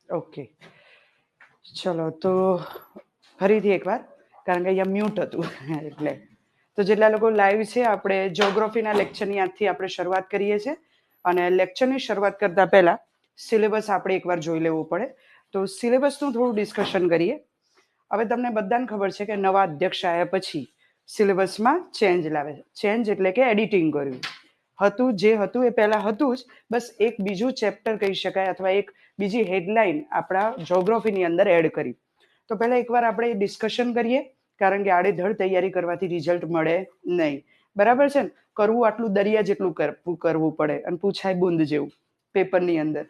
Okay, ચલો તો ફરીથી એકવાર, કારણ કે અહીંયા મ્યુટ હતું એટલે. તો જેટલા લોકો લાઈવ છે, આપણે જ્યોગ્રાફીના લેક્ચરની આજથી આપણે શરૂઆત કરીએ છીએ. અને લેક્ચરની શરૂઆત કરતાં પહેલાં સિલેબસ આપણે એકવાર જોઈ લેવું પડે. તો સિલેબસનું થોડું ડિસ્કશન કરીએ. હવે તમને બધાને ખબર છે કે નવા અધ્યક્ષ આવ્યા પછી સિલેબસમાં ચેન્જ લાવે છે. ચેન્જ એટલે કે એડિટિંગ કર્યું. હતું જે હતું એ પહેલાં હતું જ, બસ એક બીજું ચેપ્ટર કહી શકાય અથવા એક બીજી હેડલાઇન આપણા જ્યોગ્રાફીની અંદર એડ કરી. તો પહેલાં એકવાર આપણે ડિસ્કશન કરીએ, કારણ કે આડેધડ તૈયારી કરવાથી રિઝલ્ટ મળે નહીં. બરાબર છે ને? કરવું આટલું દરિયા જેટલું કરવું પડે અને પૂછાય બુંદ જેવું પેપરની અંદર.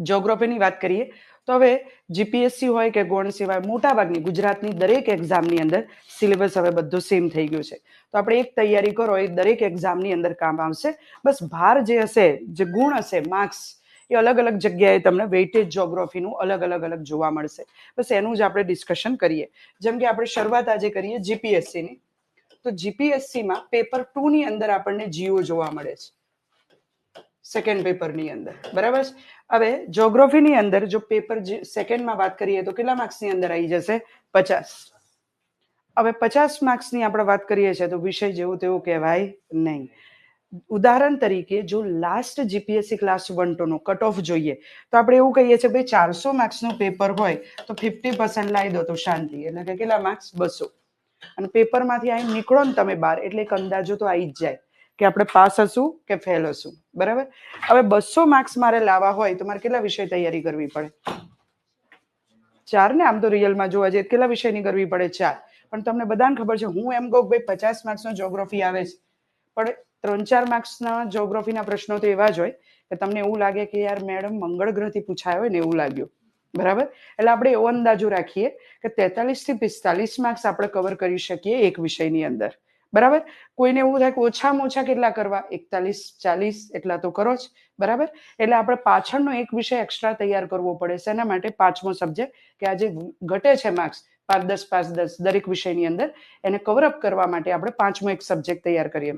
જ્યોગ્રાફીની વાત કરીએ તો હવે જીપીએસસી હોય કે ગૌણ સેવા, મોટાભાગની ગુજરાતની દરેક એક્ઝામની અંદર સિલેબસ હવે બધો સેમ થઈ ગયો છે. તો આપણે એક તૈયારી કરો એ દરેક એક્ઝામની અંદર કામ આવશે. બસ ભાર જે હશે, જે ગુણ હશે, માર્ક્સ એ અલગ અલગ જગ્યાએ તમને વેઇટેજ જ્યોગ્રાફીનું અલગ અલગ જોવા મળશે. બસ એનું જ આપણે ડિસ્કશન કરીએ. જેમ કે આપણે શરૂઆત આજે કરીએ જીપીએસસીની. તો જીપીએસસીમાં પેપર 2 ની અંદર આપણને જીઓ જોવા મળે છે, સેકન્ડ પેપરની અંદર. બરાબર છે? હવે જ્યોગ્રાફીની અંદર જો પેપર સેકન્ડમાં વાત કરીએ તો કેટલા માર્ક્સની અંદર આવી જશે? 50. હવે 50 માર્ક્સની આપણે વાત કરીએ છીએ તો વિષય જેવું તેવું કહેવાય નહીં. ઉદાહરણ તરીકે જો લાસ્ટ જીપીએસસી ક્લાસ 1-2 નો કટ ઓફ જોઈએ તો આપણે એવું કહીએ છીએ ભાઈ 400 માર્ક્સનું પેપર હોય તો 50% લાવી દો તો શાંતિ. એટલે કે કેટલા માર્ક્સ? 200. અને પેપરમાંથી અહીં નીકળો ને તમે બહાર એટલે એક અંદાજો તો આવી જ જાય કે આપણે પાસ હશું કે ફેલ હશું. બરાબર? હવે 200 માર્ક્સ મારે લાવવા હોય તો મારે કેટલા વિષય તૈયારી કરવી પડે? 4 ને. આમ તો રિયલમાં જોવા જઈએ કેટલા વિષયની કરવી પડે? 4. પણ તમને બધાને ખબર છે, હું એમ કહું ભાઈ 50 માર્ક્સનો જ્યોગ્રાફી આવે છે, પણ 3-4 માર્ક્સના જ્યોગ્રાફીના પ્રશ્નો તો એવા જ હોય કે તમને એવું લાગે કે યાર મેડમ મંગળ ગ્રહથી પૂછાયો હોય ને એવું લાગ્યું. બરાબર? એટલે આપણે એવો અંદાજો રાખીએ કે 43 થી 45 માર્ક્સ આપણે કવર કરી શકીએ એક વિષયની અંદર. બરાબર? કોઈને એવું થાય કે ઓછામાં ઓછા કેટલા કરવા? 41-40 એટલા તો કરો જ. બરાબર? એટલે આપણે પાછળનો એક વિષય એક્સ્ટ્રા તૈયાર કરવો પડે. શેના માટે? 5મો સબ્જેક્ટ, કે આજે ઘટે છે માર્ક્સ 5-10 5-10 દરેક વિષયની અંદર, એને કવરઅપ કરવા માટે આપણે 5મો એક સબ્જેક્ટ તૈયાર કરીએ.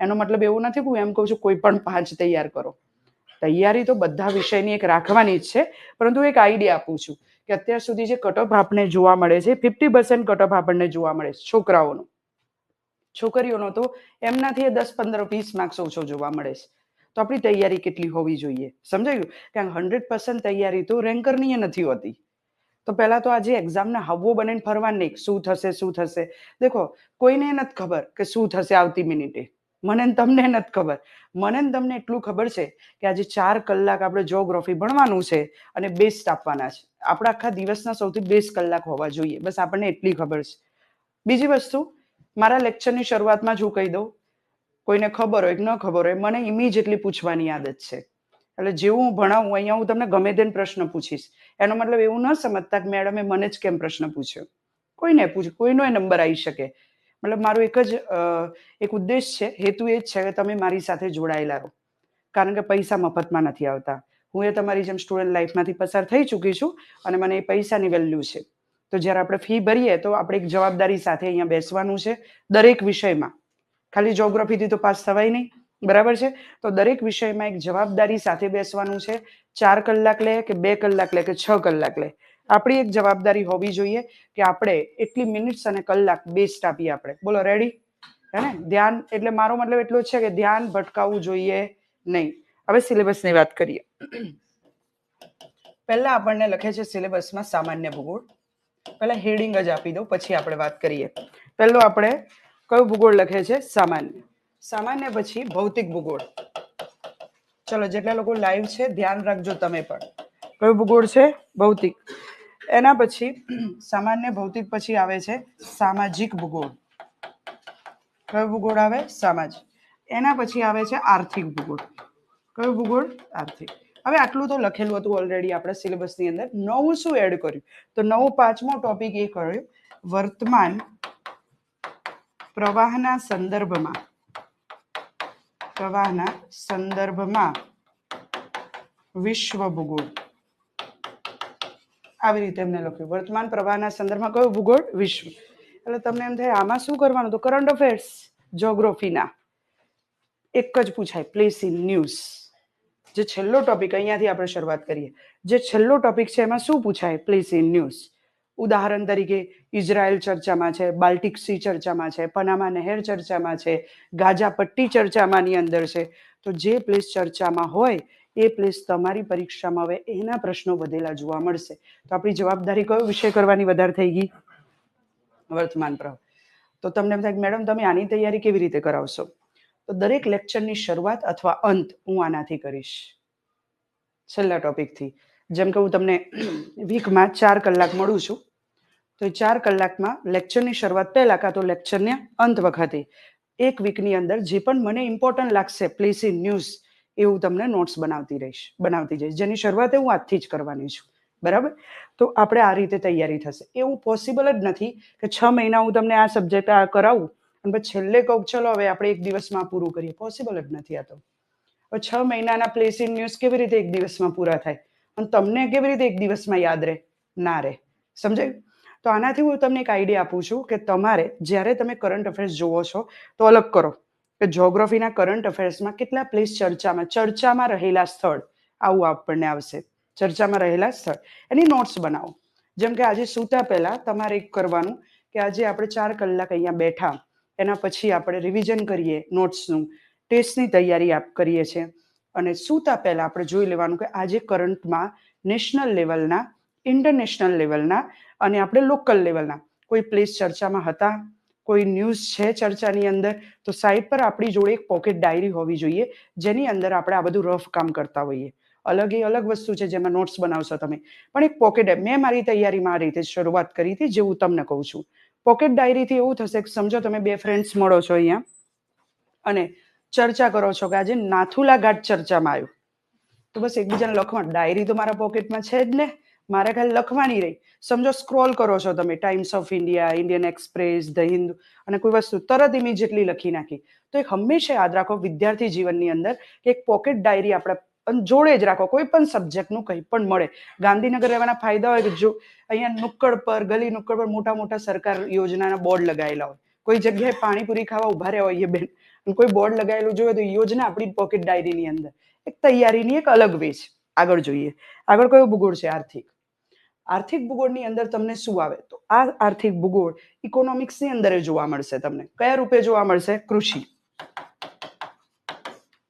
એનો મતલબ એવું નથી કે હું એમ કહું છું કોઈ પણ 5 તૈયાર કરો. તૈયારી તો બધા વિષયની એક રાખવાની જ છે, પરંતુ એક આઈડિયા આપું છું કે અત્યાર સુધી જે કટ ઓફ આપણને જોવા મળે છે 50% કટ ઓફ આપણને જોવા મળે છે છોકરાઓનો. છોકરીઓનો તો એમનાથી 10-15-20 માર્ક્સ ઓછો જોવા મળે છે. તો આપણી તૈયારી કેટલી હોવી જોઈએ? સમજાયું? કારણ 100% તૈયારી તો રેન્કરની નથી હોતી. તો પહેલા તો આજે એક્ઝામને હાવવો બનીને ફરવાનું નહીં. શું થશે શું થશે? દેખો, કોઈને નથી ખબર કે શું થશે આવતી મિનિટે. મને ને તમને નથી ખબર. મને ને તમને એટલું ખબર છે કે આજે 4 કલાક આપણે જ્યોગ્રાફી ભણવાનું છે અને બેસ્ટ આપવાના છે. આપણા આખા દિવસના સૌથી બેસ્ટ કલાક હોવા જોઈએ. બસ આપણને એટલી ખબર છે. બીજી વસ્તુ, મારા લેક્ચરની શરૂઆતમાં જ હું કહી દઉં, કોઈને ખબર હોય કે ન ખબર હોય, મને ઇમિડિયેટલી પૂછવાની આદત છે. એટલે જેવું હું ભણાવું અહીંયા હું તમને ગમે તેને પ્રશ્ન પૂછીશ. એનો મતલબ એવું ન સમજતા કે મેડમે મને જ કેમ પ્રશ્ન પૂછ્યો. કોઈને પૂછ, કોઈનો નંબર આવી શકે. મતલબ મારો એક ઉદ્દેશ છે, હેતુ એ જ છે કે તમે મારી સાથે જોડાયેલા રહો. કારણ કે પૈસા મફતમાં નથી આવતા. હું એ તમારી જેમ સ્ટુડન્ટ લાઈફમાંથી પસાર થઈ ચૂકી છું અને મને એ પૈસાની વેલ્યુ છે. તો જ્યારે આપણે ફી ભરીએ તો આપણે એક જવાબદારી સાથે અહીંયા બેસવાનું છે દરેક વિષયમાં. ખાલી જ્યોગ્રાફીથી તો પાસ થવાય નહીં. બરાબર છે? તો દરેક વિષયમાં એક જવાબદારી સાથે બેસવાનું છે. 4 કલાક લે કે 2 કલાક લે કે 6 કલાક લે, આપણી એક જવાબદારી હોવી જોઈએ કે આપણે એટલી મિનિટ્સ અને કલાક બેસ્ટ આપીએ આપણે. બોલો રેડી? હે ને? ધ્યાન એટલે મારો મતલબ એટલો જ છે કે ધ્યાન ભટકાવવું જોઈએ નહીં. હવે સિલેબસની વાત કરીએ. પહેલા આપણને લખે છે સિલેબસમાં સામાન્ય ભૂગોળ. પહેલા હેડિંગ જ આપી દઉં, પછી આપણે વાત કરીએ. પહેલો આપણે કયો ભૂગોળ લખે છે? સામાન્ય. સામાન્ય પછી ભૌતિક ભૂગોળ. ચલો, જેટલા લોકો લાઈવ છે ધ્યાન રાખજો તમે પણ. કયો ભૂગોળ છે? ભૌતિક. એના પછી સામાન્ય ભૌતિક પછી આવે છે સામાજિક ભૂગોળ. કયો ભૂગોળ આવે? સામાજિક. એના પછી આવે છે આર્થિક ભૂગોળ. કયો ભૂગોળ? આર્થિક. હવે આટલું તો લખેલું હતું ઓલરેડી આપણા સિલેબસની અંદર. નવું શું એડ કર્યું? તો નવું 5મો ટોપિક એ કર્યો, વર્તમાન પ્રવાહના સંદર્ભમાં વિશ્વ ભૂગોળ. આવી રીતે એમને લખ્યું, વર્તમાન પ્રવાહના સંદર્ભમાં કયો ભૂગોળ? વિશ્વ. એટલે તમને એમ થાય આમાં શું કરવાનું? તો કરંટ અફેર્સ જ્યોગ્રાફીના એક જ પૂછાય, પ્લેસ ઇન ન્યૂઝ. જે છેલ્લો ટોપિક, અહીંયાથી આપણે શરૂઆત કરીએ. જે છેલ્લો ટોપિક છે એમાં શું પૂછાય? Place in news. ઉદાહરણ તરીકે ઇઝરાયલ ચર્ચામાં છે, બાલ્ટિક સી ચર્ચામાં છે, પનામા નહેર ચર્ચામાં છે, ગાઝા પટ્ટી ચર્ચામાંની અંદર છે. તો જે પ્લેસ ચર્ચામાં હોય એ પ્લેસ તમારી પરીક્ષામાં હવે એના પ્રશ્નો વધેલા જોવા મળશે. તો આપણી જવાબદારી કયો વિષય કરવાની વધારે થઈ ગઈ? વર્તમાન પ્રવાહ. તો તમને એમ થાય કે મેડમ તમે આની તૈયારી કેવી રીતે કરાવશો? તો દરેક લેક્ચરની શરૂઆત અથવા અંત હું આનાથી કરીશ, છેલ્લા ટોપિકથી. જેમ કે હું તમને વીકમાં 4 કલાક મળું છું, તો 4 કલાકમાં લેક્ચરની શરૂઆત પહેલા કાં તો લેક્ચરના અંત વખતે એક વીકની અંદર જે પણ મને ઇમ્પોર્ટન્ટ લાગશે પ્લેસ ઇન ન્યૂઝ એ હું તમને નોટ્સ બનાવતી જઈશ, જેની શરૂઆત હું આજથી જ કરવાની છું. બરાબર? તો આપણે આ રીતે તૈયારી થશે. એવું પોસિબલ જ નથી કે 6 મહિના હું તમને આ સબ્જેક્ટ કરાવું અને પછી છેલ્લે કહું ચલો હવે આપણે 1 દિવસમાં પૂરું કરીએ. પોસિબલ જ નથી આ તો. હવે 6 મહિનાના પ્લેસ ઇન ન્યૂઝ કેવી રીતે 1 દિવસમાં પૂરા થાય અને તમને કેવી રીતે 1 દિવસમાં યાદ રહે? ના રહે. સમજાયું? તો આનાથી હું તમને એક આઈડિયા આપું છું કે તમારે જ્યારે તમે કરંટ અફેર્સ જોવો છો તો અલગ કરો કે જ્યોગ્રાફીના કરંટ અફેર્સમાં કેટલા પ્લેસ ચર્ચામાં રહેલા સ્થળ આવું આપણને આવશે. ચર્ચામાં રહેલા સ્થળ એની નોટ્સ બનાવો. જેમ કે આજે સૂતા પહેલા તમારે એક કરવાનું કે આજે આપણે 4 કલાક અહીંયા બેઠા, એના પછી આપણે રિવિઝન કરીએ નોટ્સનું, ટેસ્ટની તૈયારી કરીએ છીએ અને સૂતા પહેલા આપણે જોઈ લેવાનું કે આજે કરંટમાં નેશનલ લેવલના, ઇન્ટરનેશનલ લેવલના અને આપણે લોકલ લેવલના કોઈ પ્લેસ ચર્ચામાં હતા, કોઈ ન્યૂઝ છે ચર્ચાની અંદર, તો સાઈડ પર આપણી જોડે એક પોકેટ ડાયરી હોવી જોઈએ જેની અંદર આપણે આ બધું રફ કામ કરતા હોઈએ. અલગ એ અલગ વસ્તુ છે જેમાં નોટ્સ બનાવશો તમે, પણ એક પોકેટ, મેં મારી તૈયારીમાં આ રીતે શરૂઆત કરી હતી જે હું તમને કહું છું. પોકેટ ડાયરીથી એવું થશે કે સમજો તમે 2 ફ્રેન્ડ્સ મળો છો અહીંયા અને ચર્ચા કરો છો કે આજે નાથુલા ઘાટ ચર્ચામાં આવ્યું, તો બસ એકબીજાને લખવાનું. ડાયરી તો મારા પોકેટમાં છે જ ને, મારે ખાલી લખવાની રહી. સમજો સ્ક્રોલ કરો છો તમે times of India, Indian express, the Hindu અને કોઈ વસ્તુ તરત ઇમિજિએટલી લખી નાખી. તો એક હંમેશા યાદ રાખો વિદ્યાર્થી જીવનની અંદર કે એક પોકેટ ડાયરી આપણે જોડે જ રાખો. કોઈ પણ સબ્જેક્ટનું કંઈ પણ મળે. ગાંધીનગર રહેવાના ફાયદા હોય કે જો અહીંયા નુક્કડ પર, ગલી નુક્કડ પર મોટા મોટા સરકાર યોજનાના બોર્ડ લગાવેલા હોય, કોઈ જગ્યાએ પાણીપુરી ખાવા ઉભા રહ્યા હોય બેન, કોઈ બોર્ડ લગાવેલું જોઈએ તો યોજના આપણી પોકેટ ડાયરીની અંદર એક તૈયારીની એક અલગ વે છે. આગળ જોઈએ. આગળ કયો ભૂગોળ છે? આર્થિક. આર્થિક ભૂગોળની અંદર તમને શું આવે? તો આ આર્થિક ભૂગોળ ઇકોનોમિક્સની અંદર જોવા મળશે. તમને કયા રૂપે જોવા મળશે? કૃષિ.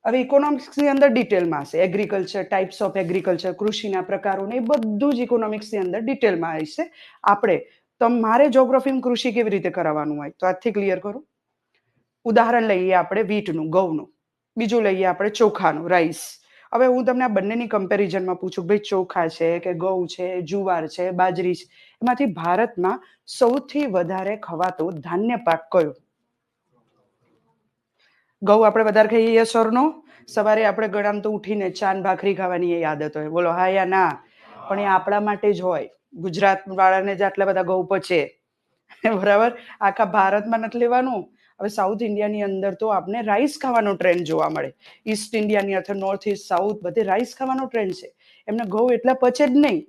હવે ઇકોનોમિક્સની અંદર ડિટેલમાં હશે એગ્રીકલ્ચર, ટાઈપ્સ ઓફ એગ્રીકલ્ચર, કૃષિના પ્રકારો ને એ બધું જ ઇકોનોમિક્સની અંદર ડિટેલમાં હશે. આપણે તમારે જ્યોગ્રાફીમાં કૃષિ કેવી રીતે કરાવવાનું હોય તો આજથી ક્લિયર કરું. ઉદાહરણ લઈએ આપણે વીટનું, ઘઉંનું. બીજું લઈએ આપણે ચોખાનું, રાઈસ. હવે હું તમને આ બંનેની કમ્પેરિઝનમાં પૂછું, ભાઈ ચોખા છે કે ઘઉં છે, જુવાર છે, બાજરી છે, એમાંથી ભારતમાં સૌથી વધારે ખવાતો ધાન્ય પાક કયો? ઘઉં આપણે વધારે ખાઈએ, યસ ઓર નો? સવારે આપણે ગળામાં તો ઉઠીને ચાન ભાખરી ખાવાની એ આદત હોય, બોલો હા યા ના? પણ એ આપણા માટે જ હોય. ગુજરાત વાળાને જ આટલા બધા ઘઉં પચે, બરાબર? આખા ભારતમાં નથી લેવાનું. હવે સાઉથ ઇન્ડિયાની અંદર તો આપણે રાઈસ ખાવાનો ટ્રેન્ડ જોવા મળે. ઈસ્ટ ઇન્ડિયાની અથવા નોર્થ ઈસ્ટ, સાઉથ બધે રાઈસ ખાવાનો ટ્રેન્ડ છે. એમને ઘઉં એટલા પચે જ નહીં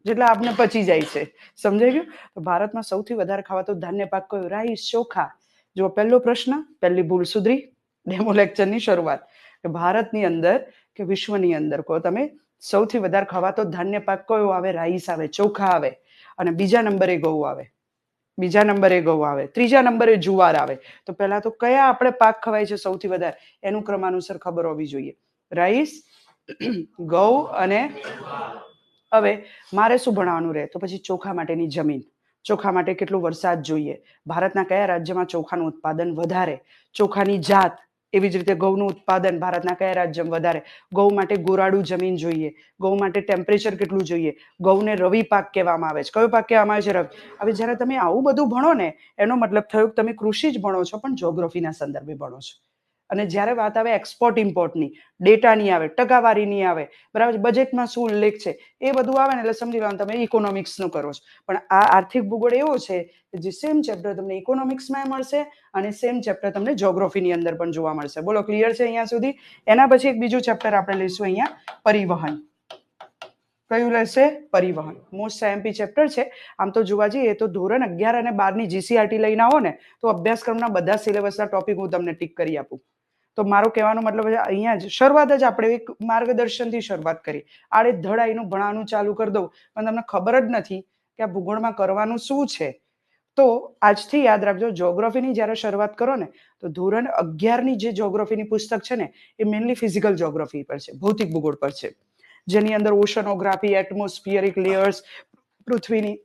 જેટલા આપણે પચી જાય છે. સમજાઈ ગયું? તો ભારતમાં સૌથી વધારે ખાવાતો ધાન્ય પાક કયો? રાઈસ, ચોખા. જો પહેલો પ્રશ્ન, પહેલી ભૂલ સુધરી. ડેમો લેક્ચરની શરૂઆત કે ભારતની અંદર કે વિશ્વની અંદર કહો તમે સૌથી વધારે ખવાતો ધાન્ય પાક કયો આવે? રાઈસ આવે, ચોખા આવે અને બીજા નંબરે ઘઉં આવે. બીજા નંબરે ઘઉં આવે, ત્રીજા નંબરે જુવાર આવે. તો પહેલા તો કયા આપણે પાક ખવાય છે સૌથી વધારે એનું ક્રમાનુસાર ખબર હોવી જોઈએ. રાઈસ, ઘઉં અને હવે મારે શું ભણાવવાનું રહે તો પછી ચોખા માટેની જમીન, ચોખા માટે કેટલો વરસાદ જોઈએ, ભારતના કયા રાજ્યમાં ચોખાનું ઉત્પાદન વધારે, ચોખાની જાત, એવી જ રીતે ઘઉંનું ઉત્પાદન ભારતના કયા રાજ્યમાં વધારે, ઘઉં માટે ગોરાડું જમીન જોઈએ, ઘઉં માટે ટેમ્પરેચર કેટલું જોઈએ, ઘઉંને રવિ પાક કહેવામાં આવે છે. કયો પાક કહેવામાં આવે છે? રવિ. હવે જ્યારે તમે આવું બધું ભણો ને એનો મતલબ થયો કે તમે કૃષિ જ ભણો છો પણ જ્યોગ્રાફીના સંદર્ભે ભણો છો. અને જ્યારે વાત આવે એક્સપોર્ટ ઇમ્પોર્ટની, ડેટાની આવે, ટકાવારીની આવે, બરાબર, બજેટમાં શું ઉલ્લેખ છે એ બધું આવે ને એટલે સમજી લો તમે ઇકોનોમિક્સનું કરો છો. પણ આ આર્થિક ભૂગોળ એવો છે કે જે સેમ ચેપ્ટર તમને ઇકોનોમિક્સમાં મળશે અને સેમ ચેપ્ટર તમને જ્યોગ્રાફીની અંદર પણ જોવા મળશે. બોલો ક્લિયર છે અહીંયા સુધી? એના પછી એક બીજું ચેપ્ટર આપણે લઈશું અહીંયા, પરિવહન. કયું લેશે? પરિવહન. મોસ્ટ આઈએમપી ચેપ્ટર છે. આમ તો જોવા જઈએ તો ધોરણ 11 અને 12ની જીસીઆરટી લઈને આવો ને તો અભ્યાસક્રમના બધા સિલેબસના ટોપિક હું તમને ટીક કરી આપું. તો મારો કહેવાનો મતલબ છે અહીંયા જ શરૂઆત જ આપણે એક માર્ગદર્શનથી શરૂઆત કરી. આડે ધડાઈનું ભણાવવાનું ચાલુ કરી દઉં પણ તમને ખબર જ નથી કે આ ભૂગોળમાં કરવાનું શું છે. તો આજથી યાદ રાખજો, જ્યોગ્રાફીની જ્યારે શરૂઆત કરો ને તો ધોરણ 11ની જે જ્યોગ્રાફીની પુસ્તક છે ને એ મેનલી ફિઝિકલ જ્યોગ્રાફી પર છે, ભૌતિક ભૂગોળ પર છે, જેની અંદર ઓશનોગ્રાફી, એટમોસ્ફિયરિક લેયર્સ, પૃથ્વીની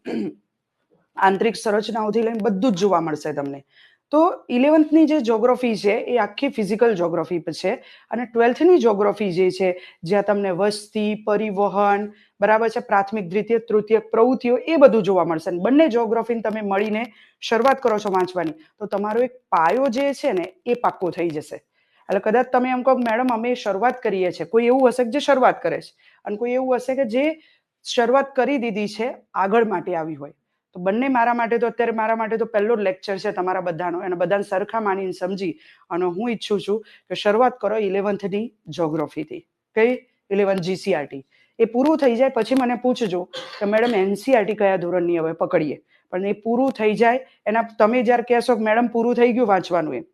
આંતરિક સંરચનાઓથી લઈને બધું જ જોવા મળશે તમને. તો 11થની જે જ્યોગ્રાફી છે એ આખી ફિઝિકલ જ્યોગ્રાફી છે અને 12થની જ્યોગ્રાફી જે છે જ્યાં તમને વસ્તી, પરિવહન, બરાબર છે, પ્રાથમિક, દ્વિતીય, તૃતીય પ્રવૃત્તિઓ એ બધું જોવા મળશે. બંને જ્યોગ્રાફીને તમે મળીને શરૂઆત કરો છો વાંચવાની તો તમારો એક પાયો જે છે ને એ પાક્કો થઈ જશે. એટલે કદાચ તમે એમ કહો મેડમ અમે શરૂઆત કરીએ છીએ, કોઈ એવું હશે કે જે શરૂઆત કરે છે અને કોઈ એવું હશે કે જે શરૂઆત કરી દીધી છે આગળ માટે આવી હોય. તો બંને મારા માટે તો અત્યારે મારા માટે તો પહેલો જ લેક્ચર છે તમારા બધાનો, અને બધાને સરખા માનીને સમજી અને હું ઈચ્છું છું કે શરૂઆત કરો 11થની જ્યોગ્રાફીથી. કઈ 11 GCRT એ પૂરું થઈ જાય પછી મને પૂછજો કે મેડમ NCERT કયા ધોરણની હવે પકડીએ. પણ એ પૂરું થઈ જાય એના તમે જ્યારે કહેશો કે મેડમ પૂરું થઈ ગયું વાંચવાનું એમ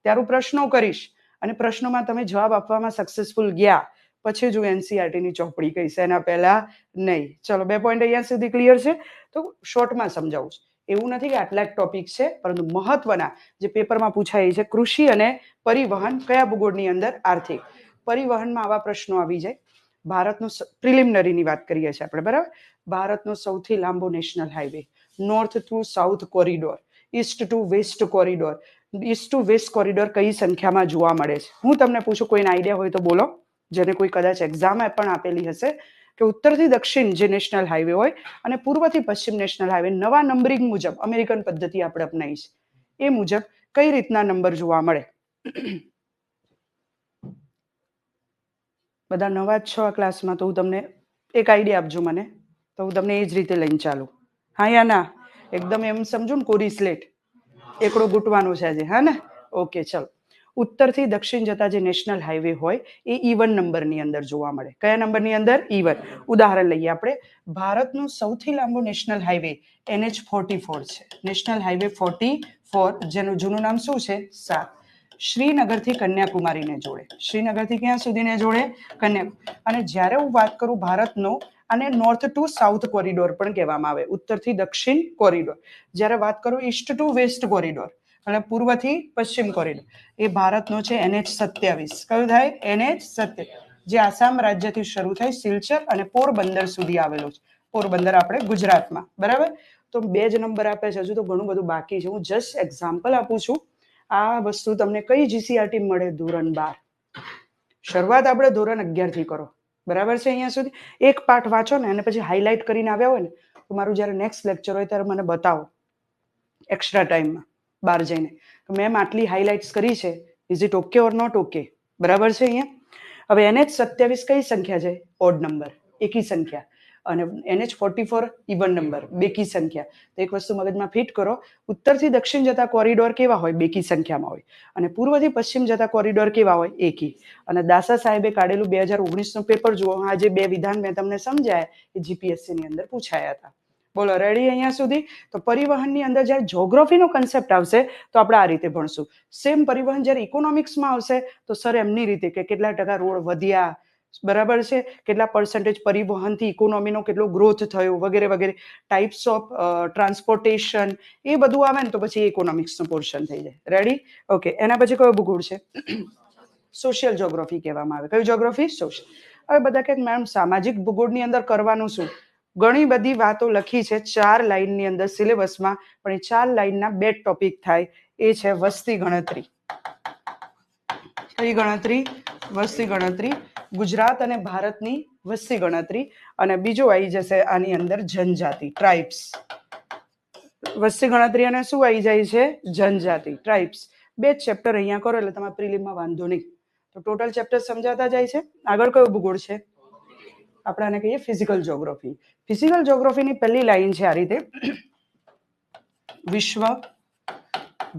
ત્યારે પ્રશ્નો કરીશ અને પ્રશ્નોમાં તમે જવાબ આપવામાં સક્સેસફુલ ગયા પછી જ હું NCERTની ચોપડી કહીશ, એના પહેલા નહીં. ચલો 2 પોઈન્ટ અહીંયા સુધી ક્લિયર છે. તો શોર્ટમાં સમજાવું છું. એવું નથી કે આટલા ટોપિક છે, પરંતુ મહત્વના જે પેપરમાં પૂછાય છે કૃષિ અને પરિવહન કયા ભૂગોળની અંદર આર્થિક. પરિવહનમાં આવા પ્રશ્નો આવી જાય. ભારતનું પ્રિલિમિનરીની વાત કરીએ છીએ આપણે, બરાબર. ભારતનો સૌથી લાંબો national highway, north to south corridor, east to west corridor, east to west corridor કઈ સંખ્યામાં જોવા મળે છે? હું તમને પૂછું, કોઈને આઈડિયા હોય તો બોલો, જેને કોઈ કદાચ એક્ઝામ પણ આપેલી હશે કે ઉત્તરથી દક્ષિણ જે નેશનલ હાઈવે હોય અને પૂર્વથી પશ્ચિમ નેશનલ હાઈવે નવા નંબરિંગ મુજબ અમેરિકન પદ્ધતિ આપણે અપનાવી છે એ મુજબ કઈ રીતના નંબર જોવા મળે? બધા નવા જ છો આ ક્લાસમાં તો હું તમને એક આઈડિયા આપજો મને, તો હું તમને એ જ રીતે લઈને ચાલું. હા યા ના? એકદમ એમ સમજો ને કોરી સ્લેટ, એકડો ગુટવાનો છે આજે, હા ને? ઓકે ચલો. ઉત્તરથી દક્ષિણ જતા જે નેશનલ હાઈવે હોય એ E1 નંબરની અંદર જોવા મળે. કયા નંબરની અંદર? E1. ઉદાહરણ લઈએ આપણે. ભારતનો સૌથી લાંબો નેશનલ હાઈવે NH44 છે. નેશનલ હાઈવે 44 જેનું જૂનું નામ શું છે? 7. શ્રીનગરથી કન્યાકુમારીને જોડે. શ્રીનગરથી ક્યાં સુધીને જોડે? કન્યાકુમારી. અને જ્યારે હું વાત કરું ભારતનો, અને નોર્થ ટુ સાઉથ કોરિડોર પણ કહેવામાં આવે, ઉત્તરથી દક્ષિણ કોરિડોર. જ્યારે વાત કરું ઈસ્ટ ટુ વેસ્ટ કોરિડોર અને પૂર્વથી પશ્ચિમ કોરિડોર, એ ભારતનો છે NH27. કયું થાય? NH27, જે આસામ રાજ્યથી શરૂ થાય સિલચર અને પોરબંદર સુધી આવેલો છે. પોરબંદર આપણે ગુજરાતમાં, બરાબર. તો 2 જ નંબર આપે છે, હજુ તો ઘણું બધું બાકી છે. હું જસ્ટ એક્ઝામ્પલ આપું છું. આ વસ્તુ તમને કઈ GCRT મળે? ધોરણ 12. શરૂઆત આપણે ધોરણ 11 થી કરો, બરાબર છે? અહીંયા સુધી એક પાઠ વાંચો ને અને પછી હાઇલાઇટ કરીને આવ્યા હોય ને તો મારું જ્યારે નેક્સ્ટ લેક્ચર હોય ત્યારે મને બતાવો એક્સ્ટ્રા ટાઈમમાં બહાર જઈને મેમ આટલી હાઇલાઇટ્સ કરી છે, is it okay or not okay? બરાબર છે? અહીંયા હવે NH27 કઈ સંખ્યા છે? ઓડ નંબર, એકી સંખ્યા. અને NH44 ઇવન નંબર, બેકી સંખ્યા. તો એક વસ્તુ મગજમાં ફિટ કરો, ઉત્તરથી દક્ષિણ જતા કોરિડોર કેવા હોય? બેકી સંખ્યામાં હોય. અને પૂર્વથી પશ્ચિમ જતા કોરિડોર કેવા હોય? એકી. અને દાસા સાહેબે કાઢેલું 2019નું પેપર જુઓ. આ જે 2 વિધાન મેં તમને સમજાયા એ GPSC ની અંદર પૂછાયા હતા. બોલો, રેડી અહીંયા સુધી? તો પરિવહનની અંદર જ્યારે જ્યોગ્રાફીનો કન્સેપ્ટ આવશે તો આપણે આ રીતે ભણશું. સેમ પરિવહન જ્યારે ઇકોનોમિક્સમાં આવશે તો સર એમની રીતે કે કેટલા ટકા રોડ વધ્યા, બરાબર છે, કેટલા પર્સન્ટેજ પરિવહનથી ઇકોનોમીનો કેટલો ગ્રોથ થયો, વગેરે વગેરે, ટાઈપ્સ ઓફ ટ્રાન્સપોર્ટેશન, એ બધું આવે ને તો પછી ઇકોનોમિક્સનું પોર્શન થઈ જાય. રેડી? ઓકે. એના પછી કયો ભૂગોળ છે? સોશિયલ જ્યોગ્રાફી કહેવામાં આવે. કયું જ્યોગ્રાફી? સોશિયલ. હવે બધા કહે મેમ સામાજિક ભૂગોળની અંદર કરવાનું શું? ઘણી બધી વાતો લખી છે 4 લાઈનની અંદર સિલેબસમાં, પણ એ 4 લાઈનના 2 ટોપિક થાય. એ છે વસ્તી ગણતરી. કઈ ગણતરી? વસ્તી ગણતરી. ગુજરાત અને ભારતની વસ્તી ગણતરી. અને બીજો આવી જશે આની અંદર જનજાતિ, ટ્રાઇબ્સ. વસ્તી ગણતરી અને શું આવી જાય છે? જનજાતિ, ટ્રાઇબ્સ. 2 ચેપ્ટર અહીંયા કરો એટલે તમારા પ્રિલિમમાં વાંધો નહીં. તો ટોટલ ચેપ્ટર સમજાતા જાય છે. આગળ કયો ભૂગોળ છે? આપણે આને કહીએ ફિઝિકલ જ્યોગ્રાફી. ફિઝિકલ જ્યોગ્રાફીની પહેલી લાઈન છે આ રીતે: વિશ્વ,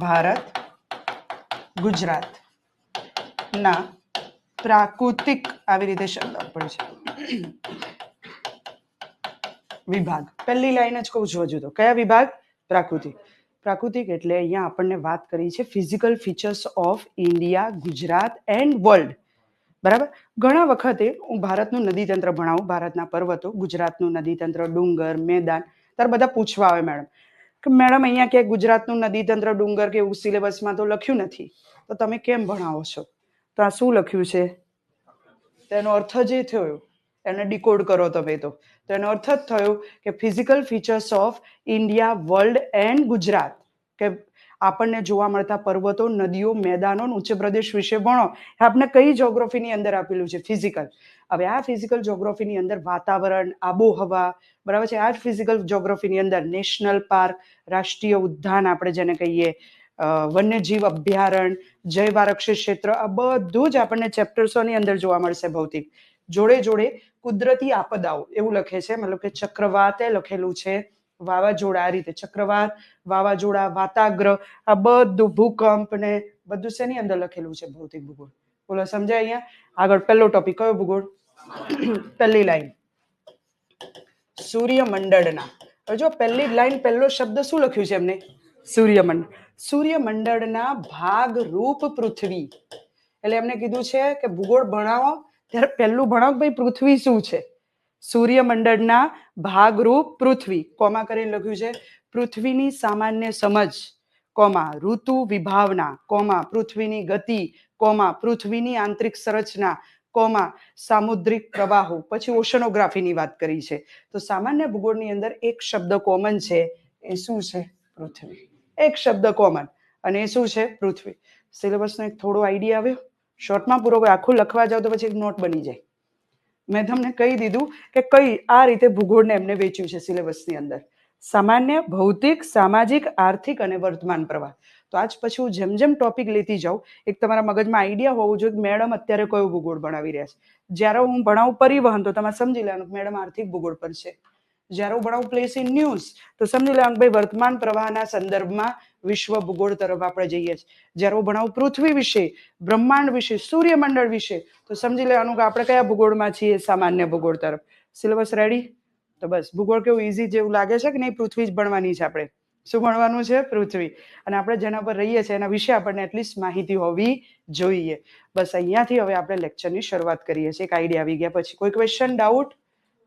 ભારત, ગુજરાત ના પ્રાકૃતિક, આવી રીતે શબ્દ આપેલો છે, વિભાગ. પહેલી લાઈન જ કહું છું હજુ તો. કયા વિભાગ? પ્રાકૃતિક. પ્રાકૃતિક એટલે અહીંયા આપણને વાત કરી છે physical features of India, Gujarat and world. બરાબર. ઘણા વખતે હું ભારતનું નદીતંત્ર ભણાવું, ભારતના પર્વતો, ગુજરાતનું નદીતંત્ર, ડુંગર, મેદાન, ત્યારે બધા પૂછવા આવે મેડમ કે મેડમ અહીંયા ક્યાંય ગુજરાતનું નદીતંત્ર, ડુંગર કે એવું સિલેબસમાં તો લખ્યું નથી, તો તમે કેમ ભણાવો છો? તો આ શું લખ્યું છે? તેનો અર્થ જે થયો એને ડીકોડ કરો તમે. તો એનો અર્થ જ થયો કે physical features of India, world and Gujarat, કે આપણને જોવા મળતા પર્વતો, નદીઓ, મેદાનો, ઉચ્ચ પ્રદેશ વિશે ભણો. આપણે કઈ જ્યોગ્રાફીની અંદર આપેલું છે? ફિઝિકલ. હવે આ ફિઝિકલ જ્યોગ્રાફીની અંદર વાતાવરણ, આબોહવા, બરાબર છે, આ જ ફિઝિકલ જ્યોગ્રાફીની અંદર નેશનલ પાર્ક, રાષ્ટ્રીય ઉદ્યાન આપણે જેને કહીએ, વન્યજીવ અભયારણ્ય, જૈવ આરક્ષિત ક્ષેત્ર, આ બધું જ આપણને ચેપ્ટર્સોની અંદર જોવા મળશે. ભૌતિક જોડે જોડે કુદરતી આપદાઓ એવું લખે છે, મતલબ કે ચક્રવાતે લખેલું છે, વાવાઝોડા, આ રીતે ચક્રવાત, વાવાઝોડા, વાતાગ્રહ, આ બધું ભૂકંપ ને બધું શેની અંદર લખેલું છે? ભૌતિક ભૂગોળ. બોલો, સમજાય? અહીંયા આગળ પહેલો ટોપિક કયો? ભૂગોળ. પહેલી લાઈન સૂર્યમંડળના. જો પહેલી લાઈન પહેલો શબ્દ શું લખ્યું છે એમને? સૂર્યમંડળ. સૂર્યમંડળના ભાગરૂપ પૃથ્વી. એટલે એમને કીધું છે કે ભૂગોળ ભણાવો ત્યારે પહેલું ભણાવો ભાઈ પૃથ્વી શું છે. સૂર્યમંડળના ભાગરૂપ પૃથ્વી, કોમા કરીને લખ્યું છે. પૃથ્વીની સામાન્ય સમજ, કોમા ઋતુ વિભાવના, કોમા પૃથ્વીની ગતિ, કોમા પૃથ્વીની આંતરિક સંરચના, કોમા સામુદ્રિક પ્રવાહો. પછી ઓશનોગ્રાફીની વાત કરી છે. તો સામાન્ય ભૂગોળની અંદર એક શબ્દ કોમન છે, એ શું છે? પૃથ્વી. એક શબ્દ કોમન, અને એ શું છે? પૃથ્વી. સિલેબસનો એક થોડો આઈડિયા આવ્યો? શોર્ટમાં પૂરો. આખું લખવા જાવ તો પછી એક નોટ બની જાય. મેં તમને કહી દીધું કે કઈ આ રીતે ભૂગોળને એમને વેચ્યું છે સિલેબસની અંદર: સામાન્ય, ભૌતિક, સામાજિક, આર્થિક અને વર્તમાન પ્રવાહ. તો આજ પછી હું જેમ જેમ ટોપિક લેતી જાઉં, એક તમારા મગજમાં આઈડિયા હોવું જોઈએ કે મેડમ અત્યારે કયો ભૂગોળ ભણાવી રહ્યા છે. જ્યારે હું ભણાવું પરિવહન તો તમારે સમજી લેવાનું મેડમ આર્થિક ભૂગોળ પર છે. જ્યારે હું ભણાવું પ્લેસ ઇન ન્યૂઝ તો સમજી લેવાનું ભાઈ વર્તમાન પ્રવાહના સંદર્ભમાં વિશ્વ ભૂગોળ તરફ આપણે જઈએ છીએ. જ્યારે હું ભણાવું પૃથ્વી વિશે, બ્રહ્માંડ વિશે, સૂર્યમંડળ વિશે, તો સમજી લેવાનું કે આપણે કયા ભૂગોળમાં છીએ? સામાન્ય ભૂગોળ તરફ. Syllabus ready? તો બસ ભૂગોળ કેવું ઈઝી જેવું લાગે છે કે નહીં? પૃથ્વી જ ભણવાની છે આપણે. શું ભણવાનું છે? પૃથ્વી. અને આપણે જેના પર રહીએ છીએ એના વિશે આપણને એટલીસ્ટ માહિતી હોવી જોઈએ. બસ અહીંયાથી હવે આપણે લેક્ચરની શરૂઆત કરીએ છીએ. એક આઈડિયા આવી ગયા પછી. કોઈ ક્વેશ્ચન, ડાઉટ?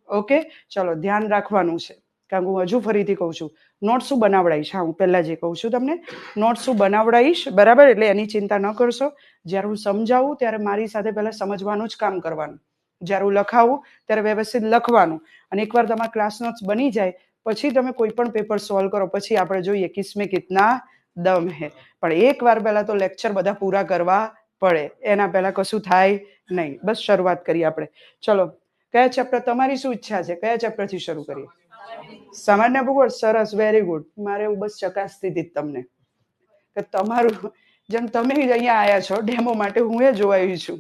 ઓકે, ચલો ધ્યાન રાખવાનું છે, કારણ કે હું હજુ ફરીથી કહું છું નોટ શું બનાવડાવીશ. હા, હું પહેલા જે કહું છું તમને નોટ શું બનાવડાવીશ, બરાબર? એટલે એની ચિંતા ન કરશો. જ્યારે હું સમજાવું ત્યારે મારી સાથે પહેલા સમજવાનું જ કામ કરવાનું. જ્યારે હું લખાવું ત્યારે વ્યવસ્થિત લખવાનું. અને એકવાર તમારા ક્લાસ નોટ્સ બની જાય પછી તમે કોઈ પણ પેપર સોલ્વ કરો, પછી આપણે જોઈએ કિસમે કિતના દમ હે. પણ એકવાર પહેલા તો લેક્ચર બધા પૂરા કરવા પડે, એના પહેલા કશું થાય નહીં. બસ શરૂઆત કરીએ આપણે. ચલો, કયા ચેપ્ટર? તમારી શું ઈચ્છા છે? કયા ચેપ્ટરથી શરૂ કરીએ? સામાન્ય ભૂગોળ. સરસ, વેરી ગુડ. મારે એવું બસ ચકાસતી હતી તમને કે તમારું જેમ તમે અહીંયા આવ્યા છો ડેમો માટે, હું એ જોવાયું છું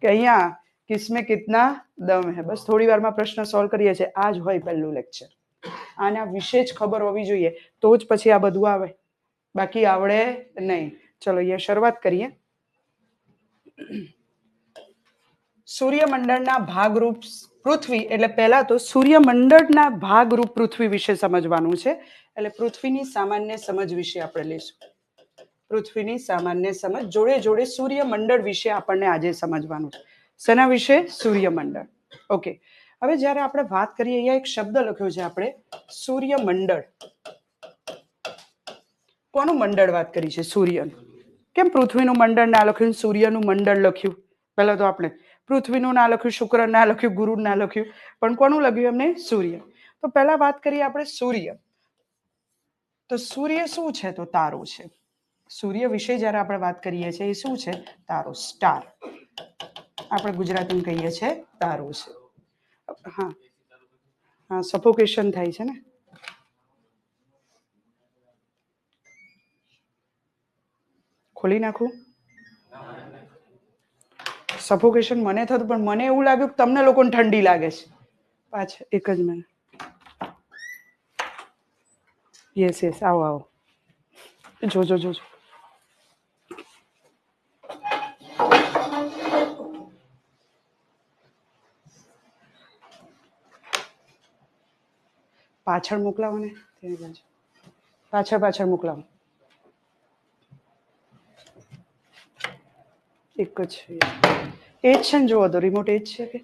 કે અહીંયા કિસમે કિતના દમ હે. બસ થોડી વારમાં પ્રશ્ન સોલ્વ કરીએ છીએ. આ જ હોય પહેલું લેક્ચર. આના વિશે જ ખબર હોવી જોઈએ તો જ પછી આ બધું આવે, બાકી આવડે નહીં. ચલો અહીંયા શરૂઆત કરીએ. સૂર્યમંડળના ભાગરૂપ પૃથ્વી, એટલે પહેલા તો સૂર્યમંડળના ભાગરૂપ પૃથ્વી વિશે સમજવાનું છે. એટલે પૃથ્વીની સામાન્ય સમજ વિશે આપણે લઈશું. પૃથ્વીની સામાન્ય સમજ જોડે જોડે સૂર્યમંડળ વિશે આપણને આજે સમજવાનું છે. શેના વિશે? સૂર્યમંડળ. ઓકે, હવે જ્યારે આપણે વાત કરીએ, અહીંયા એક શબ્દ લખ્યો છે આપણે સૂર્યમંડળ. કોનું મંડળ વાત કરી છે? સૂર્યનું. કેમ પૃથ્વીનું મંડળ ના લખ્યું, સૂર્યનું મંડળ લખ્યું? પહેલા તો આપણે પૃથ્વીનું ના લખ્યું, શુક્ર ના લખ્યું, ગુરુ ના લખ્યું, પણ કોનું લખ્યું એમને? સૂર્ય. તો પહેલા વાત કરીએ આપણે સૂર્ય. તો સૂર્ય શું છે? તો તારો છે. સૂર્ય વિશે જ્યારે આપણે વાત કરીએ છીએ, એ શું છે? તારો, સ્ટાર. આપણે ગુજરાતીમાં કહીએ છીએ તારો છે. હા હા, સફોકેશન થાય છે ને. ખોલી નાખું? સફોકેશન મને થતું, પણ મને એવું લાગ્યું કે તમને લોકોને ઠંડી લાગે છે. પાછા એક જ મિનિટ. યસ યસ, આવો આવો, જોજો જોજો. પાછળ મોકલાવો ને. પાછળ પાછળ મોકલાવો. એક જ છે એ જ છે ને, જોવો તો રિમોટ એ જ છે કે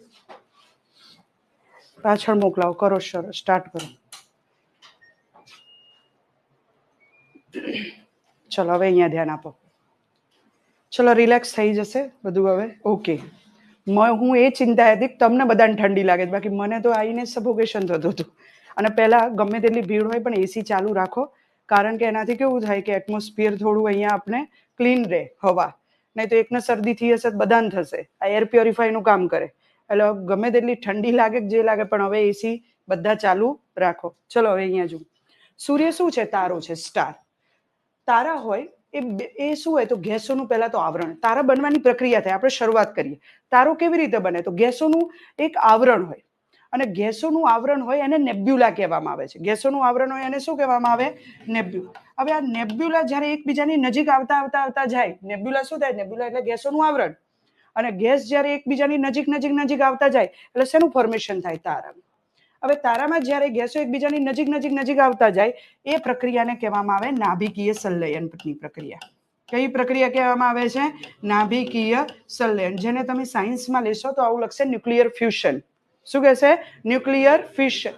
પાછળ મોકલાવો. કરો શરૂ, સ્ટાર્ટ કરો. ચલો હવે અહીંયા ધ્યાન આપો. ચલો રિલેક્સ થઈ જશે બધું હવે. ઓકે. હું એ ચિંતા હતી કે તમને બધાને ઠંડી લાગે, બાકી મને તો આવીને સફોકેશન થતું હતું. અને પહેલા ગમે તેટલી ભીડ હોય પણ એસી ચાલુ રાખો, કારણ કે એનાથી કેવું થાય કે એટમોસ્ફિયર થોડું અહીંયા આપણે ક્લીન રહે હવા. નહીં તો એકને શરદી થઈ હશે તો બધાને થશે. આ એર પ્યોરિફાયનું કામ કરે. એટલે ગમે તેટલી ઠંડી લાગે કે જે લાગે પણ હવે એસી બધા ચાલુ રાખો. ચલો હવે અહીંયા જુઓ. સૂર્ય શું છે? તારો છે, સ્ટાર. તારા હોય એ શું હોય તો ગેસોનું પહેલા તો આવરણ. તારા બનવાની પ્રક્રિયા થાય. આપણે શરૂઆત કરીએ. તારો કેવી રીતે બને? તો ગેસોનું એક આવરણ હોય, અને ગેસોનું આવરણ હોય એને નેબ્યુલા કહેવામાં આવે છે. ગેસોનું આવરણ હોય એને શું કહેવામાં આવે? નેબ્યુલા. હવે આ નેબ્યુલા જ્યારે એકબીજાની નજીક આવતા આવતા આવતા જાય, નેબ્યુલા શું થાય? નેબ્યુલા એટલે ગેસોનું આવરણ. અને ગેસ જ્યારે એકબીજાની નજીક નજીક નજીક આવતા જાય એટલે શેનું ફોર્મેશન થાય? તારા. હવે તારામાં જ્યારે ગેસો એકબીજાની નજીક નજીક નજીક આવતા જાય એ પ્રક્રિયાને કહેવામાં આવે નાભિકીય સંલયનની પ્રક્રિયા. કઈ પ્રક્રિયા કહેવામાં આવે છે? નાભિકીય સંલયન. જેને તમે સાયન્સમાં લેશો તો આવું લખશે ન્યુક્લિયર ફ્યુઝન. શું કહેશે? Nuclear fusion.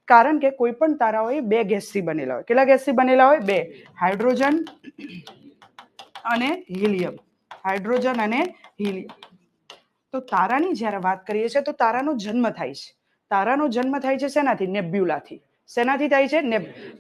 કારણ કે કોઈ પણ તારાઓ બે ગેસથી બનેલા હોય. કેટલા ગેસથી બનેલા હોય? બે. હાઇડ્રોજન અને હિલિયમ. હાઇડ્રોજન અને હિલિયમ. તો તારાની જ્યારે વાત કરીએ છીએ તો તારાનો જન્મ થાય છે. તારાનો જન્મ થાય છે શેનાથી? નેબ્યુલાથી. શેનાથી થાય છે?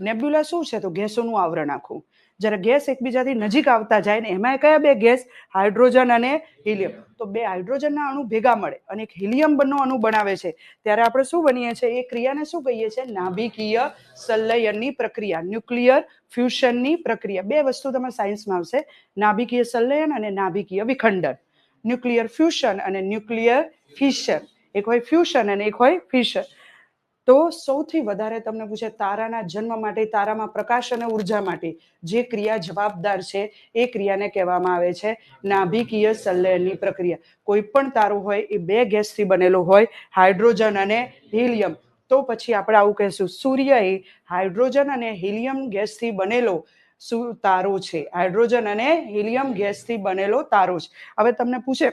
નેબ્યુલા શું છે? તો ગેસોનું આવરણ આખું. જ્યારે ગેસ એકબીજાથી નજીક આવતા જાય ને એમાં કયા બે ગેસ? હાઇડ્રોજન અને હિલિયમ. તો બે હાઇડ્રોજનના અણુ ભેગા મળે અને એક હિલિયમ બંને અણુ બનાવે છે. ત્યારે આપણે શું બનીએ છીએ? એ ક્રિયાને શું કહીએ છીએ? નાભિકીય સંલયનની પ્રક્રિયા, ન્યુક્લિયર ફ્યુઝનની પ્રક્રિયા. બે વસ્તુ તમે સાયન્સમાં આવશે, નાભિકીય સંલયન અને નાભિકીય વિખંડન. ન્યુક્લિયર ફ્યુઝન અને ન્યુક્લિયર ફિશન. એક હોય ફ્યુઝન અને એક હોય ફિશન. તો સૌથી વધારે તમને પૂછે તારાના જન્મ માટે, તારામાં પ્રકાશ અને ઉર્જા માટે જે ક્રિયા જવાબદાર છે એ ક્રિયાને કહેવામાં આવે છે નાભિકીય સંલયનની પ્રક્રિયા. કોઈ પણ તારો હોય એ બે ગેસથી બનેલો હોય, હાઇડ્રોજન અને હિલિયમ. તો પછી આપણે આવું કહીશું સૂર્ય એ હાઇડ્રોજન અને હિલિયમ ગેસથી બનેલો તારો છે. હાઇડ્રોજન અને હિલિયમ ગેસથી બનેલો તારો છે. હવે તમને પૂછે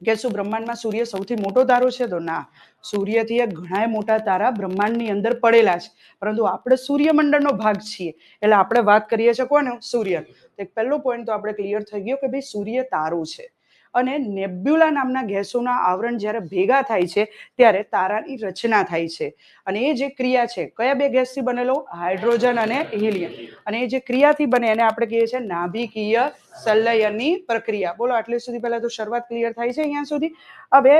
કે શું બ્રહ્માંડમાં સૂર્ય સૌથી મોટો તારો છે? તો ના. સૂર્યથી ઘણા મોટા તારા બ્રહ્માંડની અંદર પડેલા છે, પરંતુ આપણે સૂર્યમંડળનો ભાગ છીએ એટલે આપણે વાત કરીએ છીએ કોને? સૂર્ય. એક પહેલો પોઈન્ટ તો આપણે ક્લિયર થઈ ગયો કે ભાઈ સૂર્ય તારો છે. અને નેબ્યુલા નામના ગેસોના આવરણ જ્યારે ભેગા થાય છે ત્યારે તારાની રચના થાય છે. અને એ જે ક્રિયા છે કયા બે ગેસથી બનેલો? હાઇડ્રોજન અને હિલિયમ. અને એ જે ક્રિયાથી બને એને આપણે કહીએ છીએ નાભિકીય સંલયનની પ્રક્રિયા. બોલો આટલે સુધી પહેલા તો શરૂઆત ક્લિયર થાય છે અહીંયા સુધી. હવે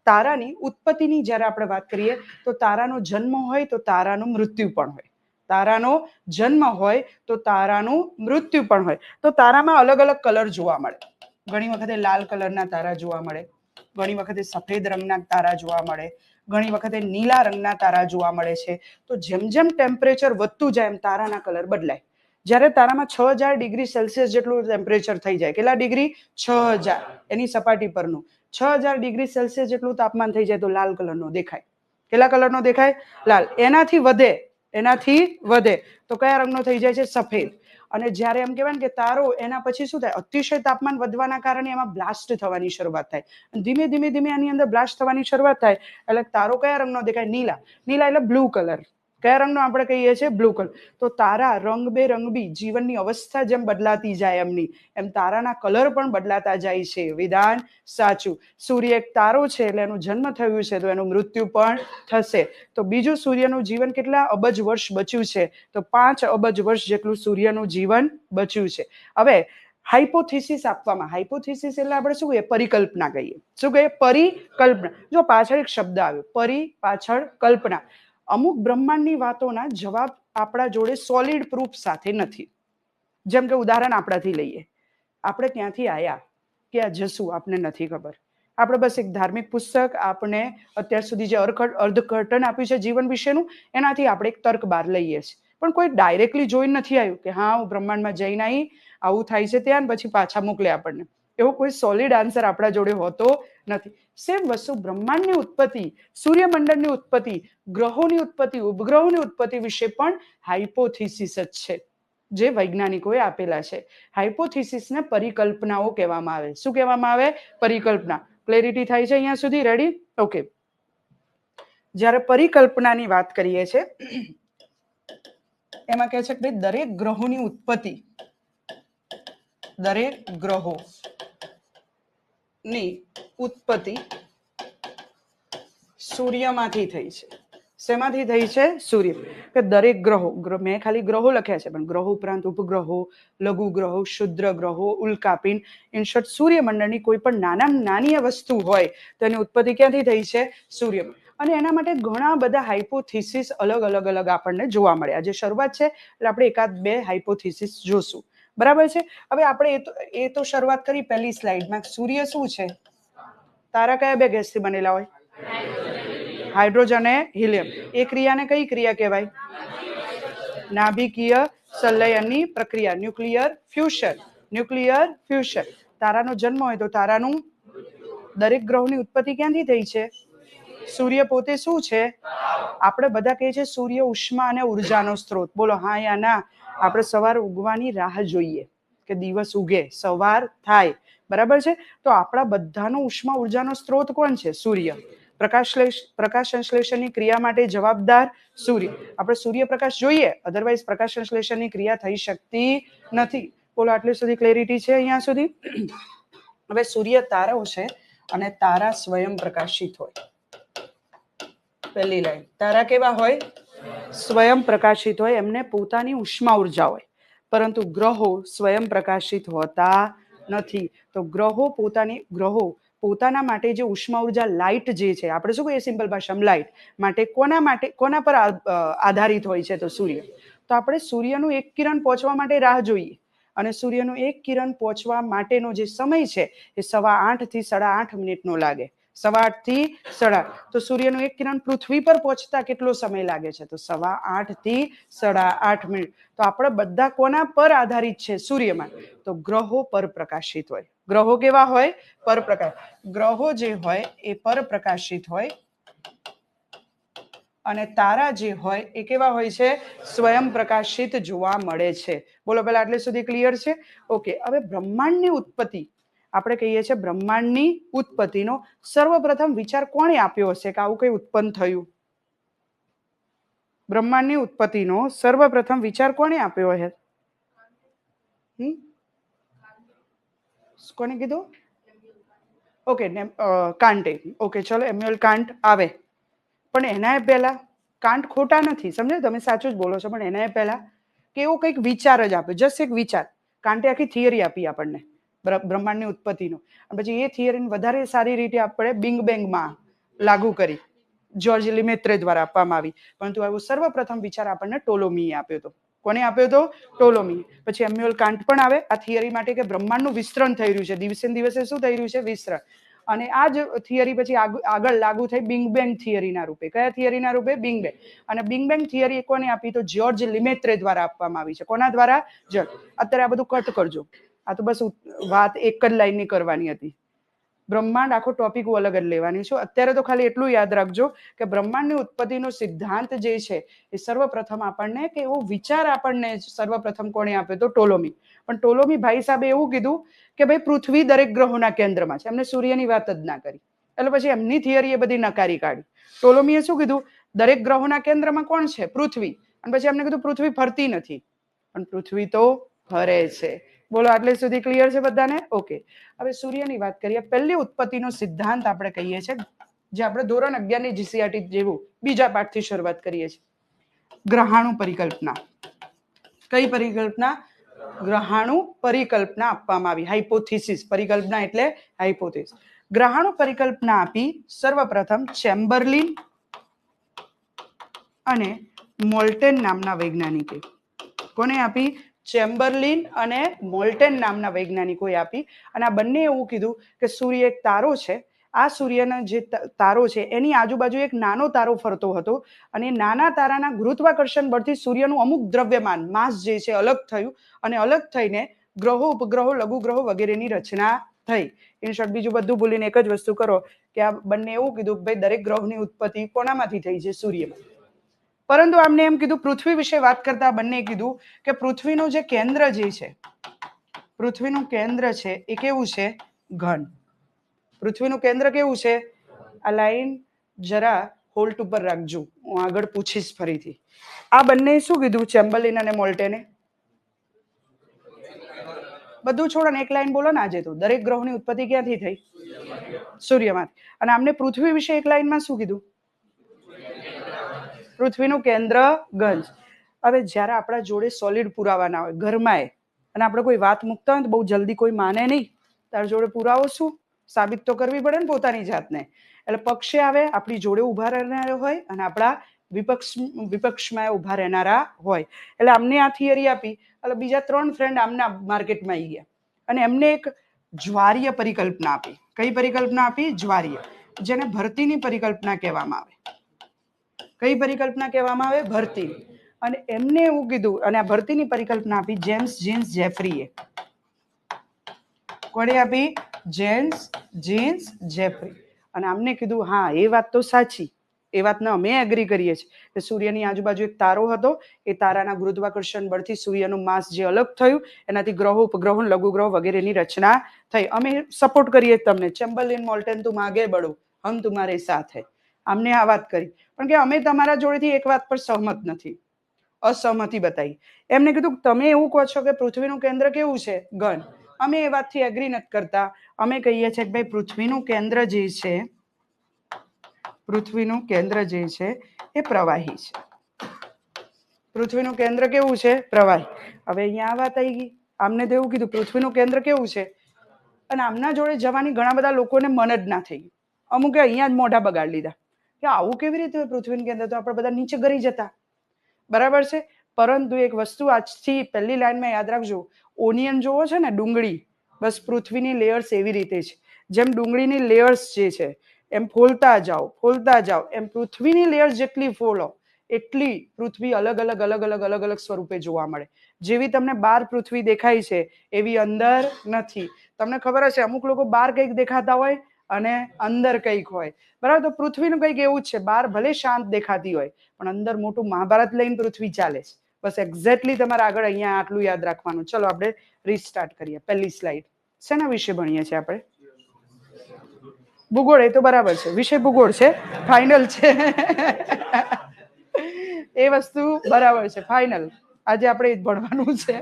તારાની ઉત્પત્તિની જ્યારે આપણે વાત કરીએ તો તારાનો જન્મ હોય તો તારાનું મૃત્યુ પણ હોય. તારાનો જન્મ હોય તો તારાનું મૃત્યુ પણ હોય. તો તારામાં અલગ અલગ કલર જોવા મળે. ઘણી વખતે લાલ કલરના તારા જોવા મળે, ઘણી વખતે સફેદ રંગના તારા જોવા મળે, ઘણી વખતે નીલા રંગના તારા જોવા મળે છે. તો જેમ જેમ ટેમ્પરેચર વધતું જાય એમ તારાના કલર બદલાય. જ્યારે તારામાં 6000 ડિગ્રી સેલ્સિયસ જેટલું ટેમ્પરેચર થઈ જાય, કેટલા ડિગ્રી? 6000. એની સપાટી પરનું 6000 ડિગ્રી સેલ્સિયસ જેટલું તાપમાન થઈ જાય તો લાલ કલરનો દેખાય. કેટલા કલરનો દેખાય? લાલ. એનાથી વધે તો કયા રંગનો થઈ જાય છે? સફેદ. અને જ્યારે એમ કહેવાય ને કે તારો એના પછી શું થાય? અતિશય તાપમાન વધવાના કારણે એમાં બ્લાસ્ટ થવાની શરૂઆત થાય. ધીમે ધીમે ધીમે આની અંદર બ્લાસ્ટ થવાની શરૂઆત થાય એટલે તારો કયા રંગનો દેખાય? નીલા. નીલા એટલે બ્લુ કલર. કયા રંગનો આપણે કહીએ છીએ? Blue colour. તો તારા રંગબેરંગી જીવનની અવસ્થા જેમ બદલાતી જાય એમ તારાના કલર પણ બદલાતા જાય છે. વિધાન સાચું. સૂર્ય એક તારો છે એટલે એનું જન્મ થયું છે તો એનું મૃત્યુ પણ થશે. તો બીજું સૂર્યનું જીવન કેટલા અબજ વર્ષ બચ્યું છે? તો 5 અબજ વર્ષ જેટલું સૂર્યનું જીવન બચ્યું છે. હવે હાઇપોથિસિસ આપવામાં, હાઇપોથિસિસ એટલે આપણે શું કહીએ? પરિકલ્પના કહીએ. શું કહીએ? પરિકલ્પના. જો પાછળ એક શબ્દ આવ્યો, પરી પાછળ કલ્પના. અમુક બ્રહ્માંડની વાતોના જવાબ આપણા જોડે સોલિડ પ્રૂફ સાથે નથી. જેમ કે ઉદાહરણ આપણાથી લઈએ, આપણે ક્યાંથી આવ્યા, ક્યાં જશું, આપને નથી ખબર. આપણે બસ એક ધાર્મિક પુસ્તક આપણે અત્યાર સુધી જે અર્થઘટન આપ્યું છે જીવન વિશેનું એનાથી આપણે એક તર્ક બહાર લઈએ છીએ. પણ કોઈ ડાયરેક્ટલી જોઈ નથી આવ્યું કે હા હું બ્રહ્માંડમાં જઈને આવી, આવું થાય છે ત્યાં, પછી પાછા મોકલે આપણને. એવો કોઈ સોલિડ આન્સર આપણા જોડે હોતો નથી. સેમ વસ્તુ બ્રહ્માંડની ઉત્પત્તિ, સૂર્યમંડળની ઉત્પત્તિ, ગ્રહોની ઉત્પત્તિ, ઉપગ્રહોની ઉત્પત્તિ વિશે પણ હાઇપોથિસિસ જ છે જે વૈજ્ઞાનિકોએ આપેલા છે. હાઇપોથિસિસને પરિકલ્પનાઓ કહેવામાં આવે. શું કહેવામાં આવે? પરિકલ્પના. ક્લેરિટી થાય છે અહીંયા સુધી? રેડી? ઓકે. જ્યારે પરિકલ્પનાની વાત કરીએ છીએ એમાં કહે છે કે ભાઈ દરેક ગ્રહોની ઉત્પત્તિ, દરેક ગ્રહોની ઉત્પત્તિ સૂર્યમાંથી થઈ છે. શેમાંથી થઈ છે? સૂર્ય. કે દરેક ગ્રહો, મેં ખાલી ગ્રહો લખ્યા છે પણ ગ્રહો ઉપરાંત ઉપગ્રહો, લઘુ ગ્રહો, ક્ષુદ્ર ગ્રહો, ઉલ્કાપિંડ, ઇન શોર્ટ સૂર્યમંડળની કોઈ પણ નાનામાં નાની વસ્તુ હોય તો એની ઉત્પત્તિ ક્યાંથી થઈ છે? સૂર્ય. અને એના માટે ઘણા બધા હાઇપોથિસિસ અલગ અલગ આપણને જોવા મળે. આજે શરૂઆત છે એટલે આપણે એકાદ બે હાઇપોથિસિસ જોશું. બરાબર છે? હવે આપણે એ તો શરૂઆત કરી પહેલી સ્લાઇડમાં. સૂર્ય શું છે? તારા કયા બે ગેસથી બનેલા હોય? હાઇડ્રોજન અને હિલિયમ. એ ક્રિયાને કઈ ક્રિયા કહેવાય? નાભિકીય સંલયનની પ્રક્રિયા, ન્યુક્લિયર ફ્યુઝન. Nuclear fusion. તારાનો જન્મ હોય તો તારાનું, દરેક ગ્રહોની ઉત્પત્તિ ક્યાંથી થઈ છે? સૂર્ય પોતે શું છે? આપણે બધા કહીએ છીએ સૂર્ય ઉષ્મા અને ઉર્જાનો સ્ત્રોત. બોલો હા યા ના? આપણે સવાર ઉગવાની રાહ જોઈએ કે દિવસ ઉગે, સવાર થાય. બરાબર છે? તો આપણા બધાનો ઉષ્મા ઉર્જાનો સ્ત્રોત કોણ છે? સૂર્ય. પ્રકાશ સંશ્લેષણની ક્રિયા માટે જવાબદાર સૂર્ય. આપણે સૂર્યપ્રકાશ જોઈએ, અધરવાઇઝ પ્રકાશ સંશ્લેષણની ક્રિયા થઈ શકતી નથી. બોલો આટલી સુધી ક્લેરિટી છે અહીંયા સુધી? હવે સૂર્ય તારો છે અને તારા સ્વયં પ્રકાશિત હોય. પહેલી લાઈન, તારા કેવા હોય? સ્વયં પ્રકાશિત હોય, એમને પોતાની ઉષ્મા ઉર્જા હોય. પરંતુ ગ્રહો સ્વયં પ્રકાશિત હોતા નથી. તો ગ્રહો પોતાના માટે જે ઉષ્મા ઉર્જા લાઇટ જે છે, આપણે શું કહીએ સિમ્પલ ભાષામાં? લાઇટ માટે કોના પર આધારિત હોય છે? તો સૂર્ય. તો આપણે સૂર્યનું એક કિરણ પહોંચવા માટે રાહ જોઈએ અને સૂર્યનું એક કિરણ પહોંચવા માટેનો જે સમય છે એ 8:15 થી 8:30 લાગે. 8:15 થી 8:30. તો સૂર્યનું એક કિરણ પૃથ્વી પર પહોંચતા કેટલો સમય લાગે છે? તો 8:15 થી 8:30. તો આપણે બધા કોના પર આધારિત છે? સૂર્યમાં. તો ગ્રહો પર પ્રકાશિત હોય. ગ્રહો કેવા હોય? પરપ્રકાશ. ગ્રહો જે હોય એ પરપ્રકાશિત હોય અને તારા જે હોય એ કેવા હોય છે? સ્વયં પ્રકાશિત જોવા મળે છે. બોલો પેલા આટલે સુધી ક્લિયર છે? ઓકે. હવે બ્રહ્માંડની ઉત્પત્તિ, આપણે કહીએ છીએ બ્રહ્માંડની ઉત્પત્તિનો સર્વપ્રથમ વિચાર કોણે આપ્યો હશે કે આવું કઈ ઉત્પન્ન થયું? બ્રહ્માંડની ઉત્પત્તિનો સર્વપ્રથમ વિચાર કોણે આપ્યો હશે? કોને કીધું? ઓકે, કાંટે. ઓકે, ચલો એમ્યુઅલ કાંટ આવે. પણ એના પહેલા કાંટ ખોટા નથી, સમજે? તમે સાચું જ બોલો છો. પણ એના પહેલા કે એવો કંઈક વિચાર જ આપ્યો, જસ્ટ એક વિચાર. કાંટે આખી થિયરી આપી આપણને બ્રહ્માંડની ઉત્પત્તિનો. અને પછી એ થિયરીને વધારે સારી રીતે આપણે બિંગ બેંગમાં લાગુ કરી, જ્યોર્જ લિમેત્રે દ્વારા આપવામાં આવી. પરંતુ આવો સર્વપ્રથમ વિચાર આપણને ટોલોમીએ આપ્યો હતો. કોને આપ્યો હતો? ટોલોમી. પછી એમ્યુઅલ કાંટ પણ આવે આ થિયરી માટે કે બ્રહ્માંડનું વિસ્તરણ થઈ રહ્યું છે, દિવસે ને દિવસે શું થઈ રહ્યું છે? વિસ્તરણ. અને આ જ થિયરી પછી આગળ લાગુ થઈ બિંગ બેંગ થિયરીના રૂપે. કયા થિયરીના રૂપે? Bing bang. અને બિંગ બેંગ થિયરી કોને આપી? તો જ્યોર્જ લિમેત્રે દ્વારા આપવામાં આવી છે. કોના દ્વારા? અત્યારે આ બધું કટ કરજો. આ તો બસ વાત એક જ લાઈનની કરવાની હતી. બ્રહ્માંડ આખો ટોપિક અલગ જ લેવાની છું. અત્યારે તો ખાલી એટલું યાદ રાખજો કે બ્રહ્માંડની ઉત્પત્તિનો સિદ્ધાંત જે છે એ સર્વપ્રથમ આપણને કે એવો વિચાર આપણને સર્વપ્રથમ કોણે આપ્યો? તો ટોલોમી. પણ ટોલોમી ભાઈ સાહેબે એવું કીધું કે ભાઈ પૃથ્વી દરેક ગ્રહોના કેન્દ્રમાં છે. એમને સૂર્યની વાત જ ના કરી. એટલે પછી એમની થિયરી એ બધી નકારી કાઢી. ટોલોમીએ શું કીધું? દરેક ગ્રહોના કેન્દ્રમાં કોણ છે? પૃથ્વી. અને પછી એમને કીધું પૃથ્વી ફરતી નથી. પણ પૃથ્વી તો ફરે છે. બોલો આટલે સુધી ક્લિયર છે બધાને? ઓકે. હવે સૂર્યની વાત કરીએ. પહેલી ઉત્પત્તિનો સિદ્ધાંત આપણે કહીએ છીએ, જે આપણે ધોરણ 11ની જીસીઆરટી જેવું બીજા પાઠથી શરૂઆત કરીએ છીએ. ગ્રહાણુ પરિકલ્પના. કઈ પરિકલ્પના? ગ્રહાણુ પરિકલ્પના આપવામાં આવી. હાઇપોથિસિસ. પરિકલ્પના એટલે હાઇપોથિસિસ. ગ્રહાણુ પરિકલ્પના આપી સર્વપ્રથમ ચેમ્બરલિન અને મોલ્ટેન નામના વૈજ્ઞાનિકે. કોને આપી? ચેમ્બરલિન અને મોલ્ટેન નામના વૈજ્ઞાનિકોએ આપી. અને આ બંને એવું કીધું કે સૂર્ય એક તારો છે. આ સૂર્યના જે તારો છે એની આજુબાજુ એક નાનો તારો ફરતો હતો અને નાના તારાના ગુરુત્વાકર્ષણ બળથી સૂર્યનું અમુક દ્રવ્યમાન માસ જે છે અલગ થયું અને અલગ થઈને ગ્રહો, ઉપગ્રહો, લઘુગ્રહો વગેરેની રચના થઈ. ઇન શોર્ટ બીજું બધું ભૂલીને એક જ વસ્તુ કરો કે આ બંને એવું કીધું કે ભાઈ દરેક ગ્રહની ઉત્પત્તિ કોનામાંથી થઈ છે? સૂર્યમાં. પરંતુ આમને એમ કીધું પૃથ્વી વિશે વાત કરતા બંને કીધું કે પૃથ્વીનું જે કેન્દ્ર જે છે, પૃથ્વીનું કેન્દ્ર છે એ કેવું છે? ઘન. પૃથ્વીનું કેન્દ્ર કેવું છે? આ લાઈન જરા હોલ્ટ ઉપર રાખજો, હું આગળ પૂછીશ ફરીથી. આ બંને શું કીધું ચેમ્બરલિન અને મોલ્ટેને? બધું છોડો ને એક લાઈન બોલો ને. આજે તો દરેક ગ્રહોની ઉત્પત્તિ ક્યાંથી થઈ? સૂર્યમાંથી. અને આમને પૃથ્વી વિશે એક લાઈનમાં શું કીધું? પૃથ્વીનું કેન્દ્ર ઘન. હવે જ્યારે આપણા જોડે સોલિડ પુરાવા ના હોય ઘરમાં અને આપણે કોઈ વાત મૂકતા હોય તો બહુ જલ્દી કોઈ માને નહીં. તાર જોડે પુરાવો શું? સાબિત તો કરવી પડે ને પોતાની જાતને. એટલે પક્ષે આવે આપણી જોડે ઊભા રહેનારા હોય અને આપણા વિપક્ષમાં ઊભા રહેનારા હોય. એટલે અમને આ થિયરી આપી એટલે બીજા 3 ફ્રેન્ડ આમના માર્કેટમાં આવી ગયા અને એમને એક જ્વારીય પરિકલ્પના આપી. કઈ પરિકલ્પના આપી? જ્વારીય, જેને ભરતીની પરિકલ્પના કહેવામાં આવે. કઈ પરિકલ્પના કહેવામાં આવે? ભરતી. અને એમને એવું કીધું, અને આ ભરતીની પરિકલ્પના આપી જેમ્સ જીન્સ જેફરીએ. કોણે આપી? James jeans Jeffrey. અને આમને કીધું હા એ વાત તો સાચી, એ વાતને અમે એગ્રી કરીએ છીએ કે સૂર્યની આજુબાજુ એક તારો હતો, એ તારાના ગુરુત્વાકર્ષણ બળથી સૂર્યનું માસ જે અલગ થયું એનાથી ગ્રહો ઉપગ્રહો લઘુગ્રહો વગેરેની રચના થઈ. અમે સપોર્ટ કરીએ તમને. ચેમ્બરલિન મોલ્ટન તુમ આગે બઢો, હમ તુમ્હારે સાથ હૈ. આમને આ વાત કરી, પણ કે અમે તમારા જોડેથી એક વાત પર સહમત નથી, અસહમતિ બતાવી. એમને કીધું તમે એવું કહો છો કે પૃથ્વીનું કેન્દ્ર કેવું છે? ઘન. અમે એ વાતથી એગ્રી નથી કરતા. અમે કહીએ છીએ કે ભાઈ પૃથ્વીનું કેન્દ્ર જે છે, પૃથ્વીનું કેન્દ્ર જે છે એ પ્રવાહી છે. પૃથ્વીનું કેન્દ્ર કેવું છે? પ્રવાહી. હવે અહીંયા આ વાત આવી ગઈ. આમને તો એવું કીધું પૃથ્વીનું કેન્દ્ર કેવું છે, અને આમના જોડે જવાની ઘણા બધા લોકોને મન જ ના થઈ. અમુકે અહીંયા જ મોઢા બગાડી લીધા કે આવું કેવી રીતે હોય પૃથ્વીનું કેન્દ્ર, તો આપણે બધા નીચે ગરી જતા. બરાબર છે. પરંતુ એક વસ્તુ આજથી પહેલી લાઈનમાં યાદ રાખજો. ઓનિયન જોવો છે ને, ડુંગળી, બસ પૃથ્વીની લેયર્સ એવી રીતે છે. જેમ ડુંગળીની લેયર્સ જે છે એમ ફોલતા જાઓ એમ પૃથ્વીની લેયર્સ જેટલી ફોલો એટલી પૃથ્વી અલગ અલગ સ્વરૂપે જોવા મળે. જેવી તમને બહાર પૃથ્વી દેખાય છે એવી અંદર નથી. તમને ખબર હશે અમુક લોકો બહાર કંઈક દેખાતા હોય અને અંદર કંઈક હોય. બરાબર. તો પૃથ્વીનું કંઈક એવું જ છે, બહાર ભલે શાંત દેખાતી હોય પણ અંદર મોટું મહાભારત લઈને પૃથ્વી ચાલે છે. બસ એક્ઝેક્ટલી તમારે આગળ અહીંયા આટલું યાદ રાખવાનું. ચલો આપણે રીસ્ટાર્ટ કરીએ. પહેલી સ્લાઇડ શેના વિશે ભણીએ છીએ આપણે? ભૂગોળ. એ તો બરાબર છે, વિષય ભૂગોળ છે, ફાઇનલ છે. એ વસ્તુ બરાબર છે, ફાઇનલ. આજે આપણે જ ભણવાનું છે.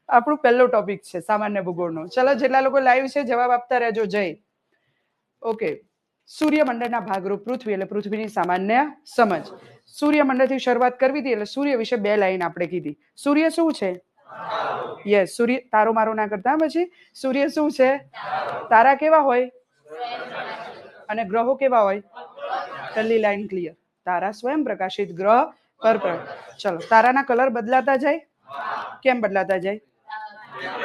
આપણું પહેલો ટોપિક છે સામાન્ય ભૂગોળનો. ચલો જેટલા લોકો લાઈવ છે જવાબ આપતા રહેજો. જય. ઓકે. સૂર્યમંડળના ભાગરૂપ પૃથ્વી એટલે પૃથ્વીની સામાન્ય સમજ. સૂર્યમંડળથી શરૂઆત કરવી હતી એટલે સૂર્ય વિશે 2 લાઈન આપણે કીધી. સૂર્ય શું છે? યસ. સૂર્ય તારો મારો ના કરતા. પછી સૂર્ય શું છે? તારા કેવા હોય અને ગ્રહો કેવા હોય? પહેલી લાઈન ક્લિયર. તારા સ્વયં પ્રકાશિત, ગ્રહ પરપ્રકાશ. ચલો. તારાના કલર બદલાતા જાય. કેમ બદલાતા જાય?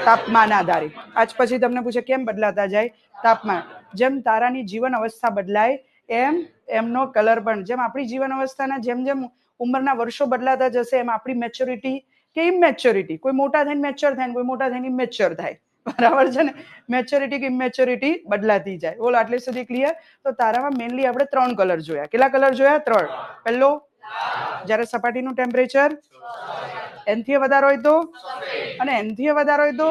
તાપમાન આધારે. આજ પછી તમને પૂછે કેમ બદલાતા જાય? તાપમાન. જેમ તારાની જીવન અવસ્થા બદલાય એમ એમનો કલર પણ. જેમ આપણી જીવન અવસ્થાના જેમ જેમ ઉંમરના વર્ષો બદલાતા જશે એમ આપણી મેચ્યોરિટી કે ઇમેચ્યોરિટી, કોઈ મોટા થઈને મેચ્યોર થાય ને કોઈ મોટા થઈને ઇમેચ્યોર થાય. બરાબર છે ને? મેચ્યોરિટી કે ઇમેચ્યોરિટી બદલાતી જાય. બોલો આટલે સુધી ક્લિયર? તો તારામાં મેઇનલી આપણે 3 કલર જોયા. કેટલા કલર જોયા? 3. પહેલો, જ્યારે સપાટીનું ટેમ્પરેચર એનથી વધારે હોય તો, અને એનથી વધારે હોય તો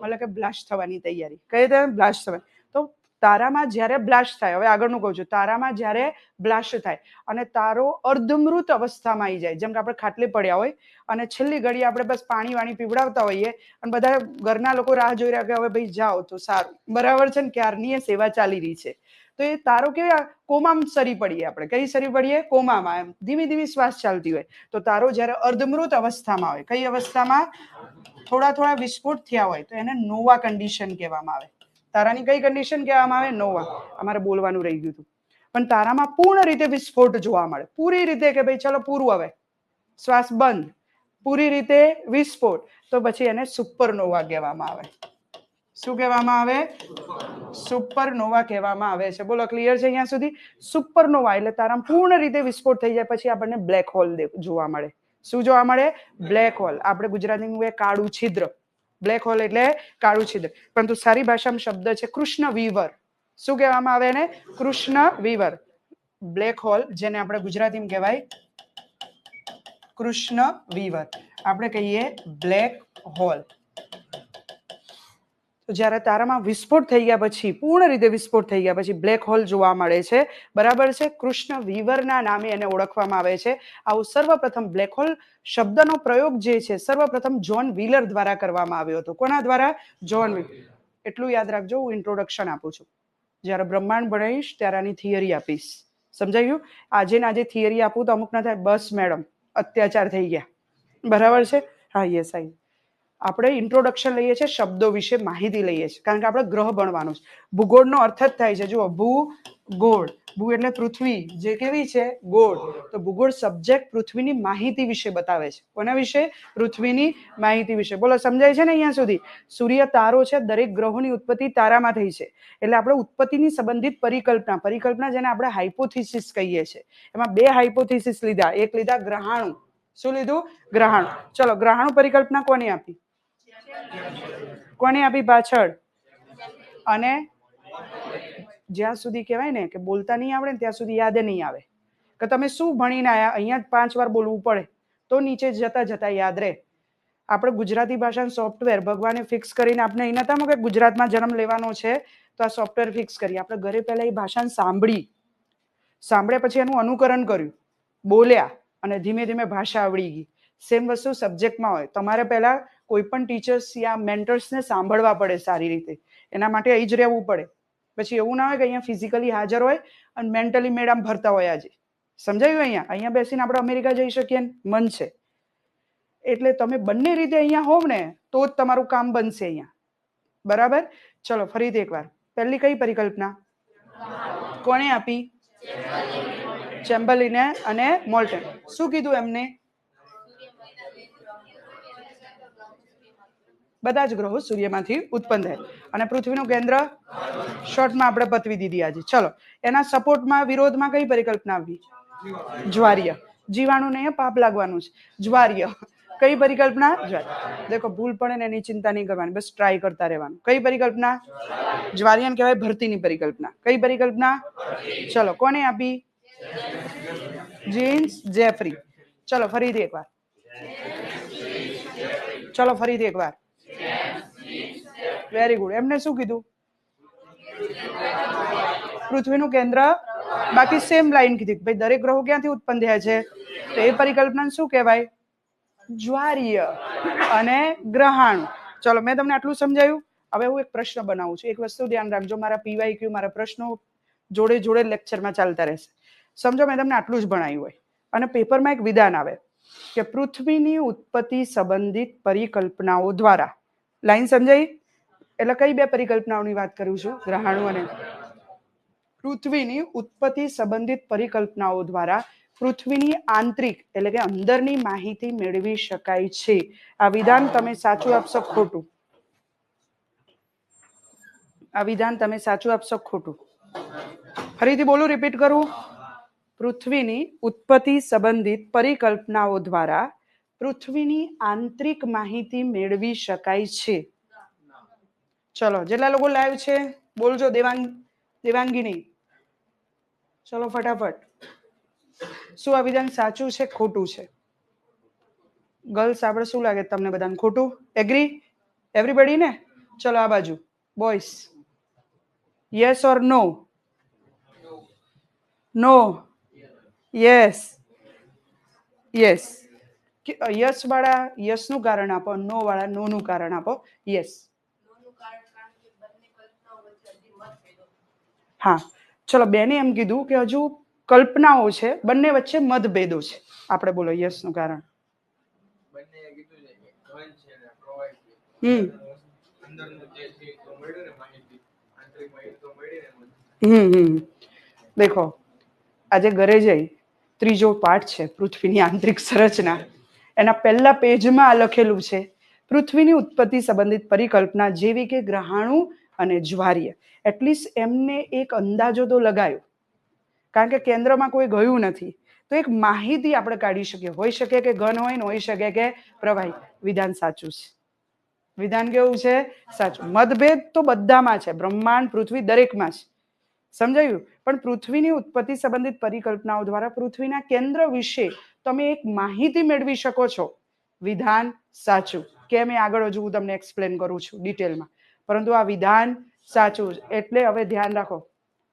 મતલબ કે બ્લાસ્ટ થવાની તૈયારી. કઈ રીતે બ્લાસ્ટ થવાની? તો તારામાં જ્યારે બ્લાસ્ટ થાય, હવે આગળનું કહું છું, તારામાં જ્યારે બ્લાસ્ટ થાય અને તારો અર્ધમૃત અવસ્થામાં આવી જાય, જેમ કે આપણે ખાટલે પડ્યા હોય અને છેલ્લી ઘડી આપણે બસ પાણી પીવડાવતા હોઈએ અને બધા ઘરના લોકો રાહ જોઈ રહ્યા કે હવે ભાઈ જાઓ તો સારું. બરાબર છે ને? ક્યારની એ સેવા ચાલી રહી છે. તો એ તારો કેવા કોમામાં સરી પડીએ આપણે. કઈ સરી પડીએ? કોમામાં. એમ ધીમી ધીમી શ્વાસ ચાલતી હોય. તો તારો જ્યારે અર્ધમૃત અવસ્થામાં હોય, કઈ અવસ્થામાં? થોડા વિસ્ફોટ થયા હોય તો એને નોવા કન્ડિશન કહેવામાં આવે. તારાની કઈ કન્ડિશન કહેવામાં આવે? નોવા. અમારે બોલવાનું રહી ગયું હતું. પણ તારામાં પૂર્ણ રીતે વિસ્ફોટ જોવા મળે. પૂરી રીતે કે ભાઈ ચલો પૂરું, હવે શ્વાસ બંધ, પૂરી રીતે વિસ્ફોટ, તો પછી એને સુપરનોવા કહેવામાં આવે. શું કહેવામાં આવે? સુપરનોવા કહેવામાં આવે છે. બોલો ક્લિયર છે અહીંયા સુધી? સુપરનોવા એટલે તારામાં પૂર્ણ રીતે વિસ્ફોટ થઈ જાય પછી આપણને બ્લેક હોલ જોવા મળે. શું જોવા મળે? Black hole. આપણે ગુજરાતીમાં કાળું છિદ્ર. બ્લેક હોલ એટલે કાળું છિદ્ર. પરંતુ સારી ભાષામાં શબ્દ છે કૃષ્ણ વિવર. શું કહેવામાં આવે એને? કૃષ્ણ વિવર. બ્લેક હોલ જેને આપણે ગુજરાતીમાં કહેવાય કૃષ્ણ વિવર, આપણે કહીએ બ્લેક હોલ. જ્યારે તારામાં વિસ્ફોટ થઈ ગયા પછી, પૂર્ણ રીતે વિસ્ફોટ થઈ ગયા પછી બ્લેક હોલ જોવા મળે છે. બરાબર છે. કૃષ્ણ વિવરના નામે એને ઓળખવામાં આવે છે. આવું સર્વપ્રથમ બ્લેક હોલ શબ્દનો પ્રયોગ જે છે સર્વપ્રથમ જ્હોન વ્હીલર દ્વારા કરવામાં આવ્યો હતો. કોના દ્વારા? John wheeler. એટલું યાદ રાખજો, હું ઇન્ટ્રોડક્શન આપું છું. જ્યારે બ્રહ્માંડ ભણીશ ત્યારે આની થિયરી આપીશ. સમજાયું? આજે થિયરી આપું તો અમુક ના થાય બસ મેડમ અત્યાચાર થઈ ગયા. બરાબર છે? હા, યસ આઈ. આપણે ઇન્ટ્રોડક્શન લઈએ છીએ, શબ્દો વિશે માહિતી લઈએ છીએ, કારણ કે આપણે ગ્રહ ભણવાનું છે. ભૂગોળનો અર્થ જ થાય છે, જુઓ, ભૂગોળ. ભૂ એટલે પૃથ્વી, જે કેવી છે? ગોળ. તો ભૂગોળ સબ્જેક્ટ પૃથ્વીની માહિતી વિશે બતાવે છે. કોના વિશે? પૃથ્વીની માહિતી વિશે. બોલો, સમજાય છે ને અહીંયા સુધી? સૂર્ય તારો છે, દરેક ગ્રહોની ઉત્પત્તિ તારામાં થઈ છે. એટલે આપણે ઉત્પત્તિની સંબંધિત પરિકલ્પના જેને આપણે હાઇપોથિસિસ કહીએ છીએ, એમાં બે હાઇપોથિસિસ લીધા. એક લીધા ગ્રહાણુ. શું લીધું? ગ્રહાણુ. ચલો, ગ્રહાણુ પરિકલ્પના કોની આપી? કોને આપી પાછળ? અને જ્યાં સુધી કહેવાય ને કે બોલતા નહીં આવડે ને ત્યાં સુધી યાદ નહીં આવે કે તમે શું ભણીને આયા. અહીંયા જ 5 વાર બોલવું પડે તો નીચે જતા જતા યાદ રહે. આપણે ગુજરાતી ભાષાનું સોફ્ટવેર ભગવાને ફિક્સ કરીને આપણે અહીં નતા કે ગુજરાતમાં જન્મ લેવાનો છે તો આ સોફ્ટવેર ફિક્સ કરી. આપણે ઘરે પહેલા એ ભાષાને સાંભળ્યા પછી એનું અનુકરણ કર્યું, બોલ્યા અને ધીમે ધીમે ભાષા આવડી ગઈ. સેમ વસ્તુ સબ્જેક્ટમાં હોય. તમારે પહેલા કોઈ પણ ટીચર્સ યા મેન્ટર્સને સાંભળવા પડે સારી રીતે. એના માટે અહીં જ રહેવું પડે. પછી એવું ના હોય કે અહીંયા ફિઝિકલી હાજર હોય અને મેન્ટલી મેડમ ભરતા હોય. આજે સમજાયું? અહીંયા બેસીને આપણે અમેરિકા જઈ શકીએ, મન છે. એટલે તમે બંને રીતે અહીંયા હોવ ને તો જ તમારું કામ બનશે અહીંયા. બરાબર? ચલો ફરીથી એકવાર. પહેલી કઈ પરિકલ્પના કોણે આપી? ચેમ્બરલિને અને મોલ્ટન. શું કીધું એમને? બધા જ ગ્રહો સૂર્યમાંથી ઉત્પન્ન થાય અને પૃથ્વીનું કેન્દ્ર શોર્ટમાં આપણે પતવી દીધી આજે. ચલો, એના સપોર્ટમાં વિરોધમાં કઈ પરિકલ્પના આવી? જ્વારીય. જીવાણુ ને પાપ લાગવાનું છે. જ્વારીય. કઈ પરિકલ્પના? દેખો, ભૂલ પડે ને એની ચિંતા નહીં કરવાની, બસ ટ્રાય કરતા રહેવાનું. કઈ પરિકલ્પના? જ્વારીયન કહેવાય ભરતીની પરિકલ્પના. કઈ પરિકલ્પના? ચલો, કોને આપી? Jeans Jeffrey. ચલો ફરીથી એકવાર. ચલો ફરીથી એકવાર. Very good. એમને શું કીધું? પૃથ્વીનું કેન્દ્ર. બાકી સેમ લાઈન કીધી. ભાઈ દરેક ગ્રહો ક્યાંથી ઉત્પન્ન થયા છે? તો એ પરિકલ્પના શું કહેવાય? જ્વારીય અને ગ્રહાણુ. ચલો, મેં તમને આટલું સમજાયું. હવે હું એક પ્રશ્ન બનાવું છું. એક વસ્તુ ધ્યાન રાખજો, મારા પીવાયક્યુ, મારા પ્રશ્નો જોડે જોડે લેક્ચરમાં ચાલતા રહેશે. સમજો, મેં તમને આટલું જ ભણાવ્યું હોય અને પેપરમાં એક વિધાન આવે કે પૃથ્વીની ઉત્પત્તિ સંબંધિત પરિકલ્પનાઓ દ્વારા. લાઈન સમજાઈ? એટલે કઈ બે પરિકલ્પનાઓની વાત કરું છું? ગ્રહાણુ અને પૃથ્વીની ઉત્પત્તિ સંબંધિત પરિકલ્પનાઓ દ્વારા પૃથ્વીની આંતરિક એટલે કે અંદરની માહિતી મેળવી શકાય છે. આ વિધાન તમે સાચું આપશો ખોટું? આ વિધાન તમે સાચું આપશો ખોટું? ફરીથી બોલું, રિપીટ કરું. પૃથ્વીની ઉત્પત્તિ સંબંધિત પરિકલ્પનાઓ દ્વારા પૃથ્વીની આંતરિક માહિતી મેળવી શકાય છે. ચલો, જેટલા લોકો લાઈવ છે બોલજો. દેવાંગીની, ચલો ફટાફટ. શું આ વિધાન સાચું છે ખોટું છે? ગર્લ્સ, આપણે શું લાગે તમને બધાને? ખોટું? એગ્રી એવરીબડી ને? ચલો આ બાજુ. Boys, yes or no? No. Yes. Yes. Yes વાળા યસ નું કારણ આપો, નો વાળા નો નું કારણ આપો. યસ. હા, ચલો, બેને એમ કીધું કે હજુ કલ્પનાઓ છે, બંને વચ્ચે મતભેદો છે. આપણે બોલો યસ નું કારણ. દેખો, આજે ઘરે જઈ ત્રીજો પાઠ છે પૃથ્વીની આંતરિક સંરચના. એના પહેલા પેજમાં લખેલું છે પૃથ્વીની ઉત્પત્તિ સંબંધિત પરિકલ્પના જેવી કે ગ્રહાણુ અને જ્વારીય. એટલીસ્ટ એમને એક અંદાજો તો લગાયો, કારણ કે કેન્દ્રમાં કોઈ ગયું નથી, તો એક માહિતી આપણે કાઢી શકીએ. હોઈ શકે કે ઘન હોય ને હોઈ શકે કે પ્રવાહી. વિધાન સાચું છે. વિધાન કેવું છે? સાચું. મતભેદ તો બધામાં છે, બ્રહ્માંડ પૃથ્વી દરેકમાં છે. સમજાયું? પણ પૃથ્વીની ઉત્પત્તિ સંબંધિત પરિકલ્પનાઓ દ્વારા પૃથ્વીના કેન્દ્ર વિશે તમે એક માહિતી મેળવી શકો છો. વિધાન સાચું. કેમ એ આગળ હજુ હું તમને એક્સપ્લેન કરું છું ડિટેલમાં, પરંતુ આ વિધાન સાચું. એટલે હવે ધ્યાન રાખો,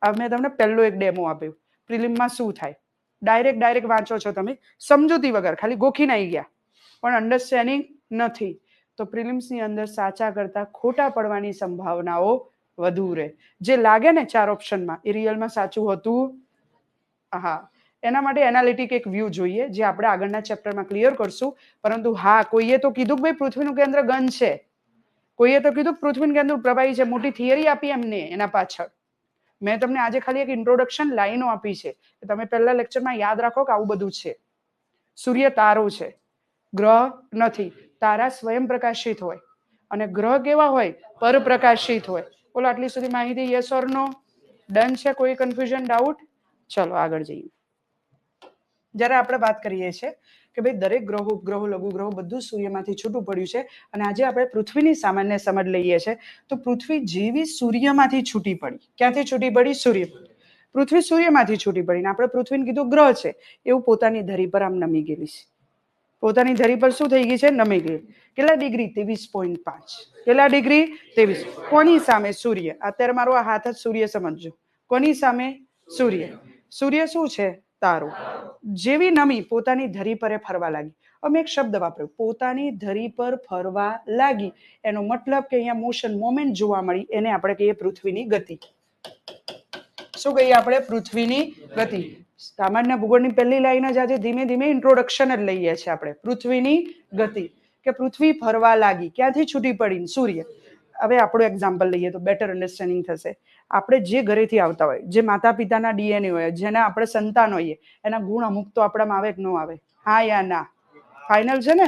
હવે મેં તમને પહેલો એક ડેમો આપ્યો. પ્રિલિમમાં શું થાય? ડાયરેક્ટ વાંચો છો તમે, સમજૂતી વગર, ખાલી ગોખીને આવી ગયા, પણ અન્ડરસ્ટેન્ડિંગ નથી. તો પ્રિલિમ્સની અંદર સાચા કરતા ખોટા પડવાની સંભાવનાઓ વધુ રહે. જે લાગે ને 4 ઓપ્શનમાં એ રિયલમાં સાચું હતું. હા, એના માટે એનાલિટિક એક વ્યૂ જોઈએ, જે આપણે આગળના ચેપ્ટરમાં ક્લિયર કરશું. પરંતુ હા, કોઈએ તો કીધું કે ભાઈ પૃથ્વીનું કેન્દ્ર ઘન છે, કોઈએ તો કીધું પૃથ્વીનું કેન્દ્ર પ્રવાહી છે. મોટી થિયરી આપી એમને એના પાછળ. મેં તમને આજે ખાલી એક ઇન્ટ્રોડક્શન લાઈનો આપી છે, કે તમે પહેલા લેક્ચરમાં યાદ રાખો કે આવું બધું છે. સૂર્ય તારો છે, ગ્રહ નથી. તારા સ્વયં પ્રકાશિત હોય અને ગ્રહ કેવા હોય? પરપ્રકાશિત હોય. બોલો, આટલી સુધી માહિતી યસ ઓર નો? ડન છે? કોઈ કન્ફ્યુઝન, ડાઉટ? ચલો આગળ જઈએ. જ્યારે આપણે વાત કરીએ છીએ કે ભાઈ દરેક ગ્રહો, ઉપગ્રહો, લઘુગ્રહો બધું સૂર્યમાંથી છૂટું પડ્યું છે, અને આજે આપણે પૃથ્વીની સામાન્ય સમજ લઈએ છીએ, તો પૃથ્વી જેવી સૂર્યમાંથી છૂટી પડી. ક્યાંથી છૂટી પડી? સૂર્ય. પૃથ્વી સૂર્યમાંથી છૂટી પડીને આપણે પૃથ્વીને કીધું ગ્રહ છે, એવું પોતાની ધરી પર આમ નમી ગયેલી છે. પોતાની ધરી પર શું થઈ ગઈ છે? નમી ગઈ. કેટલા ડિગ્રી? 23.5. કેટલા ડિગ્રી? 23. કોની સામે? સૂર્ય. અત્યારે મારો આ હાથ જ સૂર્ય સમજજો. કોની સામે? સૂર્ય. સૂર્ય શું છે? તારો. જેવી નમી પોતાની ધરી પર ફરવા લાગી. અમે એક શબ્દ વાપર્યો, પોતાની ધરી પર ફરવા લાગી. એનો મતલબ કે અહીંયા મોશન, મોમેન્ટ જોવા મળી. એને આપણે કહીએ પૃથ્વીની ગતિ. શું કહીએ આપણે? પૃથ્વીની ગતિ. સામાન્ય ભૂગોળની પહેલી લાઈન જ આજે ધીમે ધીમે ઇન્ટ્રોડક્શન જ લઈએ છીએ આપણે. પૃથ્વીની ગતિ, કે પૃથ્વી ફરવા લાગી. ક્યાંથી છૂટી પડી? સૂર્ય. હવે આપણું એક્ઝામ્પલ લઈએ તો બેટર અન્ડરસ્ટેન્ડિંગ થશે. આપણે જે ઘરેથી આવતા હોય, જે માતા પિતાના ડીએનએ હોય, જેના આપણે સંતાન હોઈએ, એના ગુણ અમુક તો આપણામાં આવે કે ન આવે? હા યા ના? ફાઇનલ છે ને?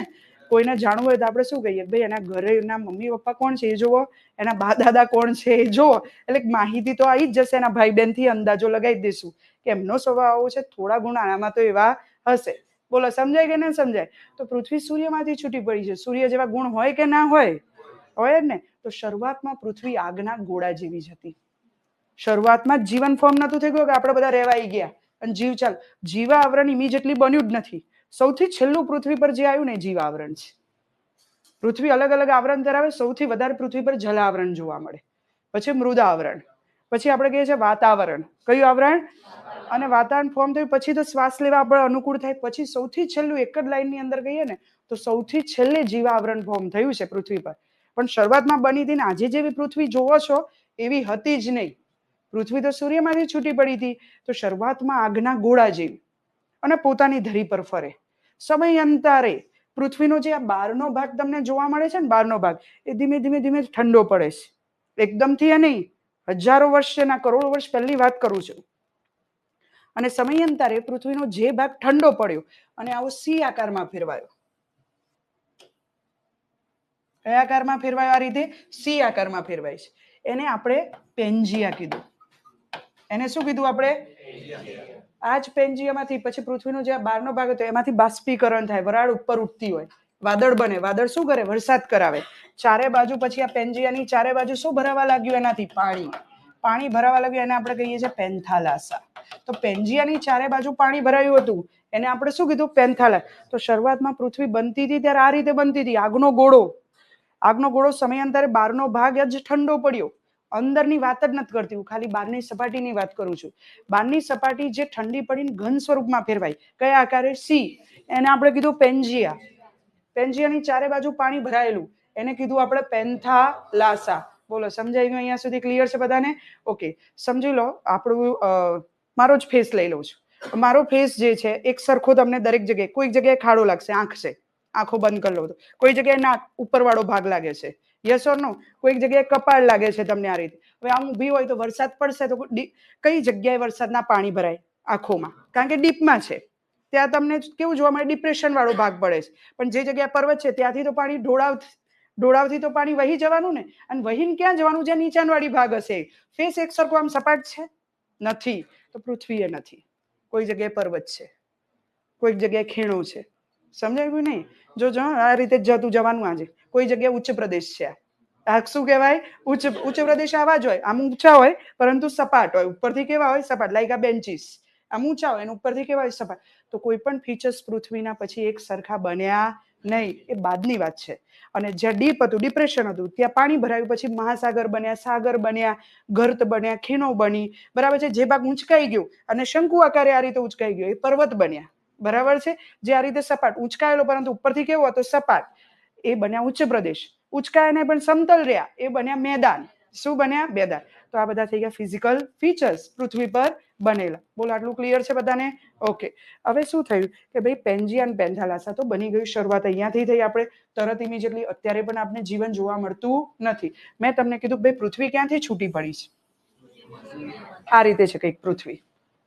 કોઈને જાણવું હોય તો આપણે શું કહીએ? ભાઈ એના ઘરેના મમ્મી પપ્પા કોણ છે એ જોવો, એના બા દાદા કોણ છે એ જોવો. એટલે માહિતી તો આવી જ જશે. એના ભાઈ બહેન થી અંદાજો લગાવી દઈશું કે એમનો સ્વભાવ આવો છે, થોડા ગુણ આનામાં તો એવા હશે. બોલો, સમજાય કે ના સમજાય? તો પૃથ્વી સૂર્યમાંથી છૂટી પડી છે. સૂર્ય જેવા ગુણ હોય કે ના હોય? હોય ને. તો શરૂઆતમાં પૃથ્વી આગના ગોળા જેવી જ હતી. શરૂઆતમાં જીવન ફોર્મ નતું થઈ ગયું કે આપણે બધા રહેવાઈ ગયા અને જીવ ચાલ. જીવાવરણ ઇમિડિયેટલી બન્યું જ નથી. સૌથી છેલ્લું પૃથ્વી પર જે આવ્યું ને જીવાવરણ છે. પૃથ્વી અલગ અલગ આવરણ ધરાવે. સૌથી વધારે પૃથ્વી પર જલાવરણ જોવા મળે, પછી મૃદાવરણ, પછી આપણે કહીએ છીએ વાતાવરણ. કયું આવરણ? અને વાતાવરણ ફોર્મ થયું પછી તો શ્વાસ લેવા આપણે અનુકૂળ થાય. પછી સૌથી છેલ્લું એક જ લાઈનની અંદર કહીએ ને તો સૌથી છેલ્લે જીવાવરણ ફોર્મ થયું છે પૃથ્વી પર. પણ શરૂઆતમાં બની હતી ને આજે જેવી પૃથ્વી જોવો છો એવી હતી જ નહીં. પૃથ્વી તો સૂર્યમાંથી છૂટી પડી હતી. તો શરૂઆતમાં આગના ગોળા જેવી અને પોતાની ધરી પર ફરે. સમયાંતરે પૃથ્વીનો જે આ બહારનો ભાગ તમને જોવા મળે છે ને, બહારનો ભાગ, એ ધીમે ધીમે ધીમે ઠંડો પડે છે. એકદમથી એ નહીં, હજારો વર્ષ ના કરોડો વર્ષ પહેલી વાત કરું છું. અને સમયાંતરે પૃથ્વીનો જે ભાગ ઠંડો પડ્યો અને આવો સી આકારમાં ફેરવાયો. કયા આકારમાં ફેરવાયો? આ રીતે સી આકારમાં ફેરવાય છે. એને આપણે પેન્જિયા કીધું. એને શું કીધું આપણે? આ જ પેન્જિયામાંથી પછી પૃથ્વીનો જે બહારનો ભાગ હતો એમાંથી બાષ્પીકરણ થાય. વરાળ ઉપર ઉઠતી હોય, વાદળ બને. વાદળ શું કરે? વરસાદ કરાવે. ચારે બાજુ પછી આ પેન્જિયાની ચારે બાજુ શું ભરાવા લાગ્યું? એનાથી પાણી. પાણી ભરાવા લાગ્યું એને આપણે કહીએ છીએ પેન્થાલાસા. તો પેન્જિયાની ચારે બાજુ પાણી ભરાયું હતું એને આપણે શું કીધું? પેન્થાલા. તો શરૂઆતમાં પૃથ્વી બનતી હતી ત્યારે આ રીતે બનતી હતી. આગનો ગોળો. આગનો ગોળો સમયાંતરે બહારનો ભાગ જ ઠંડો પડ્યો. અંદરની વાત જ નથી કરતી હું, ખાલી બહારની સપાટીની વાત કરું છું. બહારની સપાટી જે ઠંડી પડીને ઘન સ્વરૂપમાં ફેરવાય. કયા આકારે? સી. એને આપણે કીધું પેન્જિયા. પેન્જિયાની ચારે બાજુ પાણી ભરાયેલું એને કીધું આપણે પેન્થાલાસા. બોલો, સમજાઈ ગયું? અહીંયા સુધી ક્લિયર છે બધાને? ઓકે, સમજી લો. આપણું મારો જ ફેસ લઈ લઉં છું. મારો ફેસ જે છે એક સરખો તમને દરેક જગ્યાએ, કોઈક જગ્યાએ ખાડો લાગશે, આંખ છે, આંખો બંધ કરી લો તો. કોઈ જગ્યાએ નાક ઉપરવાળો ભાગ લાગે છે, યસ ઓર નો? કોઈક જગ્યાએ કપાળ લાગે છે તમને આ રીતે. હવે આમ ઊભી હોય તો વરસાદ પડશે તો કઈ જગ્યાએ વરસાદના પાણી ભરાય? આંખોમાં, કારણ કે ડીપમાં છે. ત્યાં તમને કેવું જોવા મળે? ડિપ્રેશન વાળો ભાગ પડે છે. પણ જે જગ્યાએ પર્વત છે ત્યાંથી તો પાણી ઢોળાવથી તો પાણી વહી જવાનું ને. અને વહીને ક્યાં જવાનું? જ્યાં નીચાણવાળી ભાગ હશે. ફેસ એક સરખો આમ સપાટ છે? નથી. તો પૃથ્વી એ નથી. કોઈ જગ્યાએ પર્વત છે, કોઈક જગ્યાએ ખીણો છે, સમજાય ગયું નહીં? જો આ રીતે જ જતું જવાનું. આજે કોઈ જગ્યાએ ઉચ્ચ પ્રદેશ છે, આ શું કહેવાય? ઉચ્ચ પ્રદેશ આવા જ હોય, આમ ઊંચા હોય પરંતુ સપાટ હોય. ઉપરથી કેવા હોય? સપાટ. લાઈક આ બેન્ચીસ આમ ઊંચા હોય અને ઉપરથી કેવા હોય? સપાટ. તો કોઈ પણ ફીચર્સ પૃથ્વીના પછી એક સરખા બન્યા નહીં, એ બાદની વાત છે. અને જ્યાં ડીપ હતું, ડિપ્રેશન હતું, ત્યાં પાણી ભરાયું, પછી મહાસાગર બન્યા, સાગર બન્યા, ગર્ત બન્યા, ખીણો બની, બરાબર છે. જે ભાગ ઊંચકાઈ ગયું અને શંકુ આકારે આ રીતે ઊંચકાઈ ગયો, એ પર્વત બન્યા, બરાબર છે. જે આ રીતે સપાટ ઊંચકાયેલો પરંતુ ઉપરથી કેવો હતો? સપાટ, એ બન્યા ઉચ્ચ પ્રદેશ. ઉચકાયા પણ સમતલ રહ્યા, એ બન્યા મેદાન. શું બન્યા? મેદાન. તો આ બધા થઈ ગયા ફિઝિકલ ફીચર્સ પૃથ્વી પર બનેલા. બોલો, આટલું ક્લિયર છે બધાને? ઓકે. હવે શું થયું કે ભાઈ પેન્જિયન પેન્થાલાસા તો બની ગયું. શરૂઆત અહીંયાથી થઈ. આપણે તરત ઇમિડિયેટલી અત્યારે પણ આપણે જીવન જોવા મળતું નથી. મેં તમને કીધું ભાઈ પૃથ્વી ક્યાંથી છૂટી પડી છે? આ રીતે છે કંઈક પૃથ્વી.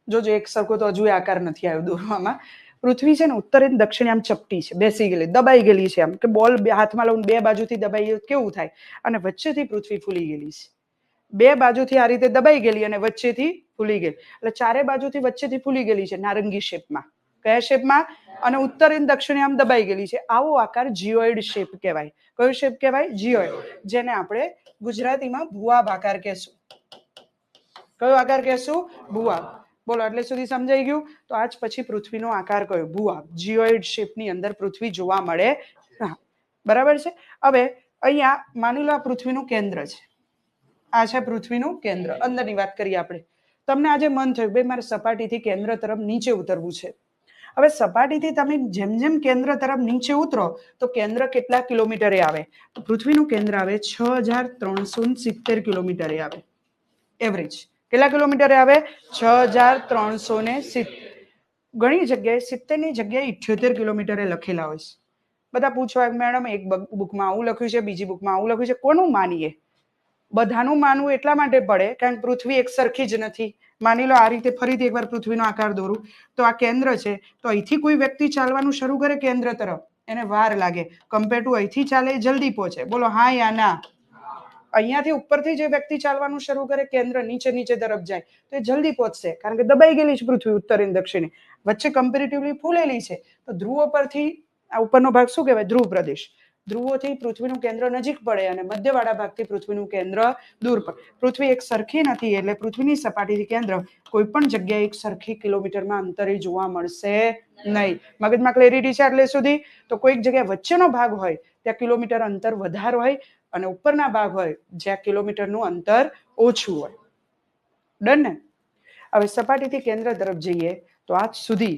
જોજો એક સરખો તો હજુ આકાર નથી આવ્યો દોરવામાં. પૃથ્વી છે ને ઉત્તરે દક્ષિણે આમ ચપટી છે, બેસી ગયેલી, દબાઈ ગયેલી છે. આમ કે બોલ હાથમાં લઉં બે બાજુથી દબાઈ કેવું થાય? અને વચ્ચેથી પૃથ્વી ફૂલી ગયેલી છે. બે બાજુથી આ રીતે દબાઈ ગયેલી અને વચ્ચેથી ફૂલી ગયેલી. એટલે ચારે બાજુથી વચ્ચેથી ફૂલી ગયેલી છે નારંગી શેપમાં. કયા શેપમાં? અને ઉત્તરે દક્ષિણે આમ દબાઈ ગયેલી છે. આવો આકાર જીઓઇડ શેપ કહેવાય. કયો શેપ કહેવાય? જીઓઇડ. જેને આપણે ગુજરાતીમાં ભૂઆબ આકાર કહેશું. કયો આકાર કહેશું? ભૂઆબ. બોલો, એટલે સુધી સમજાઈ ગયું? તો આજ પછી પૃથ્વીનો આકાર કયો? ભૂઆબ, જીઓઇડ શેપની અંદર પૃથ્વી જોવા મળે. બરાબર છે. હવે અહીંયા માની લો આ પૃથ્વીનું કેન્દ્ર છે. આ છે પૃથ્વીનું કેન્દ્ર. અંદરની વાત કરીએ આપણે. તમને આજે મન થયું ભાઈ મારે સપાટીથી કેન્દ્ર તરફ નીચે ઉતરવું છે. હવે સપાટીથી તમે જેમ જેમ કેન્દ્ર તરફ નીચે ઉતરો તો કેન્દ્ર કેટલા કિલોમીટરે આવે? પૃથ્વીનું કેન્દ્ર આવે 6370 કિલોમીટરે આવે. એવરેજ કેટલા કિલોમીટરે આવે? 6370. ઘણી જગ્યાએ 70 ની જગ્યાએ 78 કિલોમીટરે લખેલા હોય છે. બધા પૂછવા મેડમ એક બુકમાં આવું લખ્યું છે, બીજી બુકમાં આવું લખ્યું છે. કોનું માનીએ? બધાનું માનવું એટલા માટે પડે કારણ કે પૃથ્વી એક સરખી જ નથી. માની લો આ રીતે ફરીથી એકવાર પૃથ્વીનો આકાર દોરું તો આ કેન્દ્ર છે. તો અહીંથી કોઈ વ્યક્તિ ચાલવાનું શરૂ કરે કેન્દ્ર તરફ, એને વાર લાગે. કમ્પેર ટુ અહીંથી ચાલે જલ્દી પહોંચે. બોલો હા યા ના? અહીંયાથી ઉપરથી જે વ્યક્તિ ચાલવાનું શરૂ કરે કેન્દ્ર નીચે નીચે તરફ જાય તો એ જલ્દી પહોંચશે કારણ કે દબાઈ ગયેલી છે પૃથ્વી ઉત્તર અને દક્ષિણે. વચ્ચે કમ્પેરેટિવલી ફૂલેલી છે. તો ધ્રુવો પરથી આ ઉપરનો ભાગ શું કહેવાય? ધ્રુવ પ્રદેશ. ધ્રુવોથી પૃથ્વીનું કેન્દ્ર નજીક પડે અને મધ્યવાળા ભાગથી પૃથ્વીનું કેન્દ્ર દૂર પડે. પૃથ્વી એક સરખી નથી એટલે પૃથ્વીની સપાટીથી કેન્દ્ર કોઈ પણ જગ્યાએ એક સરખી કિલોમીટરમાં અંતરે જોવા મળશે નહીં. મગજમાં ક્લેરિટી છે એટલે સુધી? તો કોઈક જગ્યાએ વચ્ચેનો ભાગ હોય ત્યાં કિલોમીટર અંતર વધારે હોય અને ઉપરના ભાગ હોય જ્યાં કિલોમીટરનું અંતર ઓછું હોય. ડન ને? હવે સપાટીથી કેન્દ્ર તરફ જઈએ તો આજ સુધી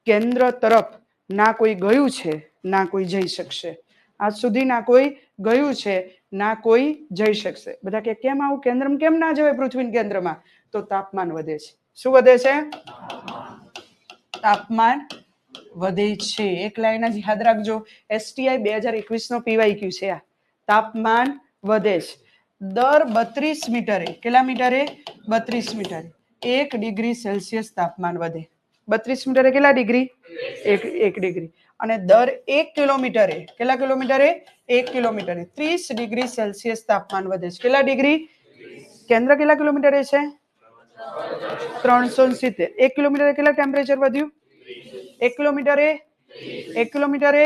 કેન્દ્ર તરફ ના કોઈ ગયું છે ના કોઈ જઈ શકશે. આજ સુધી ના કોઈ ગયું છે ના કોઈ જઈ શકશે. બધા કે કેમ આવું? કેન્દ્રમાં કેમ ના જવાય પૃથ્વીના કેન્દ્રમાં? તો તાપમાન વધે છે. શું વધે છે? તાપમાન વધે છે. એક લાઈન જ યાદ રાખજો. STI 2021 નો PYQ છે આ. તાપમાન વધે છે. દર 32 મીટરે. કેટલા મીટરે? 32 મીટરે 1 ડિગ્રી સેલ્સિયસ તાપમાન વધે. 32 મીટરે કેટલા ડિગ્રી? 1 ડિગ્રી. અને દર 1 કિલોમીટરે કેટલા કિલોમીટરે? 1 કિલોમીટરે 30 ડિગ્રી સેલ્સિયસ તાપમાન વધે છે. કેટલા ડિગ્રી? કેન્દ્ર કેટલા કિલોમીટરે છે? 370. 1 કિલોમીટરે કેટલા ટેમ્પરેચર વધ્યું? 1 કિલોમીટરે 1 કિલોમીટરે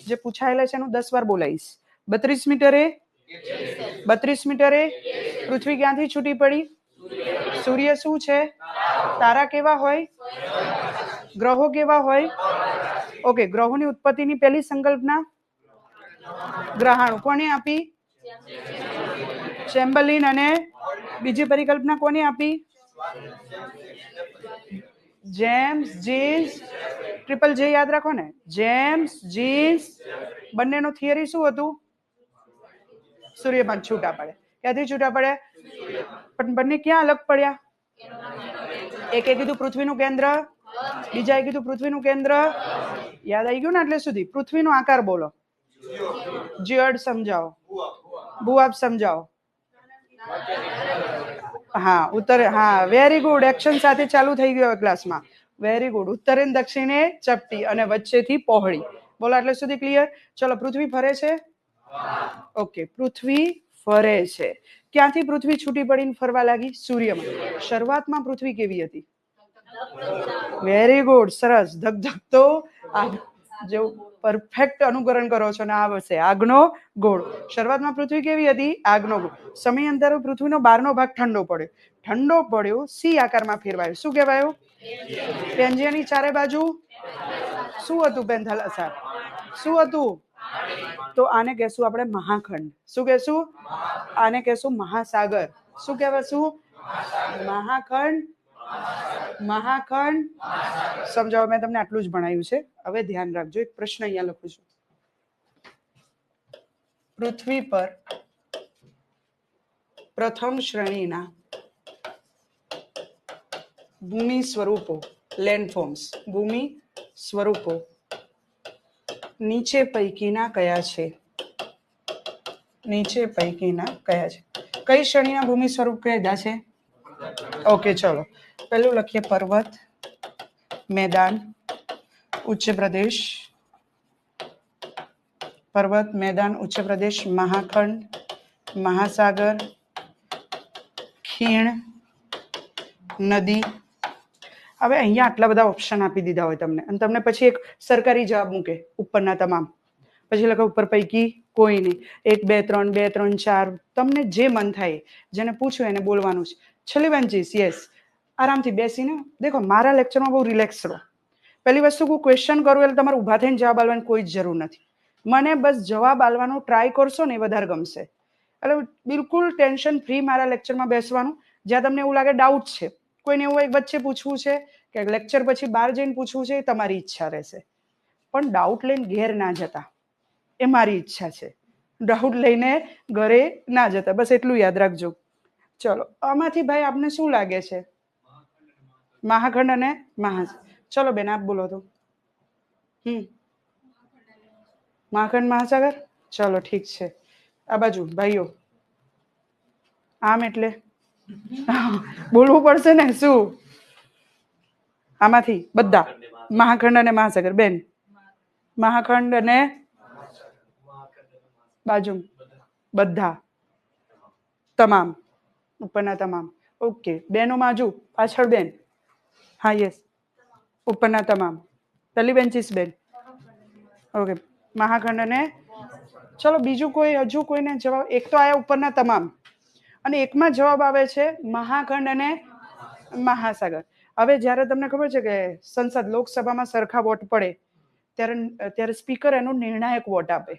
જે પૂછાયેલા છે એનું 10 વાર બોલાવીશ. 32 મીટરે 32 મીટરે પૃથ્વી ક્યાંથી છૂટી પડી? સૂર્ય શું છે? તારા કેવા હોય? ગ્રહો કેવા હોય? ઓકે. ગ્રહોની ઉત્પત્તિની પહેલી સંકલ્પના ગ્રહાણુ કોને આપી? ચેમ્બરલિન. અને બીજી પરિકલ્પના કોને આપી? James jeans. ટ્રિપલ જે યાદ રાખો ને. James jeans. બંનેનો થિયરી શું હતું? સૂર્યમાં છૂટા પડે. ક્યાંથી છૂટા પડે? પણ બંને ક્યાં અલગ પડ્યા? એકે કીધું પૃથ્વીનું કેન્દ્ર, બીજાએ કીધું પૃથ્વીનું કેન્દ્ર. યાદ આવી ગયું ને? એટલે સુધી પૃથ્વીનો આકાર બોલો. જીઓઇડ સમજાવો. ભૂઆબ સમજાવો. હા ઉત્તરે. હા વેરી ગુડ. એક્શન સાથે ચાલુ થઈ ગયો ક્લાસમાં. Very good. ઉત્તરે દક્ષિણે ચપટી અને વચ્ચેથી પહોળી. બોલો એટલે સુધી ક્લિયર? ચલો પૃથ્વી ફરે છે. ઓકે. પૃથ્વી ફરે છે. ક્યાંથી પૃથ્વી છૂટી પડીને ફરવા લાગી? સૂર્યમાં. શરૂઆતમાં પૃથ્વી કેવી હતી? Very good. સરસ. ધગધગતો જેવું પરફેક્ટ અનુકરણ કરો છો ને આવશે આગનો ગોળ. શરૂઆતમાં પૃથ્વી કેવી હતી? આગનો ગોળ. સમયાંતરે પૃથ્વીનો બહારનો ભાગ ઠંડો પડ્યો સી આકારમાં ફેરવાયો. શું કહેવાયું? પેંજિયાની ચારે બાજુ શું હતું? પેન્થાલાસાર. શું હતું? તો આને કહેશું આપણે મહાખંડ. શું કહેશું? આને કહેશું મહાસાગર. શું કહેવાશું? મહાખંડ. સમજાવો, મેં તમને આટલું જ ભણાવ્યું છે. હવે ધ્યાન રાખજો, એક પ્રશ્ન અહીંયા લખું છું. પૃથ્વી પર પ્રથમ શ્રેણીના ભૂમિ સ્વરૂપો, લેન્ડફોર્મ્સ, ભૂમિ સ્વરૂપો નીચે પૈકીના કયા છે? નીચે પૈકીના કયા છે? કઈ શ્રેણીના ભૂમિ સ્વરૂપ કયા છે? ઓકે, ચલો પહેલું લખીએ પર્વત, મેદાન, ઉચ્ચ પ્રદેશ. પર્વત, મેદાન, ઉચ્ચ પ્રદેશ, મહાખંડ, મહાસાગર, ખીણ, નદી. હવે અહીંયા આટલા બધા ઓપ્શન આપી દીધા હોય તમને, અને તમને પછી એક સરકારી જવાબ મૂકે ઉપરના તમામ, પછી લખો ઉપર પૈકી કોઈ નહીં. 1 2 3 2 3 4 તમને જે મન થાય, જેને પૂછ્યું એને બોલવાનું છે. છેલ્લી બેન્ચીસ, યસ, આરામથી બેસીને દેખો. મારા લેક્ચરમાં બહુ રિલેક્સ રહો. પહેલી વસ્તુ હું ક્વેશ્ચન કરું એટલે તમારે ઊભા થઈને જવાબ આપવાની કોઈ જ જરૂર નથી. મને બસ જવાબ આપવાનો ટ્રાય કરશો ને એ વધારે ગમશે. એટલે બિલકુલ ટેન્શન ફ્રી મારા લેક્ચરમાં બેસવાનું. જ્યાં તમને એવું લાગે ડાઉટ છે, કોઈને એવું એક વચ્ચે પૂછવું છે કે લેક્ચર પછી બહાર જઈને પૂછવું છે, એ તમારી ઈચ્છા રહેશે. પણ ડાઉટ લઈને ઘેર ના જતા, એ મારી ઈચ્છા છે. ડાઉટ લઈને ઘરે ના જતા, બસ એટલું યાદ રાખજો. ચલો, આમાંથી ભાઈ આપને શું લાગે છે? મહાખંડ અને મહાસાગર. ચલો બેન, આપ બોલો તો. મહાખંડ, મહાસાગર. ચલો ઠીક છે. આ બાજુ ભાઈઓ, આમ એટલે બોલવું પડશે ને. શું આમાંથી બધા? મહાખંડ અને મહાસાગર. બેન, મહાખંડ અને બાજુ બધા, તમામ, ઉપરના તમામ. ઓકે, બેનો બાજુ પાછળ બેન. હા, યસ, ઉપરના તમામ. પહેલી બેન્ચીસ બેન. ઓકે, મહાખંડ અને. ચલો બીજું કોઈ, હજુ કોઈને જવાબ? એક તો આયા ઉપરના તમામ, અને એકમાં જવાબ આવે છે મહાખંડ અને મહાસાગર. હવે જ્યારે તમને ખબર છે કે સંસદ, લોકસભામાં સરખા વોટ પડે ત્યારે સ્પીકર એનો નિર્ણાયક વોટ આપે.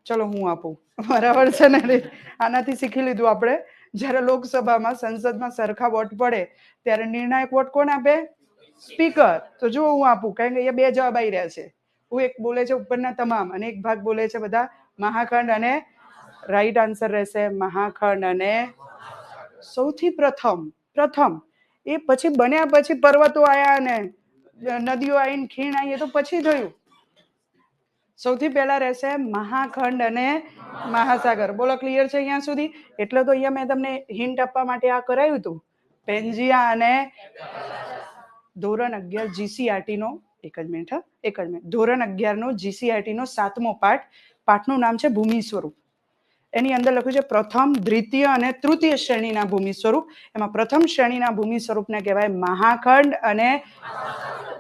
ચલો હું આપું, બરાબર છે ને? આનાથી શીખી લીધું આપણે. જ્યારે લોકસભામાં, સંસદમાં સરખા વોટ પડે ત્યારે નિર્ણાયક વોટ કોણ આપે? સ્પીકર. તો જો હું આપું, કારણ કે અહીંયા બે જવાબ આવી રહ્યા છે. હું એક બોલે છે ઉપરના તમામ, અને એક ભાગ બોલે છે બધા મહાખંડ અને. રાઈટ આન્સર રહેશે મહાખંડ અને. સૌથી પ્રથમ એ પછી બન્યા પછી પર્વતો આયા ને નદીઓ આવીને ખીણ આવી, એ તો પછી થયું. સૌથી પહેલા રહેશે મહાખંડ અને મહાસાગર. બોલો, ક્લિયર છે અહીંયા સુધી? એટલે તો અહીંયા મેં તમને હિન્ટ આપવા માટે આ કરાયું હતું. પેંજિયા અને ધોરણ 11 જીસીઆરટી નો, એક જ મિનિટ, ધોરણ 11 નો જીસીઆરટી નો 7મો પાઠનું નામ છે ભૂમિ સ્વરૂપ. એની અંદર લખ્યું છે પ્રથમ, દ્વિતીય અને તૃતીય શ્રેણીના ભૂમિ સ્વરૂપ. એમાં પ્રથમ શ્રેણીના ભૂમિ સ્વરૂપને કહેવાય મહાખંડ અને.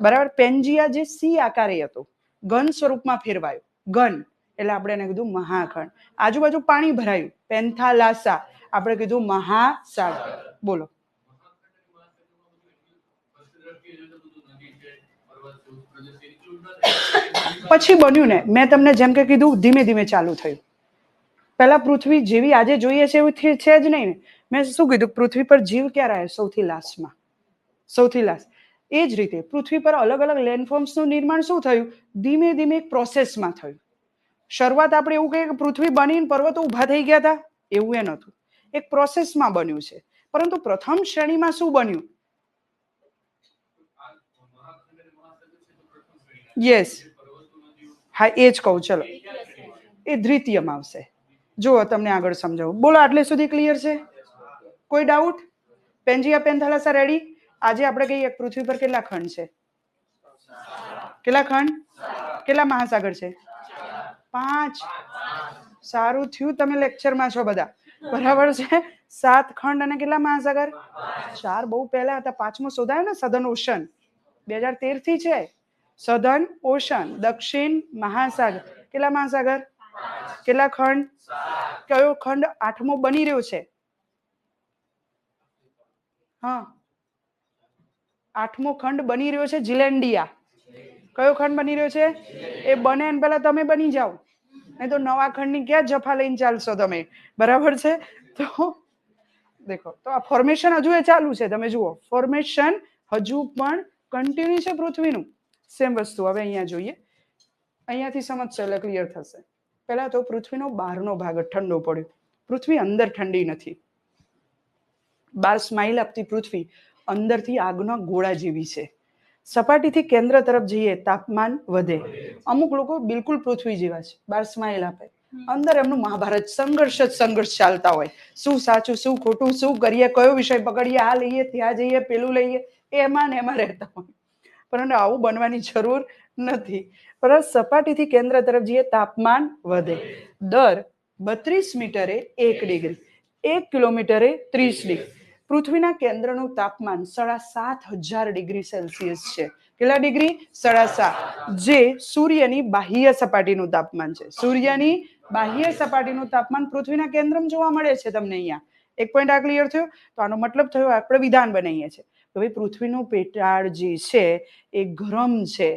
બરાબર. પેંજિયા જે સી આકારે હતો, ઘન સ્વરૂપમાં ફેરવાયો, ઘન, એટલે આપણે એને કીધું મહાખંડ. આજુબાજુ પાણી ભરાયું, પેન્થાલાસા, આપણે કીધું મહાસાગર. બોલો. પછી બન્યું ને, મેં તમને જેમ કે કીધું, ધીમે ધીમે ચાલુ થયું. પહેલા પૃથ્વી જેવી આજે જોઈએ છે એવું છે જ નહીં ને. મેં શું કીધું? પૃથ્વી પર જીવ ક્યારે આવ્યો? સૌથી લાસ્ટમાં, સૌથી લાસ્ટ. એ જ રીતે પૃથ્વી પર અલગ અલગ લેન્ડફોર્મ્સનું નિર્માણ શું થયું? ધીમે ધીમે એક પ્રોસેસમાં થયું. શરૂઆત આપણે એવું કહીએ કે પૃથ્વી બનીને પર્વતો ઊભા થઈ ગયા હતા, એવું એ નહોતું. એક પ્રોસેસમાં બન્યું છે. પરંતુ પ્રથમ શ્રેણીમાં શું બન્યું? યસ, હા, એ જ કહું. ચલો, એ દ્વિતીયમાં આવશે. જો તમને આગળ સમજાવું. બોલો, આટલે સુધી ક્લિયર છે? કોઈ ડાઉટ? પેંજિયા, પેન્થાલાસા રેડી? આજે આપણે કહીએ પૃથ્વી પર કેટલા ખંડ છે? કેટલા ખંડ? કેટલા મહાસાગર છે? 5. સારું થયું તમે લેક્ચરમાં છો બધા, બરાબર છે. 7 ખંડ અને કેટલા મહાસાગર? 4. બહુ પહેલા હતા. 5મો શોધાયો ને સધર્ન ઓશન, 2013 થી છે. સધર્ન ઓશન, દક્ષિણ મહાસાગર. કેટલા મહાસાગર? કેટલા ખંડ? કયો ખંડ 8મો બની રહ્યો છે? હા, 8મો ખંડ બની રહ્યો છે જીલેન્ડિયા. કયો ખંડ બની રહ્યો છે? એ બને ને પહેલા તમે બની જાઓ, નહીં તો નવા ખંડની ક્યાં જફા લઈને ચાલશો તમે? બરાબર છે. તો દેખો, તો આ ફોર્મેશન હજુ એ ચાલુ છે. તમે જુઓ, ફોર્મેશન હજુ પણ કન્ટિન્યુ છે પૃથ્વીનું. સેમ વસ્તુ હવે અહીંયા જોઈએ, અહીંયાથી સમજશો એટલે ક્લિયર થશે. પહેલા તો પૃથ્વીનો બહારનો ભાગ ઠંડો પડ્યો. પૃથ્વી અંદર ઠંડી નથી. 12 સ્માઇલ આપતી પૃથ્વી અંદરથી આગના ગોળા જેવી છે. સપાટીથી કેન્દ્ર તરફ જઈએ તાપમાન વધે. અમુક લોકો બિલકુલ પૃથ્વી જેવા છે, 12 સ્માઇલ આપે, અંદર એમનું મહાભારત સંઘર્ષ ચાલતા હોય. શું સાચું, શું ખોટું, શું કરીએ, કયો વિષય પકડીએ, આ લઈએ, ત્યાં જઈએ, પેલું લઈએ, એમાં ને એમાં રહેતા હોય. પરંતુ આવું બનવાની જરૂર નથી. પરંતુ સપાટીથી કેન્દ્ર તરફ જઈએ તાપમાન વધે. દર 32 મીટરે 1 ડિગ્રી, 1 કિલોમીટરે 30 ડિગ્રી. પૃથ્વીના કેન્દ્રનું તાપમાન 7,500 ડિગ્રી સેલ્સિયસ છે. કેટલા ડિગ્રી? 7,500, જે સૂર્યની બાહ્ય સપાટીનું તાપમાન છે. સૂર્યની બાહ્ય સપાટીનું તાપમાન પૃથ્વીના કેન્દ્રમાં જોવા મળે છે તમને અહીંયા. એક પોઈન્ટ આ ક્લિયર થયો. તો આનો મતલબ થયો, આપણે વિધાન બનાવીએ છીએ હવે પૃથ્વીનું પેટાળ જે છે એ ગરમ છે,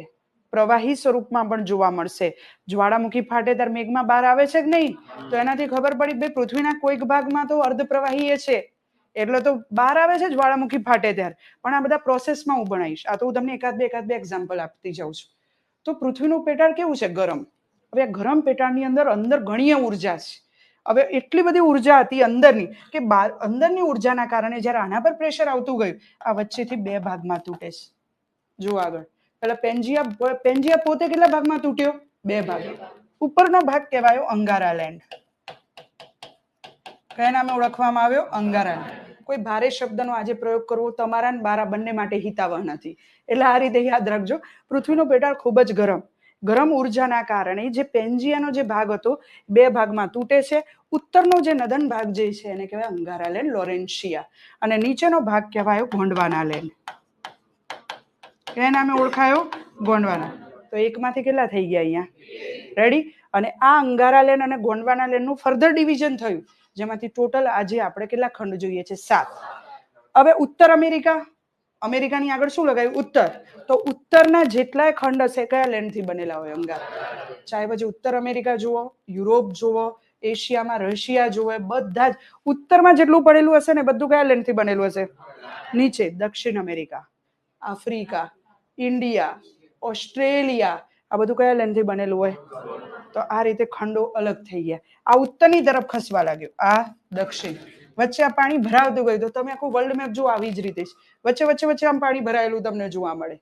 પ્રવાહી સ્વરૂપમાં પણ જોવા મળશે. જ્વાળામુખી ફાટે ત્યારે મેઘમાં બહાર આવે છે કે નહીં? તો એનાથી ખબર પડી ભાઈ પૃથ્વીના કોઈક ભાગમાં તો અર્ધ પ્રવાહી છે, એટલે તો બહાર આવે છે જ્વાળામુખી ફાટે ત્યારે. પણ આ બધા પ્રોસેસમાં હું ભણાવીશ. આ તો હું તમને એકાદ બે એક્ઝામ્પલ આપતી જાઉં છું. તો પૃથ્વીનું પેટાળ કેવું છે? ગરમ. હવે આ ગરમ પેટાળની અંદર ઘણી ઉર્જા છે. હવે એટલી બધી ઉર્જા હતી અંદરની કે અંદરની ઉર્જાના કારણે જ્યારે આના પર પ્રેશર આવતું ગયું, આ વચ્ચેથી 2 ભાગમાં તૂટે છે. જો આગળ, પેલા પેન્જિયા પોતે કેટલા ભાગમાં તૂટ્યો? 2 ભાગ. ઉપરનો ભાગ કહેવાયો અંગારાલેન્ડ. કયા નામે ઓળખવામાં આવ્યો? અંગારાલેન્ડ. કોઈ ભારે શબ્દનો આજે પ્રયોગ કરવો તમારા ને મારા બંને માટે હિતાવહ નથી. એટલે આ રીતે યાદ રાખજો, પૃથ્વીનો પેટાળ ખૂબ જ ગરમ ઉર્જાના કારણે જે પેન્જિયાનો જે ભાગ હતો 2 ભાગમાં તૂટે છે. ઉત્તરનો જે નદન ભાગ જે છે એને કહેવાય અંગારાલેન્ડ, લોરેન્શિયા, અને નીચેનો ભાગ કહેવાયો ગોંડવાનાલેન્ડ. કયા નામે ઓળખાયો? ગોંડવાના. તો એકમાંથી કેટલા થઈ ગયા અહીંયા? રેડી? અને આ અંગારાલેન્ડ અને ગોંડવાનાલેન્ડનું ફર્ધર ડિવિઝન થયું, જેમાંથી ટોટલ આજે આપણે કેટલા ખંડ જોઈએ છે? 7. હવે ઉત્તર અમેરિકાની આગળ શું લગાવ્યું? ઉત્તર. તો ઉત્તરના જેટલાય ખંડ હશે કયા લેન્ડથી બનેલા હોય? અંગારા. ચાહે પછી ઉત્તર અમેરિકા જુઓ, યુરોપ જુઓ, એશિયામાં રશિયા જુઓ, બધા જ ઉત્તરમાં જેટલું પડેલું હશે ને બધું કયા લેન્ડથી બનેલું હશે? નીચે દક્ષિણ અમેરિકા, આફ્રિકા, ઇન્ડિયા, ઓસ્ટ્રેલિયા, આ બધું કયા લેન્ડથી બનેલું હોય? તો આ રીતે ખંડો અલગ થઈ ગયા. આ ઉત્તરની તરફ ખસવા લાગ્યો, આ દક્ષિણ. વચ્ચે આ પાણી ભરાવતું ગયું. તો તમે આખું વર્લ્ડ મેપ જુઓ, આવી જ રીતે વચ્ચે આમ પાણી ભરાયેલું તમને જોવા મળે.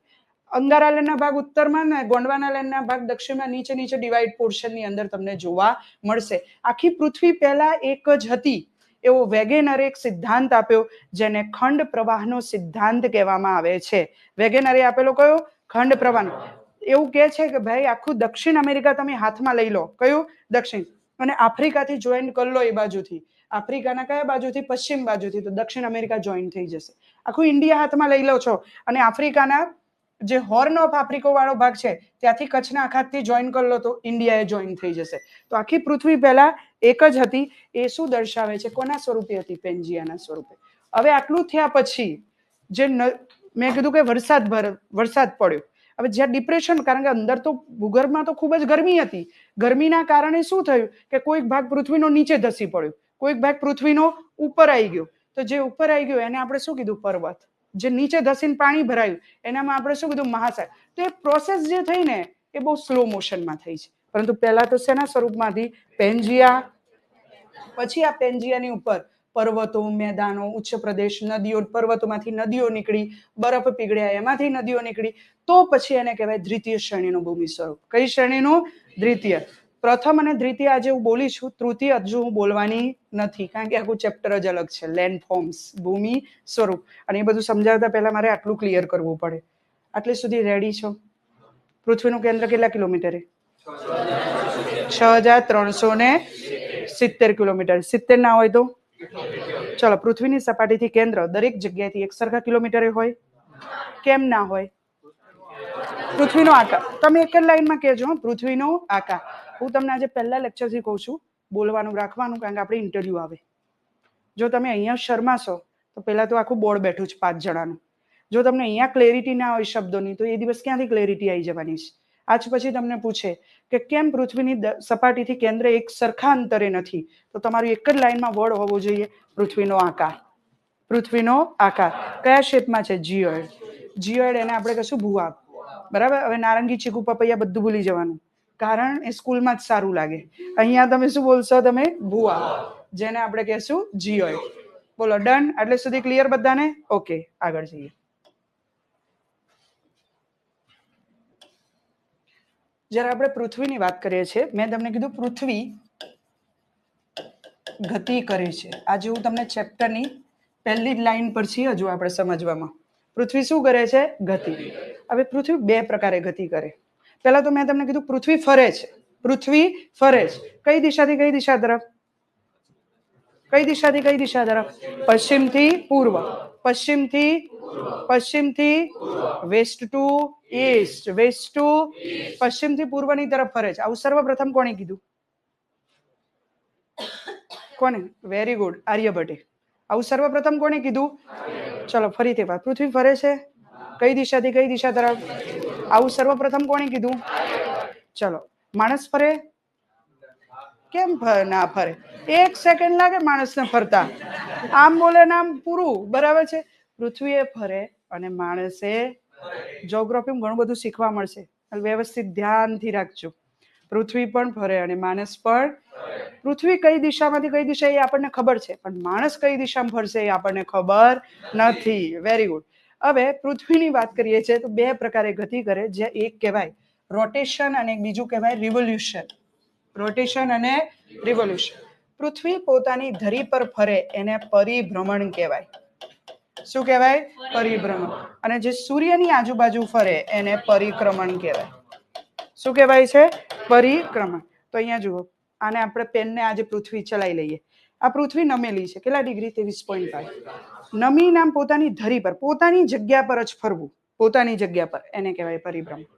અંગારાલેન્ડના ભાગ ઉત્તરમાં ને ગોંડવાનાલેન્ડના ભાગ દક્ષિણમાં નીચે ડિવાઇડ પોર્શનની અંદર તમને જોવા મળશે. આખી પૃથ્વી પહેલા એક જ હતી એવો વેગેનરે એક સિદ્ધાંત આપ્યો, જેને ખંડ પ્રવાહનો સિદ્ધાંત કહેવામાં આવે છે. વેગેનરે આપેલો કયો? ખંડ પ્રવાહનો. એવું કહે છે કે ભાઈ આખું દક્ષિણ અમેરિકા તમે હાથમાં લઈ લો. કયું? દક્ષિણ. અને આફ્રિકાથી જોઈન કરી લો એ બાજુથી. આફ્રિકાના કયા બાજુથી? પશ્ચિમ બાજુથી. તો દક્ષિણ અમેરિકા જોઈન થઈ જશે. આખું ઇન્ડિયા હાથમાં લઈ લો છો અને આફ્રિકાના જે હોર્ન ઓફ આફ્રિકા વાળો ભાગ છે ત્યાંથી કચ્છના અખાતથી જોઈન કરી લો તો ઇન્ડિયાએ જોઈન થઈ જશે. તો આખી પૃથ્વી પહેલા એક જ હતી. એ શું દર્શાવે છે? કોના સ્વરૂપે હતી? પેન્જિયાના સ્વરૂપે. હવે આટલું થયા પછી જે મેં કીધું કે વરસાદ પડ્યો. હવે જ્યાં ડિપ્રેશન, કારણ કે અંદર તો ભૂગર્ભમાં તો ખૂબ જ ગરમી હતી. ગરમીના કારણે શું થયું કે કોઈક ભાગ પૃથ્વીનો નીચે ધસી પડ્યો, કોઈક ભાગ પૃથ્વીનો ઉપર આવી ગયો. તો જે ઉપર આવી ગયો એને આપણે શું કીધું? પર્વત. જે નીચે ધસીને પાણી ભરાયું એનામાં આપણે શું કીધું? મહાસાગર. તો એ પ્રોસેસ જે થઈ ને એ બહુ સ્લો મોશનમાં થઈ છે. પરંતુ પહેલા તો શેના સ્વરૂપમાંથી? પેન્જિયા. પછી આ પેન્જિયાની ઉપર પર્વતો, મેદાનો, ઉચ્ચ પ્રદેશ, નદીઓ, પર્વતોમાંથી નદીઓ નીકળી, બરફ પીગળ્યા એમાંથી નદીઓ નીકળી. તો પછી એને કહેવાય દ્વિતીય શ્રેણીનું ભૂમિ સ્વરૂપ. કઈ શ્રેણીનું? દ્વિતીય. પ્રથમ અને દ્વિતીય આજે હું બોલી છું, તૃતીય હજુ હું બોલવાની નથી, કારણ કે આખું ચેપ્ટર જ અલગ છે, લેન્ડ ફોર્મ્સ, ભૂમિ સ્વરૂપ. અને એ બધું સમજાવતા પહેલા મારે આટલું ક્લિયર કરવું પડે. આટલે સુધી રેડી છો? પૃથ્વીનું કેન્દ્ર કેટલા કિલોમીટરે? 6,370 કિલોમીટર. 70 ના હોય તો ચલો, પૃથ્વીની સપાટીથી કેન્દ્ર દરેક જગ્યાએથી એક સરખા કિલોમીટરે હોય? કેમ ના હોય? પૃથ્વીનો આકાર. તમે એક જ લાઈનમાં કહેજો પૃથ્વીનો આકાર. હું તમને આજે પહેલા લેક્ચરથી કહું છું બોલવાનું રાખવાનું, કારણ કે આપણે ઇન્ટરવ્યુ આવે. જો તમે અહીંયા શરમાશો તો પહેલા તો આખું બોર્ડ બેઠું છે 5 જણાનું. જો તમને અહીંયા ક્લેરિટી ના હોય શબ્દોની તો એ દિવસ ક્યાંથી ક્લેરિટી આવી જવાની છે? આજ પછી તમને પૂછે કે કેમ પૃથ્વીની સપાટીથી કેન્દ્ર એક સરખા અંતરે નથી, તો તમારું એક જ લાઈનમાં વર્ડ હોવો જોઈએ પૃથ્વીનો આકાર. પૃથ્વીનો આકાર કયા શેપમાં છે? જીઓઇડ. જીઓઇડ એને આપણે કહીશું ભૂઆબ. બરાબર. હવે નારંગી, ચીકુ, પપૈયા બધું ભૂલી જવાનું, કારણ એ સ્કૂલમાં જ સારું લાગે. અહીંયા તમે શું બોલશો? તમે ભૂઆબ, જેને આપણે કહીશું જીઓઇડ. બોલો ડન. એટલે સુધી ક્લિયર બધાને? ઓકે, આગળ જઈએ. જ્યારે આપણે પૃથ્વીની વાત કરીએ છીએ, મેં તમને કીધું પૃથ્વી ગતિ કરે છે. આજે હું તમને ચેપ્ટરની પહેલી જ લાઈન પર છીએ હજુ આપણે સમજવામાં. પૃથ્વી શું કરે છે? ગતિ. હવે પૃથ્વી બે પ્રકારે ગતિ કરે. પહેલા તો મેં તમને કીધું પૃથ્વી ફરે છે. પૃથ્વી ફરે છે. કઈ દિશાથી કઈ દિશા તરફ? કઈ દિશાથી કઈ દિશા તરફ? પશ્ચિમથી પૂર્વ. પશ્ચિમથી west to east. West to પશ્ચિમથી પૂર્વની તરફ ફરે છે. આવું સર્વપ્રથમ કોણે કીધું? કોને? વેરી ગુડ, આર્યભટ્ટે. આવું સર્વપ્રથમ કોણે કીધું? ચલો ફરીથી વાત. પૃથ્વી ફરે છે કઈ દિશાથી કઈ દિશા તરફ? આવું સર્વપ્રથમ કોણે કીધું? ચલો માણસ ફરે? કેમ ના ફરે? 1 સેકન્ડ લાગે માણસને ફરતા. આમ બોલે ને આમ પૂરું. બરાબર છે. પૃથ્વી એ ફરે અને માણસે. જ્યોગ્રાફીમાં ઘણું બધું શીખવા મળશે, વ્યવસ્થિત ધ્યાનથી રાખજો. પૃથ્વી પણ ફરે અને માણસ પણ. પૃથ્વી કઈ દિશામાંથી કઈ દિશા એ આપણને ખબર છે, પણ માણસ કઈ દિશામાં ફરશે એ આપણને ખબર નથી. Very good. હવે પૃથ્વીની વાત કરીએ છીએ તો બે પ્રકારે ગતિ કરે, જે એક કહેવાય રોટેશન અને બીજું કહેવાય રિવોલ્યુશન. રોટેશન અને રિવોલ્યુશન. પૃથ્વી પોતાની ધરી પર ફરે એને પરિભ્રમણ કહેવાય. શું કહેવાય? પરિભ્રમણ. અને જે સૂર્યની આજુબાજુ ફરે એને પરિક્રમણ કહેવાય. શું કહેવાય છે? પરિક્રમણ. તો અહીંયા જુઓ, આને આપણે પેનને આજે પૃથ્વી ચલાવી લઈએ. આ પૃથ્વી નમેલી છે. કેટલા ડિગ્રી? 23.5. નમી નામ પોતાની ધરી પર, પોતાની જગ્યા પર જ ફરવું. પોતાની જગ્યા પર એને કહેવાય પરિભ્રમણ.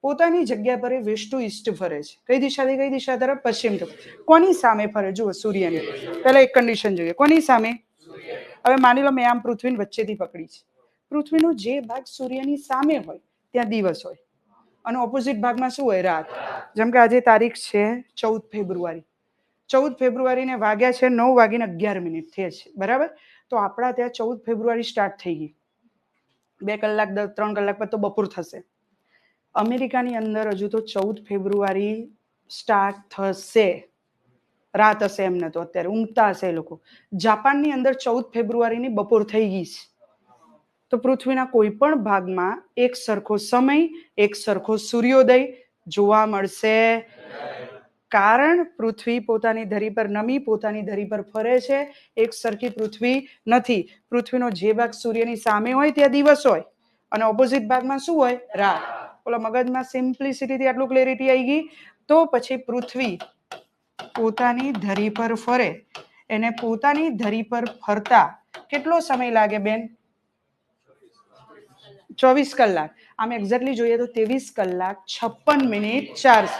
પોતાની જગ્યા પર વેસ્ટ ટુ ઈસ્ટ ફરે છે. કઈ દિશાથી કઈ દિશા તરફ? પશ્ચિમ તરફ. કોની સામે ફરે? જુઓ સૂર્યની. પહેલા એક કન્ડિશન જોઈએ. કોની સામે? હવે માની લો મેં આમ પૃથ્વીની વચ્ચેથી પકડી છે. પૃથ્વીનો જે ભાગ સૂર્યની સામે હોય ત્યાં દિવસ હોય અને ઓપોઝિટ ભાગમાં શું હોય? રાત. જેમ કે આજે તારીખ છે 14 ફેબ્રુઆરી. 14 ફેબ્રુઆરીને વાગ્યા છે 9:11 થયા છે. બરાબર. તો આપણા ત્યાં 14 ફેબ્રુઆરી સ્ટાર્ટ થઈ ગઈ. 2 કલાક 3 કલાક પર તો બપોર થશે. અમેરિકાની અંદર હજુ તો 14 ફેબ્રુઆરી સ્ટાર્ટ થશે. રાત હશે એમને, તો અત્યારે ઊંઘતા હશે એ લોકો. જાપાનની અંદર 14 ફેબ્રુઆરીની બપોર થઈ ગઈ છે. તો પૃથ્વીના કોઈ પણ ભાગમાં એક સરખો સમય, એક સરખો સૂર્યોદય જોવા મળશે. કારણ પૃથ્વી પોતાની ધરી પર નમી, પોતાની ધરી પર ફરે છે. એક સરખી પૃથ્વી નથી. પૃથ્વીનો જે ભાગ સૂર્યની સામે હોય ત્યાં દિવસ હોય અને ઓપોઝિટ ભાગમાં શું હોય? રાત. ઓલા મગજમાં સિમ્પ્લિસિટીથી આટલું ક્લેરિટી આવી ગઈ. તો પછી પૃથ્વી પોતાની ધરી પર ફરે એને પોતાની ધરી પર ફરતા કેટલો સમય લાગે બેન? 24 કલાક. આમ એક્ઝેક્ટલી જોઈએ તો 23 કલાક 56 મિનિટ 4.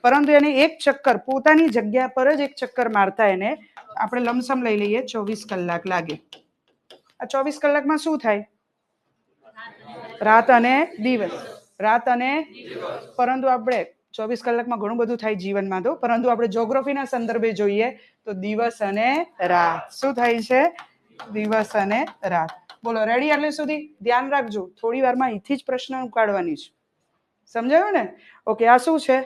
પરંતુ એને એક ચક્કર પોતાની જગ્યા પર જ એક ચક્કર મારતા એને આપણે લમસમ લઈ લઈએ 24 કલાક લાગે. આ 24 કલાકમાં શું થાય? રાત અને દિવસ. રાત અને પરંતુ આપણે 24 કલાકમાં ઘણું બધું થાય જીવનમાં તો, પરંતુ આપણે જ્યોગ્રાફીના સંદર્ભે જોઈએ તો દિવસ અને રાત. શું થાય છે? દિવસ અને રાત. બોલો રેડી? એટલે સુધી ધ્યાન રાખજો. થોડી વારમાં અહીંથી જ પ્રશ્ન કાઢવાની છે. સમજાયું ને? ઓકે. આ શું છે?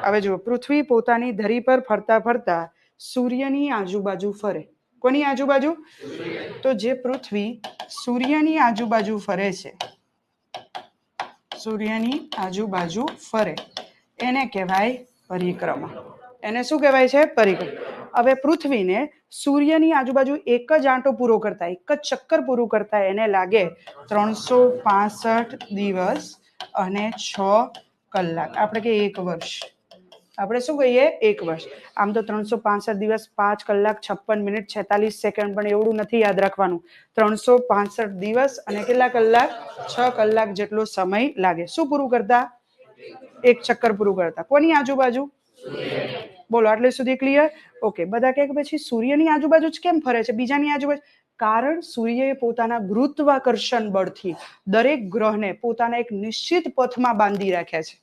હવે જુઓ, પૃથ્વી પોતાની ધરી પર ફરતા ફરતા સૂર્યની આજુબાજુ ફરે. કોની આજુબાજુ? તો જે પૃથ્વી સૂર્યની આજુબાજુ ફરે છે, સૂર્યની આજુબાજુ ફરે એને કહેવાય પરિક્રમા. એને શું કહેવાય છે? પરિક્રમા. હવે પૃથ્વીને સૂર્યની આજુબાજુ એક જ આંટો પૂરો કરતા, એક જ ચક્કર પૂરું કરતા એને લાગે 365 દિવસ અને 6 કલાક. આપણે કે 1 વર્ષ. આપણે શું કહીએ 1 વર્ષ. આમ તો 365 દિવસ 5 કલાક 56 મિનિટ 46 સેકન્ડ, પણ એવડું નથી યાદ રાખવાનું. 365 દિવસ અને કેટલા કલાક? 6 કલાક જેટલો સમય લાગે. શું પૂરું કરતા? એક ચક્કર પૂરું કરતા. કોની આજુબાજુ? બોલો આટલે સુધી ક્લિયર? ઓકે. બધા કહે કે પછી સૂર્યની આજુબાજુ જ કેમ ફરે છે, બીજાની આજુબાજુ? કારણ સૂર્યએ પોતાના ગુરુત્વાકર્ષણ બળથી દરેક ગ્રહને પોતાના એક નિશ્ચિત પથમાં બાંધી રાખ્યા છે.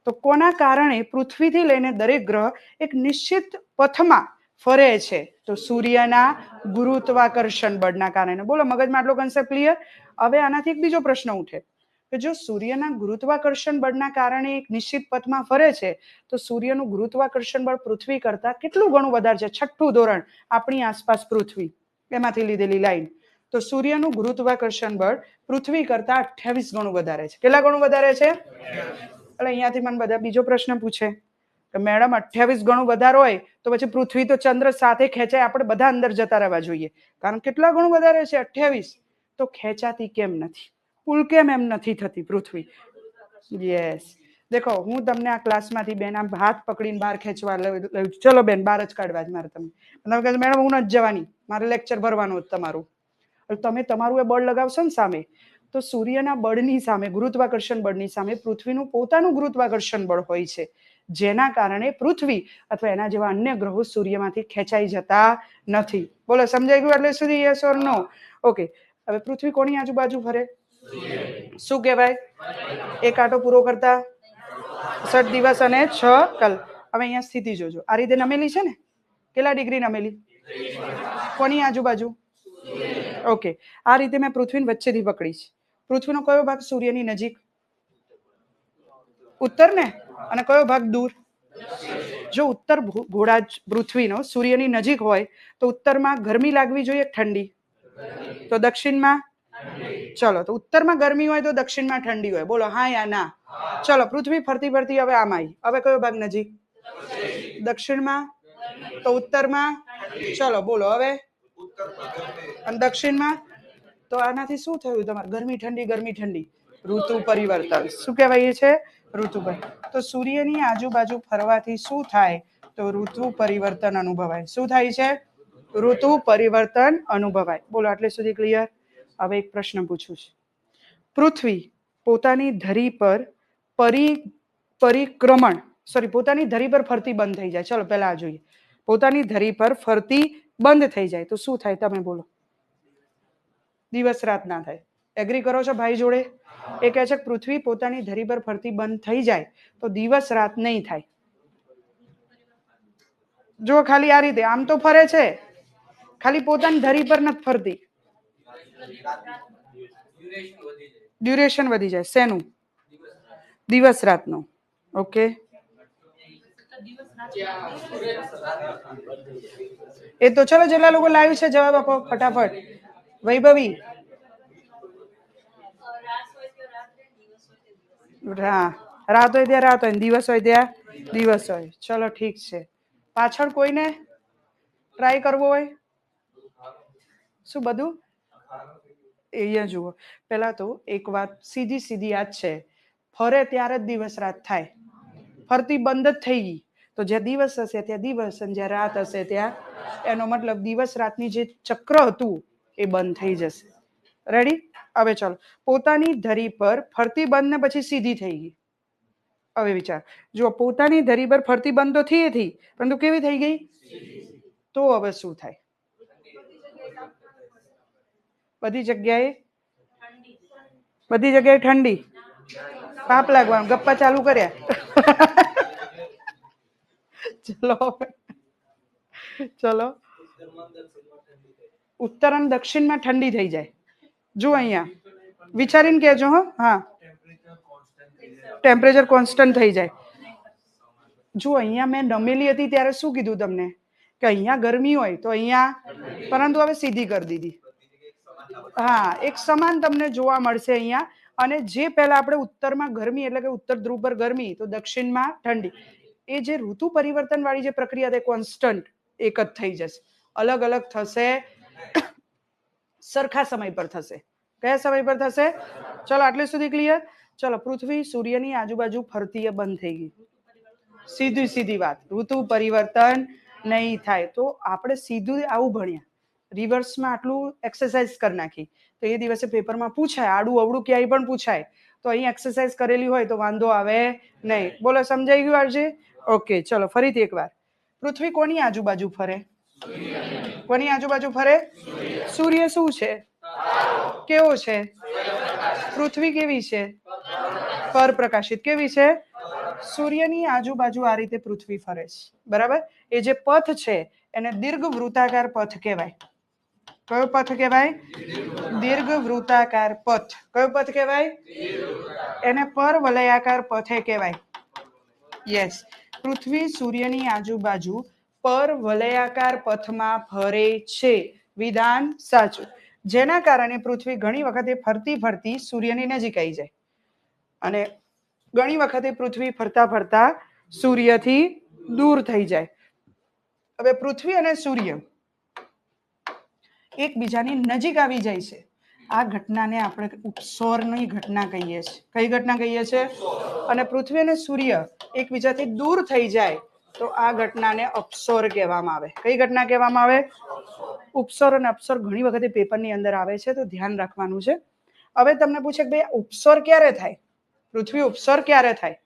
તો કોના કારણે પૃથ્વીથી લઈને દરેક ગ્રહ એક નિશ્ચિત પથમાં ફરે છે? તો સૂર્યના ગુરુત્વાકર્ષણ બળના કારણે. બોલો મગજમાં આટલો કન્સેપ્ટ ક્લિયર? હવે આનાથી એક બીજો પ્રશ્ન ઉઠે કે જો સૂર્યના ગુરુત્વાકર્ષણ બળના કારણે એક નિશ્ચિત પથમાં ફરે છે, તો સૂર્યનું ગુરુત્વાકર્ષણ બળ પૃથ્વી કરતા કેટલું ગણું વધારે છે? છઠ્ઠું ધોરણ, આપણી આસપાસ પૃથ્વી, એમાંથી લીધેલી લાઈન. તો સૂર્યનું ગુરુત્વાકર્ષણ બળ પૃથ્વી કરતા 28 ગણું વધારે છે. કેટલા ગણું વધારે છે? એટલે અહીંયાથી મને બધા બીજો પ્રશ્ન પૂછે કે મેડમ 28 ગણું વધારે હોય તો પછી પૃથ્વી તો ચંદ્ર સાથે ખેંચાય, આપણે બધા અંદર જતા રહેવા જોઈએ. કારણ કેટલા ગણું વધારે છે? 28. તો ખેંચાતી કેમ નથી? પુલ કેમ એમ નથી થતી પૃથ્વી? યસ. દેખો હું તમને આ ક્લાસમાંથી બેન આમ હાથ પકડીને બહાર ખેંચવા લઉં, ચલો બેન બહાર જ કાઢવા જ મારે. તમે કહે મેડમ હું નથી જવાની, મારે લેક્ચર ભરવાનું જ તમારું. તમે તમારું એ બળ લગાવશો ને સામે, તો સૂર્યના બળની સામે, ગુરુત્વાકર્ષણ બળની સામે પૃથ્વીનું પોતાનું ગુરુત્વાકર્ષણ બળ હોય છે, જેના કારણે પૃથ્વી અથવા એના જેવા અન્ય ગ્રહો સૂર્યમાંથી ખેંચાઈ જતા નથી. બોલો સમજાઈ ગયું એટલે સુધી? Yes or no? ઓકે. હવે પૃથ્વી કોની આજુબાજુ ફરે? શું કહેવાય? એક આટો પૂરો કરતા 60 દિવસ અને 6 કલાક. હવે અહીંયા સ્થિતિ જોજો, આ રીતે નમેલી છે ને, કેટલા ડિગ્રી નમેલી? કોની આજુબાજુ? ઓકે. આ રીતે મેં પૃથ્વીની વચ્ચેથી પકડી છે. પૃથ્વીનો કયો ભાગ સૂર્યની નજીક? ઉત્તર ને. અને કયો ભાગ દૂર? જો ઉત્તર ગોળા પૃથ્વીનો સૂર્યની નજીક હોય તો ઉત્તરમાં ગરમી લાગવી જોઈએ, ઠંડી? તો દક્ષિણમાં? ચલો, તો ઉત્તરમાં ગરમી હોય તો દક્ષિણમાં ઠંડી હોય. બોલો હા યા ના? ચલો પૃથ્વી ફરતી ફરતી હવે આમ આવી. હવે કયો ભાગ નજીક? દક્ષિણમાં. તો ઉત્તરમાં? ચલો બોલો હવે. અને દક્ષિણમાં? તો આનાથી શું થયું તમારે? ગરમી ઠંડી, ગરમી ઠંડી, ઋતુ પરિવર્તન. શું કહેવાય છે? ઋતુ પરિવર્તન. તો સૂર્યની આજુબાજુ ફરવાથી શું થાય? તો ઋતુ પરિવર્તન અનુભવાય. શું થાય છે? ઋતુ પરિવર્તન અનુભવાય. બોલો આટલે સુધી ક્લિયર? હવે એક પ્રશ્ન પૂછું છું. પૃથ્વી પોતાની ધરી પર પરિક્રમણ પોતાની ધરી પર ફરતી બંધ થઈ જાય. ચલો પહેલા આ જોઈએ. પોતાની ધરી પર ફરતી બંધ થઈ જાય તો શું થાય? તમે બોલો. દિવસ રાત ના થાય. એગ્રી કરો છો ભાઈ જોડે? એ કહે છે પૃથ્વી પોતાની ધરી પર ફરતી બંધ થઈ જાય તો દિવસ રાત નહીં થાય. જો ખાલી આ રીતે આમ તો ફરે છે, ખાલી પોતાની ધરી પર નથી ફરતી. ડ્યુરેશન વધી જાય. શેનું? દિવસ રાતનું. ઓકે. એ તો ચલો જેટલા લોકો લાઈવ છે જવાબ આપો ફટાફટ. વૈભવી. રાત હોય ત્યાં રાત હોય, દિવસ હોય ત્યાં દિવસ હોય. ચલો ઠીક છે. પાછળ કોઈને ટ્રાય કરવો હોય? શું બધું? અહીંયા જુઓ, પેલા તો એક વાત સીધી સીધી યાદ છે, ફરે ત્યારે જ દિવસ રાત થાય. ફરતી બંધ જ થઈ ગઈ તો જ્યાં દિવસ હશે ત્યાં દિવસ, અને જ્યાં રાત હશે ત્યાં, એનો મતલબ દિવસ રાતની જે ચક્ર હતું એ બંધ થઈ જશે. રેડી? હવે ચલો, પોતાની ધરી પર ફરતી બંધ ને પછી સીધી થઈ ગઈ. હવે વિચાર, જો પોતાની ધરી પર ફરતી બંધ તો થઈ હતી, પરંતુ કેવી થઈ ગઈ? તો હવે શું થાય? બધી જગ્યાએ ઠંડી. પાપ લાગવાનું. ગપ્પા ચાલુ કર્યા. ચલો ઉત્તર અને દક્ષિણમાં ઠંડી થઈ જાય. જો અહીંયા વિચારીને કહેજો. હા, ટેમ્પરેચર કોન્સ્ટન્ટ થઈ જાય. જો અહીંયા મેં નમેલી હતી ત્યારે શું કીધું તમને? કે અહીંયા ગરમી હોય તો અહીંયા, પરંતુ હવે સીધી કરી દીધી. હા, એક સમાન તમને જોવા મળશે અહીંયા. અને જે પહેલા આપણે ઉત્તરમાં ગરમી એટલે કે ઉત્તર ધ્રુવ પર ગરમી તો દક્ષિણમાં ઠંડી, એ જે ઋતુ પરિવર્તન વાળી જે પ્રક્રિયા તે કોન્સ્ટન્ટ એક જ થઈ જશે. અલગ અલગ થશે, સરખા સમય પર થશે. કયા સમય પર થશે? ચલો આટલે સુધી ક્લિયર? ચલો પૃથ્વી સૂર્યની આજુબાજુ ફરતી બંધ થઈ ગઈ. સીધી સીધી વાત, ઋતુ પરિવર્તન નહીં થાય. તો આપણે સીધું આવું ભણ્યા, રિવર્સમાં આટલું એક્સરસાઇઝ કરી નાખી. તો એ દિવસે પેપરમાં પૂછાય, આડું અવડું ક્યાંય પણ પૂછાય, તો અહીં એક્સરસાઇઝ કરેલી હોય તો વાંધો આવે નહીં. બોલો, સમજાઈ ગયું આજે? ઓકે, ચલો ફરીથી એકવાર. પૃથ્વી કોની આજુબાજુ ફરે? કોની આજુબાજુ ફરે? સૂર્ય શું છે? કેવો છે? પૃથ્વી કેવી છે? પરપ્રકાશિત. કેવી છે? સૂર્યની આજુબાજુ આ રીતે પૃથ્વી ફરે છે, બરાબર. એ જે પથ છે એને દીર્ઘ વૃત્તાકાર પથ કહેવાય. કયો પથ કહેવાય? દીર્ઘ વૃત્તાકાર પથ. કયો પથ કહેવાય? એને પરવલયાકાર પથે કહેવાય. યસ, પૃથ્વી સૂર્યની આજુબાજુ પરવલયાકાર પથમાં ફરે છે. વિધાન સાચું. જેના કારણે પૃથ્વી ઘણી વખતે ફરતી ફરતી સૂર્યની નજીક આવી જાય અને ઘણી વખતે પૃથ્વી ફરતા ફરતા સૂર્યથી દૂર થઈ જાય. હવે પૃથ્વી અને સૂર્ય એકબીજાની નજીક આવી જાય છે, આ ઘટનાને આપણે ઉપસૌરની ઘટના કહીએ છીએ. કઈ ઘટના કહીએ છીએ? અને પૃથ્વી અને સૂર્ય એકબીજાથી દૂર થઈ જાય તો આ ઘટનાને અપસૌર કહેવામાં આવે. કઈ ઘટના કહેવામાં આવે? ઉપસૌર. અને અપસૌર ઘણી વખતે પેપરની અંદર આવે છે, તો ધ્યાન રાખવાનું છે. હવે તમને પૂછે કે ભાઈ ઉપસૌર ક્યારે થાય? પૃથ્વી ઉપસૌર ક્યારે થાય?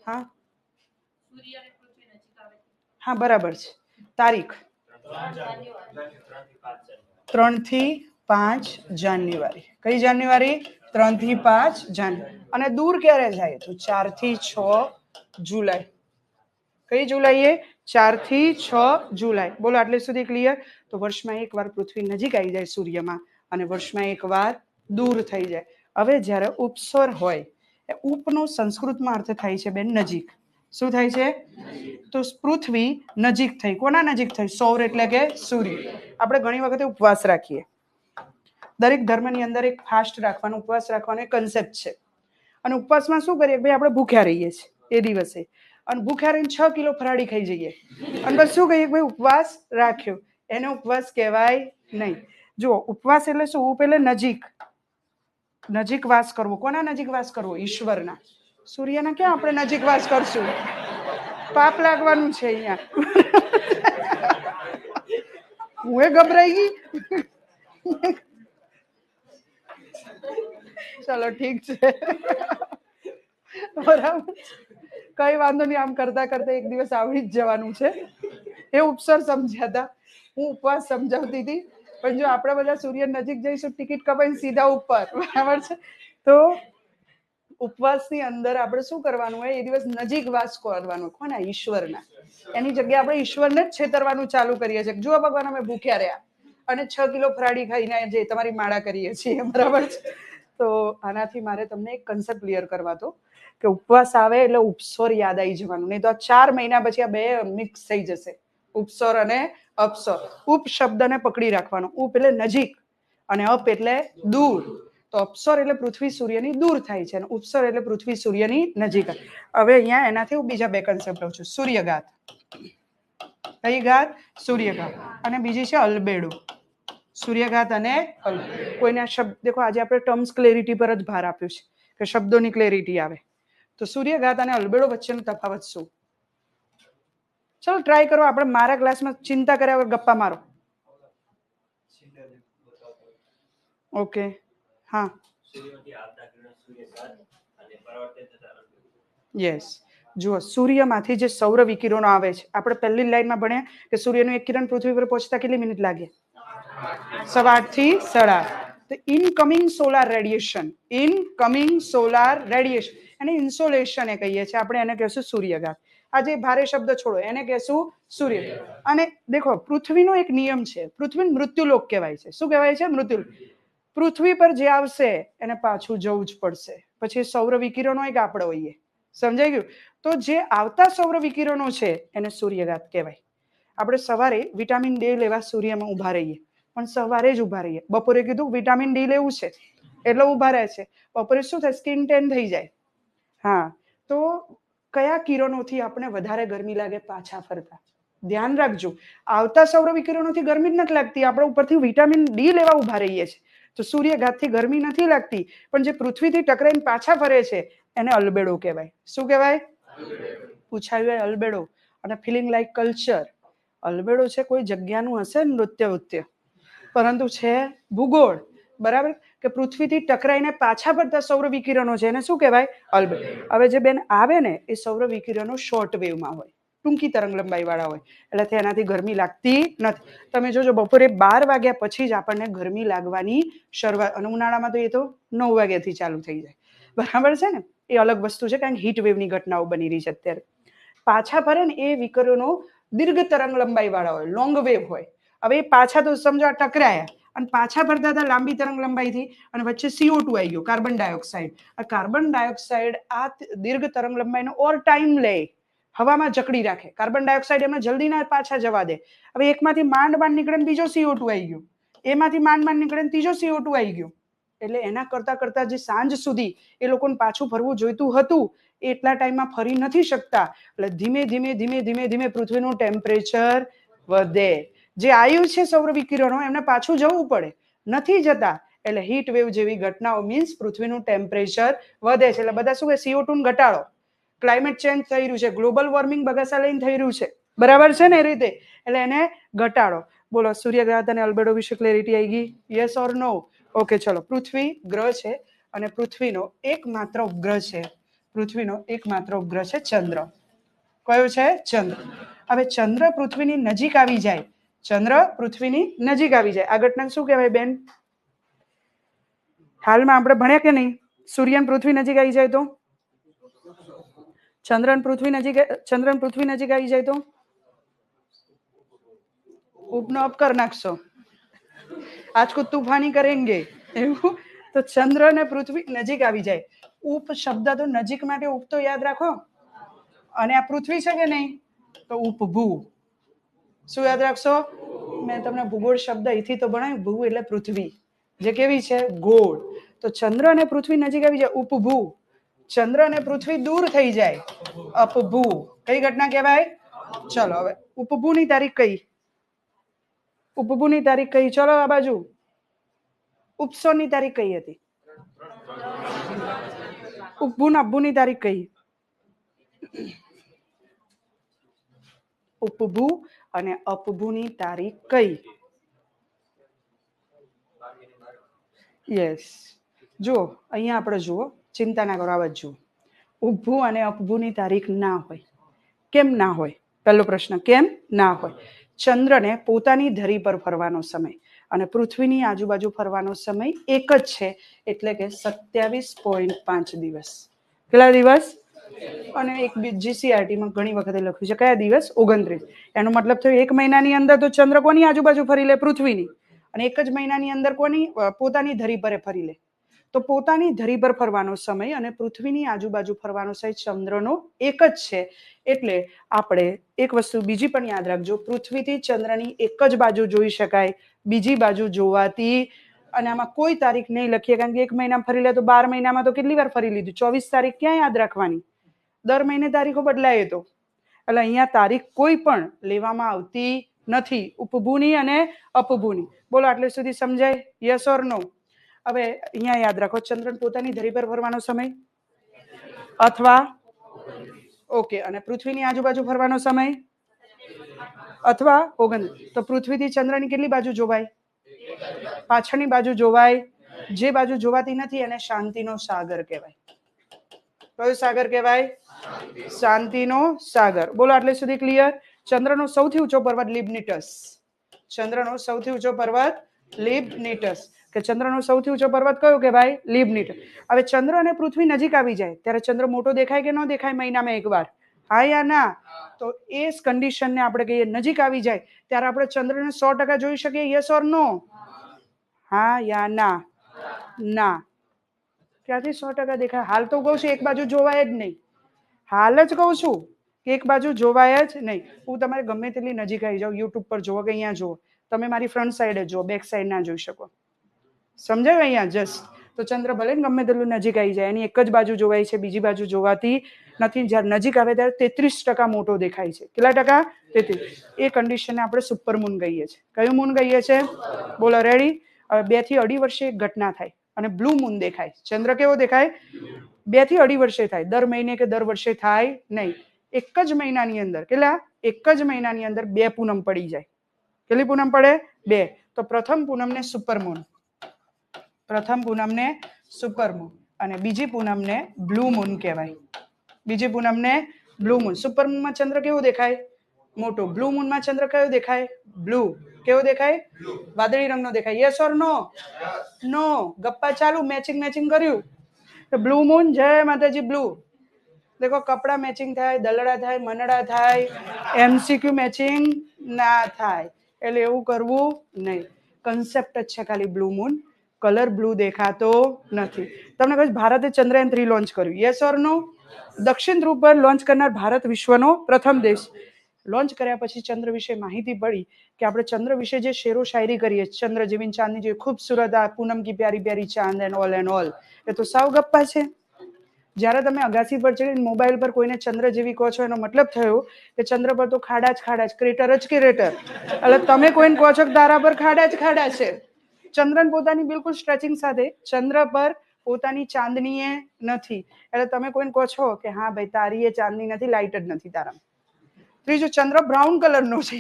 હા હા, બરાબર છે. તારીખ 3 થી 5 જાન્યુઆરી. કઈ જાન્યુઆરી? 3 થી 5 જાન્યુઆરી. અને દૂર ક્યારે જાય? તો 4 થી 6 જુલાઈ. કઈ જુલાઈએ? 4 થી 6 જુલાઈ. બોલો, આટલે સુધી ક્લિયર? તો વર્ષમાં એકવાર પૃથ્વી નજીક આવી જાય સૂર્યમાં અને વર્ષમાં એકવાર દૂર થઈ જાય. હવે જ્યારે ઉપસૌર હોય, ઉપનો સંસ્કૃતમાં અર્થ થાય છે બેન નજીક. શું થાય છે? તો પૃથ્વી નજીક થઈ. કોના નજીક થઈ? સૌર એટલે કે સૂર્ય. આપણે ઘણી વખતે ઉપવાસ રાખીએ. દરેક ધર્મની અંદર એક ફાસ્ટ રાખવાનો, ઉપવાસ રાખવાનો એક કન્સેપ્ટ છે. અને ઉપવાસમાં શું કરીએ? ભાઈ આપણે ભૂખ્યા રહીએ છીએ એ દિવસે, અને ભૂખ્યા રહીને 6 કિલો ફરાળી ખાઈ જઈએ અને બસ શું કહીએ? ભાઈ ઉપવાસ રાખ્યો. એને ઉપવાસ કહેવાય નહીં. જુઓ, ઉપવાસ એટલે શું? ઉપ એટલે નજીક. નજીક વાસ કરવો. કોના નજીક વાસ કરવો? ઈશ્વરના. સૂર્યના ક્યાં આપણે નજીક વાસ કરશું? પાપ લાગવાનું છે અહીંયા. હું એ ગભરાઈ ગઈ. ચલો ઠીક છે, બરાબર. કઈ વાંધો નહીં, આમ કરતા કરતા એક દિવસ આવડી જ જવાનું છે. એ ઉપસર સમજ્યા હતા, હું ઉપવાસ સમજાવતી હતી. પણ જો આપણે બધા સૂર્ય નજીક જઈશું, ટિકિટ કપાઈને સીધા ઉપર, બરાબર છે. તો ઉપવાસની અંદર આપણે શું કરવાનું હોય? એ દિવસ નજીક વાસ કરવાનો. કોના? ઈશ્વરના. એની જગ્યાએ આપણે ઈશ્વરને જ છેતરવાનું ચાલુ કરીએ છીએ. જો ભગવાન, અમે ભૂખ્યા રહ્યા અને 6 કિલો ફરાળી ખાઈને જે તમારી માળા કરીએ છીએ, બરાબર છે. તો આનાથી મારે તમને એક કન્સેપ્ટ ક્લિયર કરવા દો કે ઉપવાસ આવે એટલે ઉપસૌર યાદ આવી જવાનું. નહીં તો 4 મહિના પછી આ બે મિક્સ થઈ જશે, ઉપસૌર અને અપસૌર. ઉપ શબ્દને પકડી રાખવાનો. ઉપ એટલે નજીક અને અપ એટલે દૂર. તો અપસૌર એટલે પૃથ્વી સૂર્યની દૂર થાય છે અને ઉપસૌર એટલે પૃથ્વી સૂર્યની નજીક. હવે અહીંયા એનાથી હું બીજા બે કન્સેપ્ટ લઉં છું. સૂર્યઘાત. કઈ ઘાત? સૂર્યઘાત. અને બીજી છે અલ્બેડો. સૂર્યઘાત અને કોઈના શબ્દ દેખો, આજે આપણે ટર્મ્સ ક્લેરિટી પર જ ભાર આપ્યો છે કે શબ્દોની ક્લેરિટી આવે. તો સૂર્યઘાત અને અલ્બેડો વચ્ચેનો તફાવત શું? ચલો ટ્રાય કરો. આપણે મારા ક્લાસમાં ચિંતા કર્યા વગર ગપ્પા મારો. ઓકે, હા, યસ. જુઓ, સૂર્યમાંથી જે સૌર વિકિરણો આવે છે, આપણે પહેલી લાઈનમાં ભણ્યા કે સૂર્યનું એક કિરણ પૃથ્વી પર પહોંચતા કેટલી મિનિટ લાગે? 8:30 થી 8:30. તો incoming solar radiation, incoming solar radiation, એને ઇન્સોલેશન એ કહીએ છીએ આપણે. એને કહેશું સૂર્યઘાત. આજે ભારે શબ્દ છોડો, એને કહેશું સૂર્ય. અને દેખો, પૃથ્વીનો એક નિયમ છે. પૃથ્વી મૃત્યુલોક કહેવાય છે. શું કહેવાય છે? મૃત્યુલોક. પૃથ્વી પર જે આવશે એને પાછું જવું જ પડશે. પછી સૌર વિકિરણો એક આપણે હોઈએ. સમજાઈ ગયું? તો જે આવતા સૌર વિકિરણો છે એને સૂર્યઘાત કહેવાય. આપણે સવારે વિટામિન ડી લેવા સૂર્યમાં ઊભા રહીએ, પણ સવારે જ ઊભા રહીએ. બપોરે કીધું વિટામિન ડી લેવું છે એટલે ઊભા રહે છે. બપોરે શું થાય? સ્કિન ટેન થઈ જાય. હા, તો કયા કિરણોથી આપણે વધારે ગરમી લાગે પાછા ફરતા? ધ્યાન રાખજો, આવતા સૌર વિકિરણોથી ગરમી જ નથી લાગતી. આપણે ઉપરથી વિટામિન ડી લેવા ઊભા રહીએ છીએ તો સૂર્યઘાતથી ગરમી નથી લાગતી. પણ જે પૃથ્વીથી ટકરાઈને પાછા ફરે છે એને અલ્બેડો કહેવાય. શું કહેવાય? પૂછાયું હોય અલ્બેડો. અને ફિલિંગ લાઈક કલ્ચર, અલ્બેડો છે કોઈ જગ્યાનું હશે નૃત્ય, પરંતુ છે ભૂગોળ. બરાબર, કે પૃથ્વીથી ટકરાઈને પાછા ફરતા સૌર વિકિરણો છે એને શું કહેવાય? અલ્બેડો. હવે જે બેન આવે ને એ સૌર વિકિરણો શોર્ટ વેવમાં હોય, ટૂંકી તરંગ લંબાઈ વાળા હોય, એટલે તેનાથી ગરમી લાગતી નથી. તમે જોજો બપોરે 12 વાગ્યા પછી જ આપણને ગરમી લાગવાની શરૂઆત, અને ઉનાળામાં તો એ તો 9 વાગ્યાથી ચાલુ થઈ જાય. બરાબર છે ને, એ અલગ વસ્તુ છે, કારણ કે હીટ વેવની ઘટનાઓ બની રહી છે અત્યારે. પાછા ફરે ને એ વિકિરણો દીર્ઘ તરંગ લંબાઈ વાળા હોય, લોંગ વેવ હોય. હવે એ પાછા તો સમજો ટકરાયા અને પાછા ફરતા હતા લાંબી તરંગ લંબાઈથી, અને વચ્ચે CO2 આવી ગયો, કાર્બન ડાયોક્સાઇડ. આ કાર્બન ડાયોક્સાઇડ આ દીર્ઘ તરંગ લંબાઈનો ઓર ટાઈમ લે, હવામાં જકડી રાખે. કાર્બન ડાયોક્સાઇડ એમને જલ્દી ના પાછા જવા દે. હવે એકમાંથી માંડ નીકળે ને બીજો CO2 આવી ગયો, એમાંથી માંડ નીકળે ને ત્રીજો CO2 આવી ગયો. એટલે એના કરતા જે સાંજ સુધી એ લોકોને પાછું ફરવું જોઈતું હતું એટલા ટાઈમમાં ફરી નથી શકતા. એટલે ધીમે ધીમે પૃથ્વીનું ટેમ્પરેચર વધે. જે આવ્યું છે સૌર વિકિરણો એમને પાછું જવું પડે, નથી જતા. એટલે હીટ વેવ જેવી ઘટનાઓ મીન્સ પૃથ્વીનું ટેમ્પરેચર વધે છે. એટલે બધા શું કે CO2 ઘટાડો, ક્લાઇમેટ ચેન્જ થઈ રહ્યું છે, ગ્લોબલ વોર્મિંગ બગાસા લઈને થઈ રહ્યું છે. બરાબર છે ને એ રીતે, એટલે એને ઘટાડો. બોલો, સૂર્યગ્રહ અને અલ્બેડો વિશે ક્લેરિટી આવી ગઈ? Yes or no? ઓકે, ચલો. પૃથ્વી ગ્રહ છે અને પૃથ્વીનો એકમાત્ર ઉપગ્રહ છે. પૃથ્વીનો એકમાત્ર ઉપગ્રહ છે ચંદ્ર. કયો છે? ચંદ્ર. હવે ચંદ્ર પૃથ્વીની નજીક આવી જાય, ચંદ્ર પૃથ્વીની નજીક આવી જાય, આ ઘટના શું કહેવાય બેન? હાલમાં આપણે ભણ્યા કે નહીં? સૂર્ય પૃથ્વી નજીક આવી જાય તો, ચંદ્ર પૃથ્વી નજીક આવી જાય તો ઉપનો અપ કર નાખશો, આજ કો તૂફાની કરેંગે એવું. તો ચંદ્ર ને પૃથ્વી નજીક આવી જાય. ઉપ શબ્દ તો નજીક માટે ઉપ તો યાદ રાખો. અને આ પૃથ્વી છે કે નહીં, તો ઉપભૂ. શું યાદ રાખશો? મેં તમને ભૂગોળ શબ્દ અહીંથી તો ભણાવ્યું. ભૂ એટલે પૃથ્વી, જે કેવી છે? ગોળ. તો ચંદ્ર અને પૃથ્વી નજીક આવી જાય, ઉપભૂ. ચંદ્ર અને પૃથ્વી દૂર થઈ જાય, અપભૂ. કઈ ઘટના કહેવાય? ચલો, હવે ઉપભૂની તારીખ કઈ? ઉપભૂની તારીખ કઈ? ચલો આ બાજુ. ઉપસોની તારીખ કઈ હતી? ઉપભૂ અપભૂની તારીખ કઈ? ઉપભૂ અને અપભૂની તારીખ કઈ? યસ. જુઓ અહીંયા આપણે જુઓ, ચિંતા ના કરો, આવા જ જુઓ. ઉપભૂ અને અપભૂની તારીખ ના હોય. કેમ ના હોય? પહેલો પ્રશ્ન, કેમ ના હોય? ચંદ્રને પોતાની ધરી પર ફરવાનો સમય અને પૃથ્વીની આજુબાજુ ફરવાનો સમય એક જ છે, એટલે કે 27.5 દિવસ. કેટલા દિવસ? અને એક GCRT માં ઘણી વખતે લખ્યું છે કયા દિવસ? 29. એનો મતલબ થયો 1 મહિનાની અંદર તો ચંદ્ર કોની આજુબાજુ ફરી લે? પૃથ્વીની. અને એક જ મહિનાની અંદર કોની? પોતાની ધરી પર ફરી લે. તો પોતાની ધરી પર ફરવાનો સમય અને પૃથ્વીની આજુબાજુ ફરવાનો સમય ચંદ્રનો એક જ છે. એટલે આપણે એક વસ્તુ બીજી પણ યાદ રાખજો, પૃથ્વીથી ચંદ્રની એક જ બાજુ જોઈ શકાય, બીજી બાજુ જોવાતી. અને આમાં કોઈ તારીખ નહીં લખીએ, કારણ કે 1 મહિના ફરી લે તો 12 મહિનામાં તો કેટલી વાર ફરી લીધું? 24 તારીખ ક્યાં યાદ રાખવાની? દર મહિને તારીખો બદલાય તો. એટલે અહીંયા તારીખ કોઈ પણ લેવામાં આવતી નથી, ઉપભૂની અને અપભૂની. બોલો, આટલે સુધી સમજાય? યસ ઓર નો? હવે અહીંયા યાદ રાખો, ચંદ્ર પોતાની ધરી પર ફરવાનો સમય અથવા ઓકે, અને પૃથ્વીની આજુબાજુ ફરવાનો સમય અથવા 29. તો પૃથ્વીથી ચંદ્રની કેટલી બાજુ જોવાય? પાછળની બાજુ જોવાય. જે બાજુ જોવાતી નથી એને શાંતિનો સાગર કહેવાય. કયો સાગર કહેવાય? શાંતિનો સાગર. બોલો, આટલે સુધી ક્લિયર? ચંદ્રનો સૌથી ઊંચો પર્વત લિબનીટસ. ચંદ્રનો સૌથી ઊંચો પર્વત લિબનીટસ. કે ચંદ્રનો સૌથી ઊંચો પર્વત કયો કહેવાય? લિબનીટસ. હવે ચંદ્ર અને પૃથ્વી નજીક આવી જાય ત્યારે ચંદ્ર મોટો દેખાય કે ન દેખાય? મહિનામાં એકવાર, હા યા ના? તો એ કન્ડિશનને આપણે કહીએ નજીક આવી જાય ત્યારે આપણે ચંદ્રને 100% જોઈ શકીએ? યસ ઓર નો? હા યા ના? ના. ક્યાંથી 100% દેખાય? હાલ તો કહું છું એક બાજુ જોવાય જ નહીં. હાલ જ કહું છું કે એક બાજુ જોવાય જ નહીં. હું તમારે ગમે તેટલી નજીક આવી જાઉં, યુટ્યુબ પર જુઓ કે અહીંયા જુઓ, તમે મારી ફ્રન્ટ સાઈડે જુઓ, બેક સાઈડ ના જોઈ શકો. સમજાયું? અહીંયા જસ્ટ. તો ચંદ્ર ભલે ને ગમે તેટલું નજીક આવી જાય, એની એક જ બાજુ જોવાય છે, બીજી બાજુ જોવાતી નથી. જ્યારે નજીક આવે ત્યારે 33% મોટો દેખાય છે. કેટલા ટકા? 33. એ કન્ડિશનને આપણે સુપર મૂન કહીએ છીએ. કયું મૂન કહીએ છીએ? બોલો, રેડી? હવે 2 થી 2.5 વર્ષે એક ઘટના થાય અને બ્લુ મૂન દેખાય. ચંદ્ર કેવો દેખાય? 2 થી 2.5 વર્ષે થાય, દર મહિને કે દર વર્ષે થાય નહીં. એક જ મહિનાની અંદર કેટલા? એક જ મહિનાની અંદર 2 પૂનમ પડી જાય. કેટલી પૂનમ પડે? 2. તો પ્રથમ પૂનમને સુપરમૂન, પ્રથમ પૂનમને સુપરમૂન અને બીજી પૂનમને બ્લુ મૂન કહેવાય. બીજી પૂનમને બ્લુ મૂન. સુપરમૂનમાં ચંદ્ર કેવો દેખાય? મોટો. બ્લુ મૂનમાં ચંદ્ર કયો દેખાય? બ્લુ. કેવો દેખાય? વાદળી રંગનો દેખાય. Yes or no? નો. ગપ્પા ચાલુ, મેચિંગ મેચિંગ કર્યું. બ્લુ મૂન, જય માતાજી બ્લુ. देखो कपड़ा मैचिंग થાય, દલડા થાય, મનડા થાય, એમસીક્યુ મેચિંગ ના થાય. એટલે એવું કરવું નહીં. કન્સેપ્ટ જ છે ખાલી બ્લુ મૂન. કલર બ્લુ દેખાતો નથી. તમને કહું ભારતે ચંદ્રયાન 3 લોન્ચ કર્યું. યસ ઓર નો? દક્ષિણ ધ્રુવ પર લોન્ચ કરનાર ભારત વિશ્વનો પ્રથમ દેશ. લોન્ચ કર્યા પછી ચંદ્ર વિશે માહિતી પડી કે આપણે ચંદ્ર વિશે જે શેરો શાયરી કરીએ, ચંદ્ર જેવી ચાંદની જે ખૂબસૂરત આ પૂનમ કી પ્યારી પ્યારી ચાંદ એન્ડ ઓલ એ તો સાવ ગપ્પા છે. જ્યારે તમે અગાસી પર ચડીને મોબાઈલ પર કોઈને ચંદ્ર જેવી કહો છો, એનો મતલબ થયો કે ચંદ્ર પર તો ખાડા જ ખાડા જ, ક્રેટર જ ક્રેટર. એટલે તમે કોઈને કહો છો કે તારા પર ખાડા જ ખાડા છે. ચંદ્રન પોતાની બિલકુલ સ્ટ્રેચિંગ સાથે ચંદ્ર પર પોતાની ચાંદની નથી. એટલે તમે કોઈને કહો છો કે હા ભાઈ તારી એ ચાંદની નથી, લાઇટ જ નથી તારા. ત્રીજું, ચંદ્ર બ્રાઉન કલરનો છે.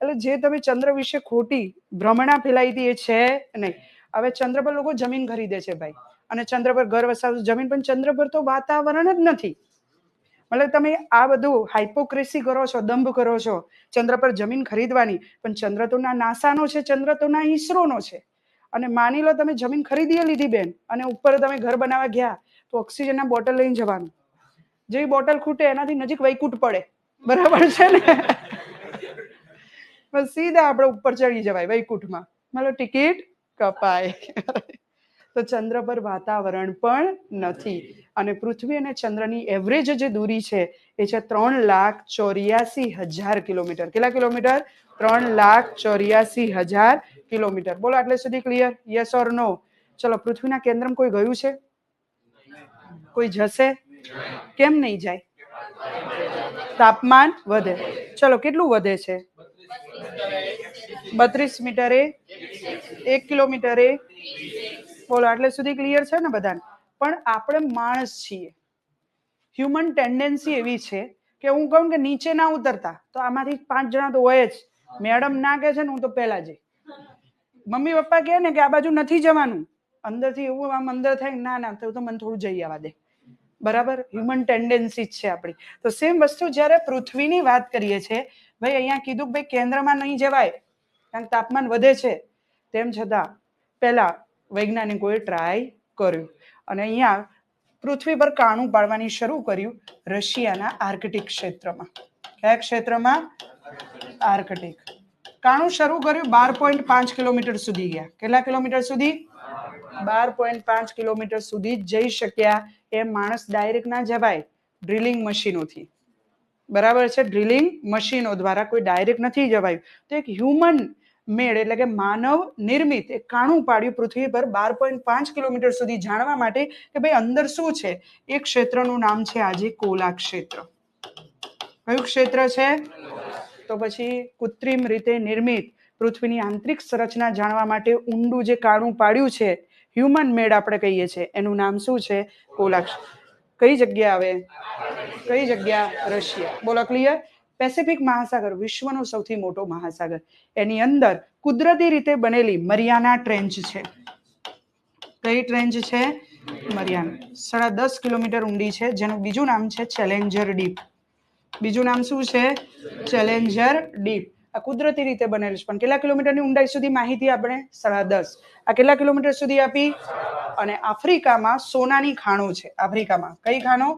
એટલે જે તમે ચંદ્ર વિશે ખોટી ભ્રમણા ફેલાઈ હતી એ છે નહીં. હવે ચંદ્ર પર લોકો જમીન ખરીદે છે ભાઈ, અને ચંદ્ર પર ઘર વસાવતું જમીન, પણ ચંદ્ર પર તો વાતાવરણ જ નથી. મતલબ તમે આ બધું હાઇપોક્રેસી કરો છો, દંભ કરો છો ચંદ્ર પર જમીન ખરીદવાની, પણ ચંદ્ર તો ના નાસાનો છે, ચંદ્ર તો ના ઈસરોનો છે. અને માની લો તમે જમીન ખરીદી લીધી બેન, અને ઉપર તમે ઘર બનાવવા ગયા તો ઓક્સિજનના બોટલ લઈને જવાનું. જેવી બોટલ ખૂટે એનાથી નજીક વૈકુંઠ પડે, બરાબર છે ને? બસ સીધા આપણે ઉપર ચડી જવાય વૈકુંઠમાં, મતલબ ટિકિટ કપાય. તો ચંદ્ર પર વાતાવરણ પણ નથી. અને પૃથ્વી અને ચંદ્રની એવરેજ જે દૂરી છે એ છે 3,84,000 કિલોમીટર. કેટલા કિલોમીટર? 3,84,000 કિલોમીટર. બોલો આટલે સુધી ક્લિયર? યસ ઓર નો? ચલો, પૃથ્વીના કેન્દ્રમાં કોઈ ગયું છે? કોઈ જશે? કેમ નહીં જાય? તાપમાન વધે. ચલો, કેટલું વધે છે? 32 મીટરે, 1 કિલોમીટરે. બોલો આટલે સુધી ક્લિયર છે ને બધાને? પણ આપણે માણસ છીએ, હ્યુમન ટેન્ડન્સી એવી છે કે હું કહું કે નીચે ના ઉતરતા તો આમાંથી 5 જણા તો હોય જ. મેડમ ના કહે છે ને હું તો પહેલા જઈ. મમ્મી પપ્પા કહે ને કે આ બાજુ નથી જવાનું, અંદરથી એવું આમ અંદર થાય ના ના તો મને થોડું જઈ આવવા દે. બરાબર? હ્યુમન ટેન્ડન્સી છે આપણી. તો સેમ વસ્તુ જ્યારે પૃથ્વીની વાત કરીએ છીએ, ભાઈ અહીંયા કીધું કે ભાઈ કેન્દ્રમાં નહીં જવાય કારણ કે તાપમાન વધે છે, તેમ છતાં પહેલા વૈજ્ઞાનિકોએ ટ્રાય કર્યું અને અહીંયા પૃથ્વી પર કાણું પાડવાની શરૂ કર્યું રશિયાના આર્કટિક ક્ષેત્રમાં. કયા ક્ષેત્રમાં? આર્કટિક. કાણું શરૂ કર્યું, 12.5 કિલોમીટર સુધી ગયા. કેટલા કિલોમીટર સુધી? 12.5 કિલોમીટર સુધી જઈ શક્યા. એ માણસ ડાયરેક્ટ ના જવાય, ડ્રિલિંગ મશીનોથી. બરાબર છે? ડ્રિલિંગ મશીનો દ્વારા કોઈ ડાયરેક્ટ નથી જવાયું. તો એક હ્યુમન મેડ એટલે કે માનવ નિર્મિત એક કાણું પાડ્યું પૃથ્વી પર 12.5 કિલોમીટર સુધી જાણવા માટે કે ભાઈ અંદર શું છે. એ ક્ષેત્રનું નામ છે આજે કોલા ક્ષેત્ર. કયું ક્ષેત્ર છે? તો પછી કૃત્રિમ રીતે નિર્મિત પૃથ્વીની આંતરિક સંરચના જાણવા માટે ઊંડું જે કાણું પાડ્યું છે, હ્યુમન મેડ આપણે કહીએ છીએ, એનું નામ શું છે? કોલા ક્ષેત્ર. કઈ જગ્યા આવે? કઈ જગ્યા? રશિયા. બોલો ક્લિયર? પેસિફિક મહાસાગર વિશ્વનો સૌથી મોટો મહાસાગર. એની અંદર કુદરતી રીતે બનેલી મરિયાના ટ્રેન્ચ છે. કઈ ટ્રેન્ચ છે? મરિયાના. 10.5 કિલોમીટર ઊંડી છે, જેનું બીજું નામ છે ચેલેન્જર ડીપ. બીજું નામ શું છે? Challenger deep. આ કુદરતી રીતે બનેલું છે. પણ કેટલા કિલોમીટરની ઊંડાઈ સુધી માહિતી આપણે? 10.5. આ કેટલા કિલોમીટર સુધી આપી? અને આફ્રિકામાં સોનાની ખાણો છે. આફ્રિકામાં કઈ ખાણો?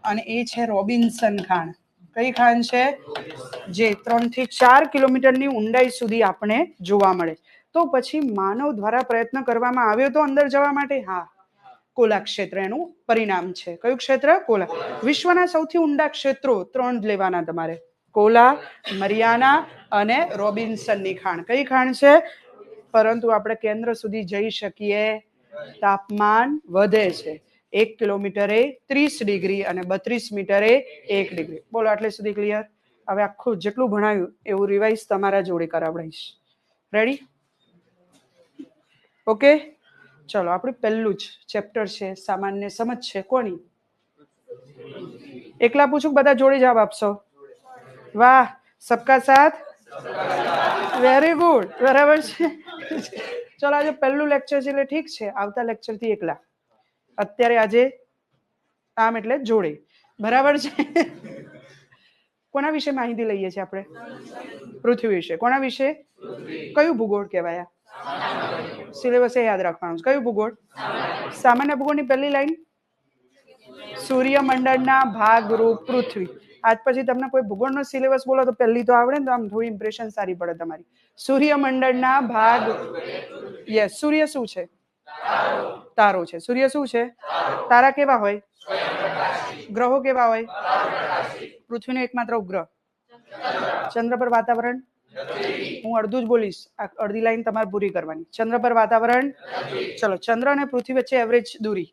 અને એ છે રોબિન્સન ખાણ. કઈ ખાણ છે? જે 3 થી 4 કિલોમીટરની ઊંડાઈ સુધી આપણે જોવા મળે. તો પછી માનવ દ્વારા પ્રયત્ન કરવામાં આવ્યો તો અંદર જવા માટે? હા, કોલા ક્ષેત્ર એનું પરિણામ છે. કયું ક્ષેત્ર? કોલા. વિશ્વના સૌથી ઊંડા ક્ષેત્રો 3 જ લેવાના તમારે: કોલા, મરિયાના અને રોબિન્સનની ખાણ. કઈ ખાણ છે? પરંતુ આપણે કેન્દ્ર સુધી જઈ શકીએ. તાપમાન વધે છે. 1 કિલોમીટરે 30 ડિગ્રી અને 32 મીટરે 1 ડિગ્રી. બોલો આટલે સુધી ક્લિયર? હવે આખું જેટલું ભણાયું એવું રિવાઇઝ તમારા જોડે કરાવડાવીશ. રેડી? ઓકે? ચલો આપણું પહેલું જ ચેપ્ટર છે સામાન્ય સમજ છે કોની? એકલા પૂછું બધા જોડે જવાબ આપશો? વાહ, સબકા સાથ વેરી ગુડ, બરાબર છે. ચલો આજે પહેલું લેક્ચર છે એટલે ઠીક છે, આવતા લેક્ચર થી એકલા. અત્યારે આજે આમ એટલે જોડે, બરાબર છે. કોના વિશે માહિતી લઈએ છીએ આપણે? પૃથ્વી વિશે. કોના વિશે? કયું ભૂગોળ કહેવાય? સિલેબસ યાદ રાખવાનું. કયું ભૂગોળ? સામાન્ય ભૂગોળની પહેલી લાઈન સૂર્યમંડળના ભાગરૂપ પૃથ્વી. આજ પછી તમને કોઈ ભૂગોળનો સિલેબસ બોલો તો પહેલી તો આવડે ને, તો આમ થોડી ઇમ્પ્રેશન સારી પડે તમારી. સૂર્યમંડળના ભાગ. યસ. સૂર્ય શું છે? તારો છે. સૂર્ય શું છે? તારા કેવા હોય? ગ્રહો કેવા હોય? પૃથ્વીનો એકમાત્ર ઉપગ્રહ. ચંદ્ર પર વાતાવરણ. હું અડધું જ બોલીશ, અડધી લાઈન તમારે પૂરી કરવાની. ચંદ્ર પર વાતાવરણ. ચલો, ચંદ્ર અને પૃથ્વી વચ્ચે એવરેજ દૂરી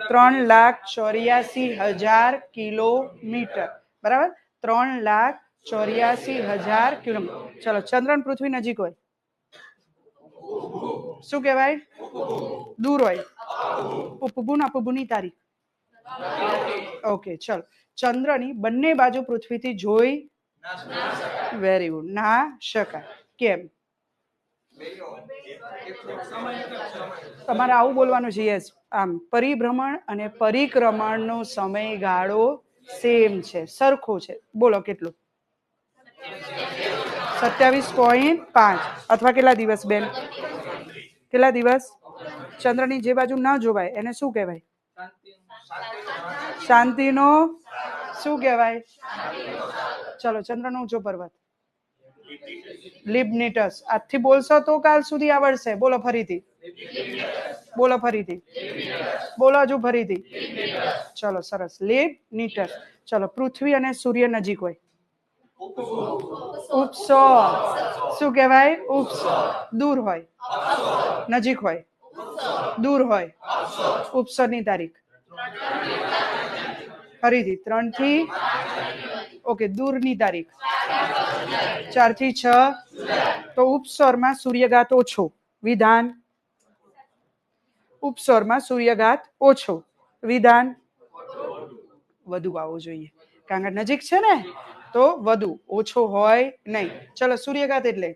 3,84,000 કિલોમીટર. બરાબર? 3,84,000 કિલોમીટર. ચલો, ચંદ્ર અને પૃથ્વી નજીક હોય શું કહેવાય? દૂર હોય ઉપભુની તારીખ. ઓકે, ચલો. ચંદ્રની બંને બાજુ પૃથ્વીથી જોઈ વેરી ગુડ ના શકાય. કેમ? તમારે આવું બોલવાનું છે. યસ. આમ પરિભ્રમણ અને પરિક્રમણનો સમયગાળો સેમ છે, સરખો છે. બોલો કેટલું? 27.5 અથવા કેટલા દિવસ બેન? કેટલા દિવસ? ચંદ્રની જે બાજુ ના જોવાય એને શું કહેવાય? શાંતિનો શું કહેવાય? ચલો, ચંદ્રનો ઊંચો પર્વત લિબનીટસ. આજથી બોલશો તો કાલ સુધી આવડશે. બોલો ફરીથી. બોલો ફરીથી. બોલો હજુ ફરીથી. ચલો, સરસ. લિબનીટસ. ચલો, પૃથ્વી અને સૂર્ય નજીક હોય ઉપસોર. શું કહેવાય? ઉપસોર. દૂર હોય નજીક હોય? દૂર હોય. ઉપસરની તારીખ ફરીથી 3 થી ઓકે, દૂરની તારીખ 4 થી 6. તો ઉપસરમાં સૂર્યઘાત ઓછો. વિધાન ઉપસરમાં સૂર્યઘાત ઓછો. વિધાન વધુ આવવો જોઈએ, કારણ કે નજીક છે ને, તો વધુ. ઓછો હોય નહીં. ચલો, સૂર્યઘાત એટલે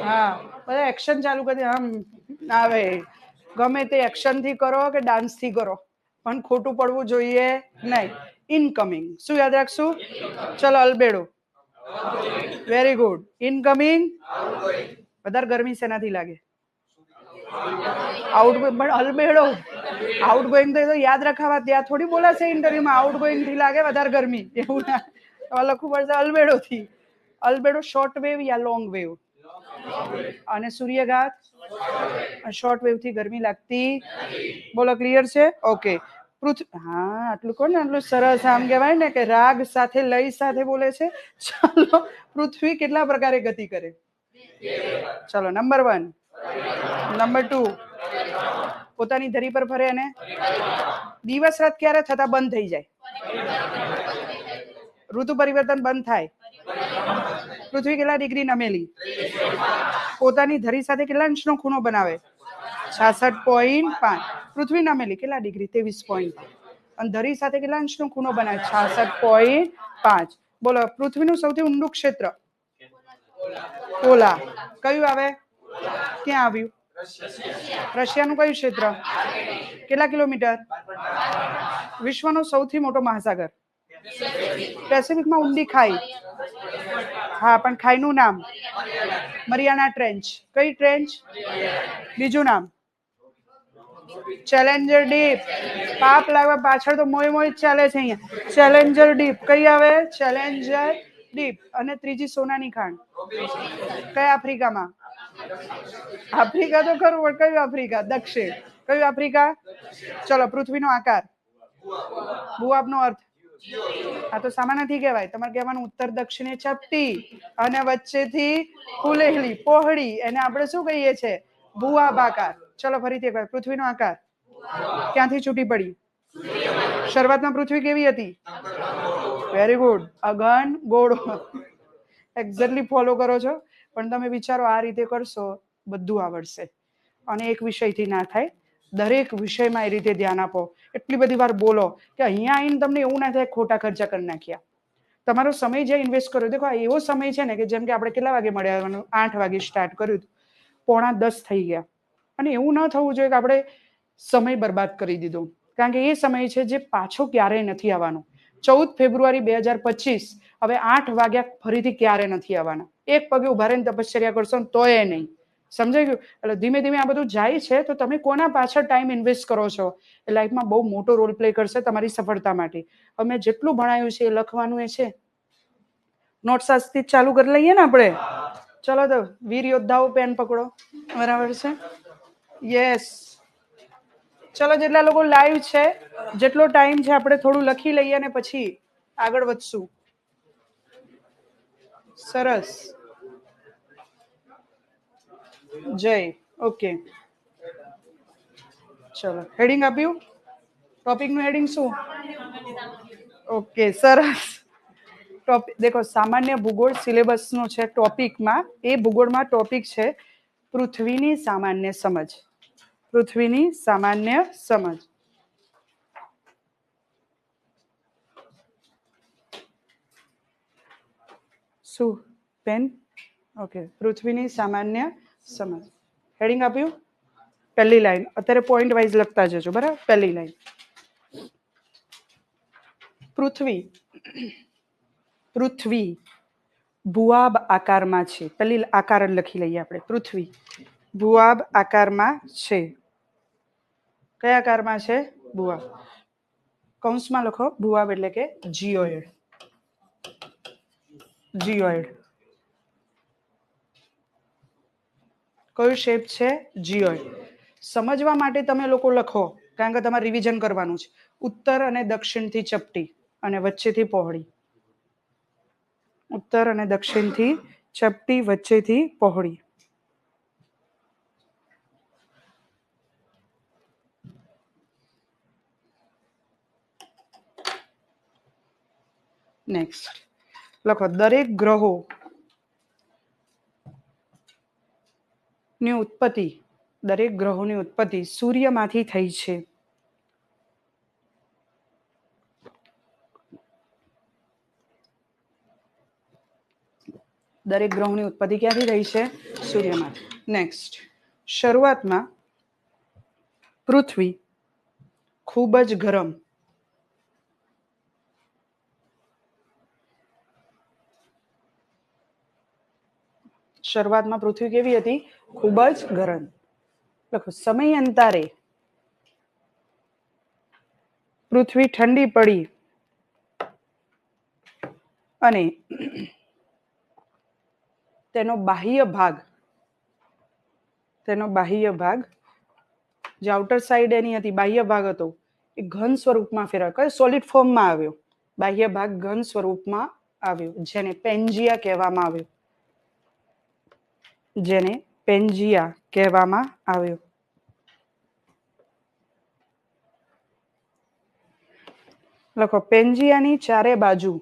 હા, બધા એક્શન ચાલુ કરી આમ આવે. ગમે તે એક્શન થી કરો કે ડાન્સ થી કરો, પણ ખોટું પડવું જોઈએ નહીં. ઇનકમિંગ. શું યાદ રાખશું? ચલો, અલબેડો. Very good. ઇનકમિંગ. વધારે ગરમી શેનાથી લાગે? આઉટગોઈંગ. પણ અલબેડો આઉટગોઈંગ તો યાદ રખાવા ત્યાં થોડી બોલાશે ઇન્ટરવ્યુમાં. આઉટગોઈંગ થી લાગે વધારે ગરમી, એવું ના લખવું પડશે અલબેડો થી. અલબેડો શોર્ટ વેવ યા લોંગ વેવ? અને સૂર્યઘાત શોર્ટ વેવ થી ગરમી લાગતી. બોલો, ક્લિયર છે? ઓકે. હા, આટલું કોણ ને, આટલું સરસ. આમ કહેવાય ને કે રાગ સાથે લય સાથે બોલે છે. ચાલો, પૃથ્વી કેટલા પ્રકારે ગતિ કરે? ચલો, નંબર 1. નંબર 2, પોતાની ધરી પર ફરે અને દિવસ રાત ક્યારે થતા બંધ થઈ જાય? ઋતુ પરિવર્તન બંધ થાય. પૃથ્વી કેટલા ડિગ્રી નમેલી? પોતાની ધરી સાથે કેટલા અંશનો ખૂણો બનાવે? 66.5. પૃથ્વી નમેલી કેટલા ડિગ્રી? 23.5. અને ધરી સાથે કેટલા અંશનો ખૂણો બનાવે? 66.5. બોલો, પૃથ્વીનું સૌથી ઊંડું ક્ષેત્ર? પોલા. કયું આવે? ક્યાં આવ્યું? રશિયાનું કયું ક્ષેત્ર? કેટલા કિલોમીટર? વિશ્વનો સૌથી મોટો મહાસાગર? પેસિફિકમાં ઊંડી ખાઈ? હા, પણ ખાઈનું નામ? મરિયાના ટ્રેન્ચ. કઈ ટ્રેન્ચ? બીજું નામ? Challenger deep. પાપ લાગવા પાછળ તો મોય મોય ચાલે છે અહીંયા. Challenger deep. કઈ આવે? Challenger deep. અને ત્રીજી સોનાની ખાણ કયા આફ્રિકામાં? આફ્રિકા તો ખરું, પણ કયું આફ્રિકા? દક્ષિણ. કયું આફ્રિકા? ચલો, પૃથ્વીનો આકાર? ભૂઆબનો અર્થ? આ તો સામાન્યથી કહેવાય. તમારે કહેવાનું ઉત્તર દક્ષિણે ચપટી અને વચ્ચેથી ફૂલેલી પહોળી, એને આપણે શું કહીએ છીએ? ભૂઆબાકાર. ચલો, ફરીથી એકવાર. પૃથ્વીનો આકાર ક્યાંથી છૂટી પડી? શરૂઆતમાં પૃથ્વી કેવી હતી? Very good. અઘન ગોળ. એક્ઝેક્ટલી ફોલો કરો છો. પણ તમે વિચારો આ રીતે કરશો બધું આવડશે. અને એક વિષયથી ના થાય, દરેક વિષયમાં એ રીતે ધ્યાન આપો. એટલી બધી વાર બોલો કે અહીંયા આવીને તમને એવું ના થાય ખોટા ખર્ચા કરી નાખ્યા. તમારો સમય જે ઇન્વેસ્ટ કર્યો, દેખો આ એવો સમય છે ને કે જેમ કે આપણે કેટલા વાગે મળ્યા, 8 વાગે સ્ટાર્ટ કર્યું, 9:45 થઈ ગયા. અને એવું ન થવું જોઈએ કે આપણે સમય બરબાદ કરી દીધો, કારણ કે એ સમય છે જે પાછો ક્યારેય નથી આવવાનો. 14 ફેબ્રુઆરી 2025, હવે 8 વાગ્યા ફરીથી ક્યારે નથી આવવાના. એક પગે ઉભા રહીને તપશ્ચર્યા કરશો ને તોય નહીં. સમજાઈ ગયું? એટલે ધીમે ધીમે આ બધું જાય છે, તો તમે કોના પાછળ ટાઈમ ઇન્વેસ્ટ કરો છો એ લાઈફમાં બહુ મોટો રોલ પ્લે કરશે તમારી સફળતા માટે. અમે જેટલું ભણાયું છે એ લખવાનું એ છે. નોટ્સ આજથી ચાલુ કરી લઈએ ને આપણે. ચલો તો વીર યોદ્ધાઓ પેન પકડો. બરાબર છે? યસ. ચલો જેટલા લોકો લાઈવ છે, જેટલો ટાઈમ છે આપણે થોડું લખી લઈએ અને પછી આગળ વધશું. સરસ. જય. ઓકે, ચલો હેડિંગ આપ્યું. ટોપિકનું હેડિંગ શું? ઓકે, સરસ. ટોપિક દેખો, સામાન્ય ભૂગોળ સિલેબસનો છે. ટોપિકમાં એ ભૂગોળમાં ટોપિક છે પૃથ્વીની સામાન્ય સમજ. પૃથ્વીની સામાન્ય સમજ. શું પેન? ઓકે, પૃથ્વીની સામાન્ય સમજ. હેડિંગ આપ્યું. પહેલી લાઈન અત્યારે પોઈન્ટ વાઇઝ લખતા જજો, બરાબર? પહેલી લાઈન, પૃથ્વી ભુઆબ આકારમાં છે. પહેલી આકાર લખી લઈએ આપણે. પૃથ્વી ભુઆબ આકારમાં છે. કયા આકારમાં છે? ભુઆબ. કૌંસમાં લખો ભુઆબ એટલે કે જીઓઇડ. જીઓઇડ કયું શેપ છે? જીઓઇડ. સમજવા માટે તમે લોકો લખો, કારણ કે તમારે રિવિઝન કરવાનું છે. ઉત્તર અને દક્ષિણથી ચપટી અને વચ્ચેથી પહોળી. ઉત્તર અને દક્ષિણથી ચપટી, વચ્ચેથી પહોળી. નેક્સ્ટ લખો, દરેક ગ્રહો ની ઉત્પત્તિ, દરેક ગ્રહોની ઉત્પત્તિ સૂર્યમાંથી થઈ છે. દરેક ગ્રહોની ઉત્પત્તિ ક્યાંથી થઈ છે? સૂર્યમાંથી. નેક્સ્ટ, શરૂઆતમાં પૃથ્વી ખૂબ જ ગરમ, શરૂઆતમાં પૃથ્વી કેવી હતી? ખૂબ જ ગરમ. લખો, સમયાંતરે પૃથ્વી ઠંડી પડી અને તેનો બાહ્ય ભાગ, જે આઉટર સાઈડ એની હતી, બાહ્ય ભાગ હતો, એ ઘન સ્વરૂપમાં ફેરવાયો. કયો? સોલિડ ફોર્મમાં આવ્યો. બાહ્ય ભાગ ઘન સ્વરૂપમાં આવ્યો, જેને પેન્જિયા કહેવામાં આવ્યો. જેને પેન્જિયા કહેવામાં આવ્યો. લખો, પેન્જિયાની ચારે બાજુ,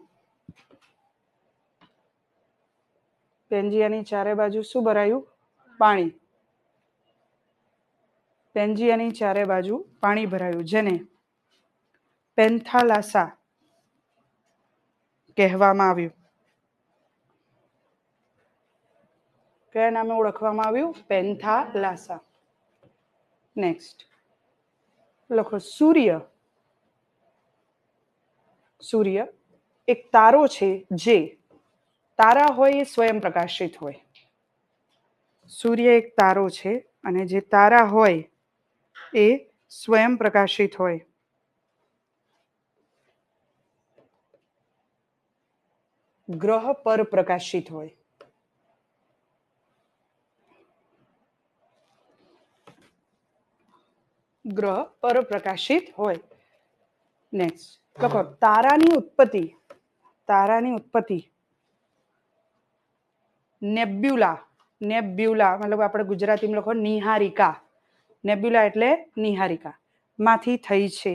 પેન્જિયાની ચારે બાજુ શું ભરાયું? પાણી. પેન્જિયાની ચારે બાજુ પાણી ભરાયું, જેને પેન્થાલાસા કહેવામાં આવ્યું. કયા નામે ઓળખવામાં આવ્યું? પેન્થાલાસા. નેક્સ્ટ લખો, સૂર્ય એક તારો છે, જે તારા હોય એ સ્વયં પ્રકાશિત હોય. સૂર્ય એક તારો છે અને જે તારા હોય એ સ્વયં પ્રકાશિત હોય. ગ્રહ પર પ્રકાશિત હોય. ગ્રહ પર પ્રકાશિત હોય. નેક્સ્ટ લખો, તારાની ઉત્પત્તિ નેબ્યુલા. નેબ્યુલા મતલબ આપણે ગુજરાતીમાં લખો નિહારિકા. નેબ્યુલા એટલે નિહારિકા માંથી થઈ છે.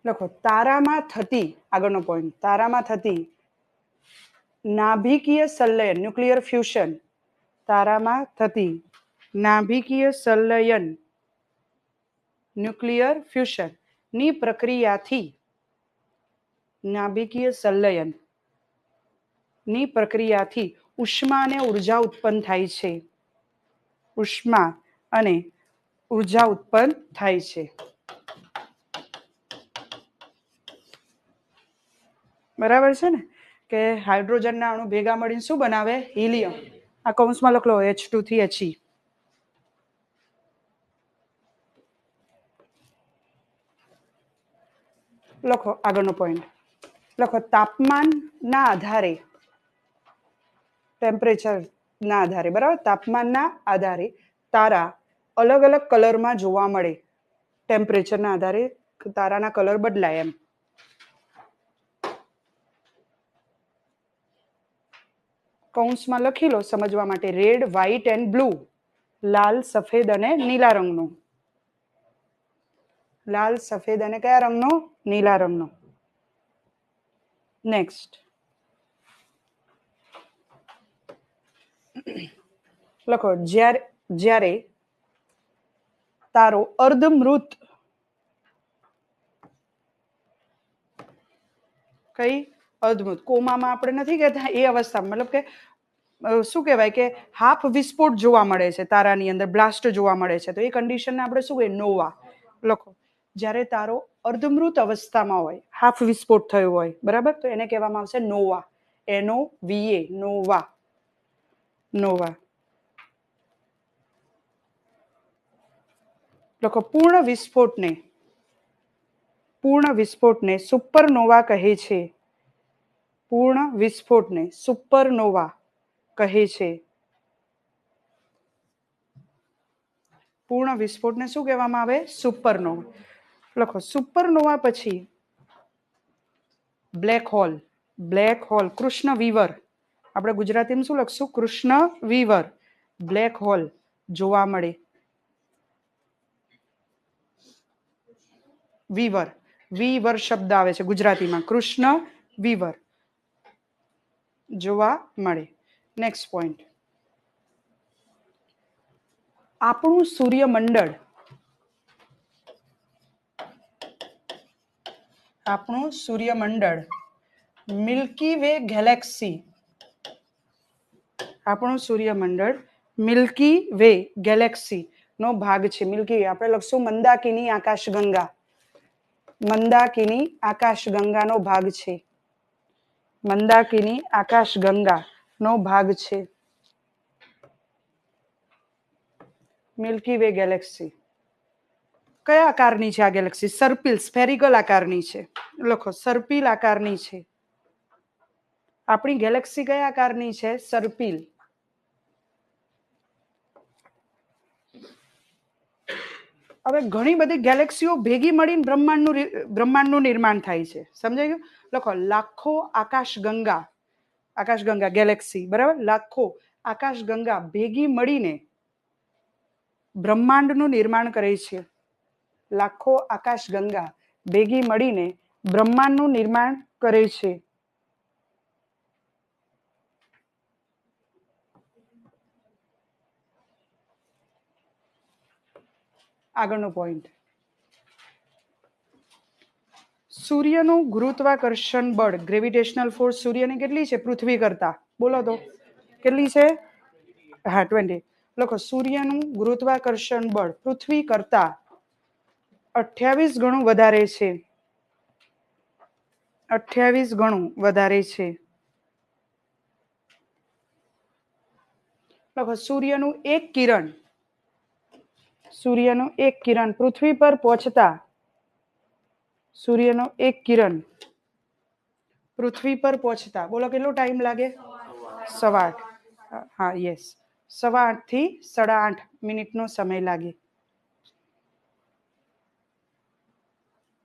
લખો તારામાં થતી, આગળનો પોઈન્ટ, તારામાં થતી નાભિકીય સંલયન ન્યુક્લિયર ફ્યુઝન, તારામાં થતી નાભિકીય સંલયન ન્યુક્લિયર ફ્યુઝન ની પ્રક્રિયાથી, નાભિકીય સંલયન ની પ્રક્રિયાથી ઉષ્મા અને ઉર્જા ઉત્પન્ન થાય છે. ઉષ્મા અને ઉર્જા ઉત્પન્ન થાય છે. બરાબર છે ને, કે હાઇડ્રોજનના અણુ ભેગા મળીને શું બનાવે? હિલિયમ. આ કૌંસમાં લખો H2 થી He. લખો આગળનો પોઈન્ટ, લખો તાપમાનના આધારે, ટેમ્પરેચરના આધારે, બરાબર, તાપમાનના આધારે તારા અલગ અલગ કલરમાં જોવા મળે. ટેમ્પરેચરના આધારે તારાના કલર બદલાય એમ. કૌંસમાં લખી લો સમજવા માટે, રેડ, વ્હાઇટ એન્ડ બ્લુ, લાલ, સફેદ અને નીલા રંગનો. લાલ, સફેદ અને કયા રંગનો? નીલા રંગનો. નેક્સ્ટ લખો જ્યારે તારો અર્ધમૃત, કઈ? અર્ધમૃત, કોમામાં આપણે નથી કહેતા એ અવસ્થામાં, મતલબ કે શું કહેવાય કે હાફ વિસ્ફોટ જોવા મળે છે તારાની અંદર, બ્લાસ્ટ જોવા મળે છે, તો એ કન્ડિશનને આપણે શું કહીએ? નોવા. લખો જ્યારે તારો અર્ધમૃત અવસ્થામાં હોય, હાફ વિસ્ફોટ થયો હોય, બરાબર, તો એને કહેવામાં આવશે નોવા. NOVA, Nova. નોવા. લખો પૂર્ણ વિસ્ફોટને સુપરનોવા કહે છે. પૂર્ણ વિસ્ફોટને સુપરનોવા કહે છે. પૂર્ણ વિસ્ફોટને શું કહેવામાં આવે? સુપરનોવા. લખો સુપરનોવા પછી black hole. Black hole, Krishna weaver, આપણે ગુજરાતીમાં શું લખશું? કૃષ્ણ વિવર. બ્લેક હોલ જોવા મળે. વિવર, વિવર શબ્દ આવે છે ગુજરાતીમાં, કૃષ્ણ વિવર જોવા મળે. નેક્સ્ટ પોઈન્ટ, આપણું સૂર્યમંડળ, આપણું સૂર્યમંડળ મિલ્કી વે ગેલેક્સી, આપણું સૂર્યમંડળ મિલ્કી વે ગેલેક્સી નો ભાગ છે. મિલ્કી વે આપણે લખશું મંદાકિની આકાશગંગા. મંદાકિની આકાશગંગાનો ભાગ છે. મંદાકિની આકાશગંગાનો ભાગ છે. મિલ્કી વે ગેલેક્સી કયા આકારની છે? આ ગેલેક્સી સર્પિલ, સ્ફેરિકલ આકારની છે. લખો સર્પિલ આકારની છે. આપણી ગેલેક્સી કયા આકારની છે? સર્પિલ. હવે ઘણી બધી ગેલેક્સીઓ ભેગી મળીને બ્રહ્માંડનું નિર્માણ થાય છે. સમજાઈ ગયું? લખો લાખો આકાશગંગા ગેલેક્સી, બરાબર, લાખો આકાશગંગા ભેગી મળીને બ્રહ્માંડનું નિર્માણ કરે છે. લાખો આકાશગંગા ભેગી મળીને બ્રહ્માંડનું નિર્માણ કરે છે. આગળનો પોઈન્ટ, સૂર્યનું ગુરુત્વાકર્ષણ બળ, ગ્રેવિટેશનલ ફોર્સ સૂર્યની કેટલી છે પૃથ્વી કરતા? બોલો તો કેટલી છે? હા 20. લખો સૂર્યનું ગુરુત્વાકર્ષણ બળ પૃથ્વી કરતા 28 ગણું વધારે છે. 28 ગણું વધારે છે. લખો સૂર્યનું એક કિરણ પૃથ્વી પર પહોંચતા, સૂર્યનો એક કિરણ પૃથ્વી પર પહોંચતા, બોલો કેટલો ટાઈમ લાગે? 8:15. હા યસ, 8:15 થી 8:30 મિનિટનો સમય લાગે.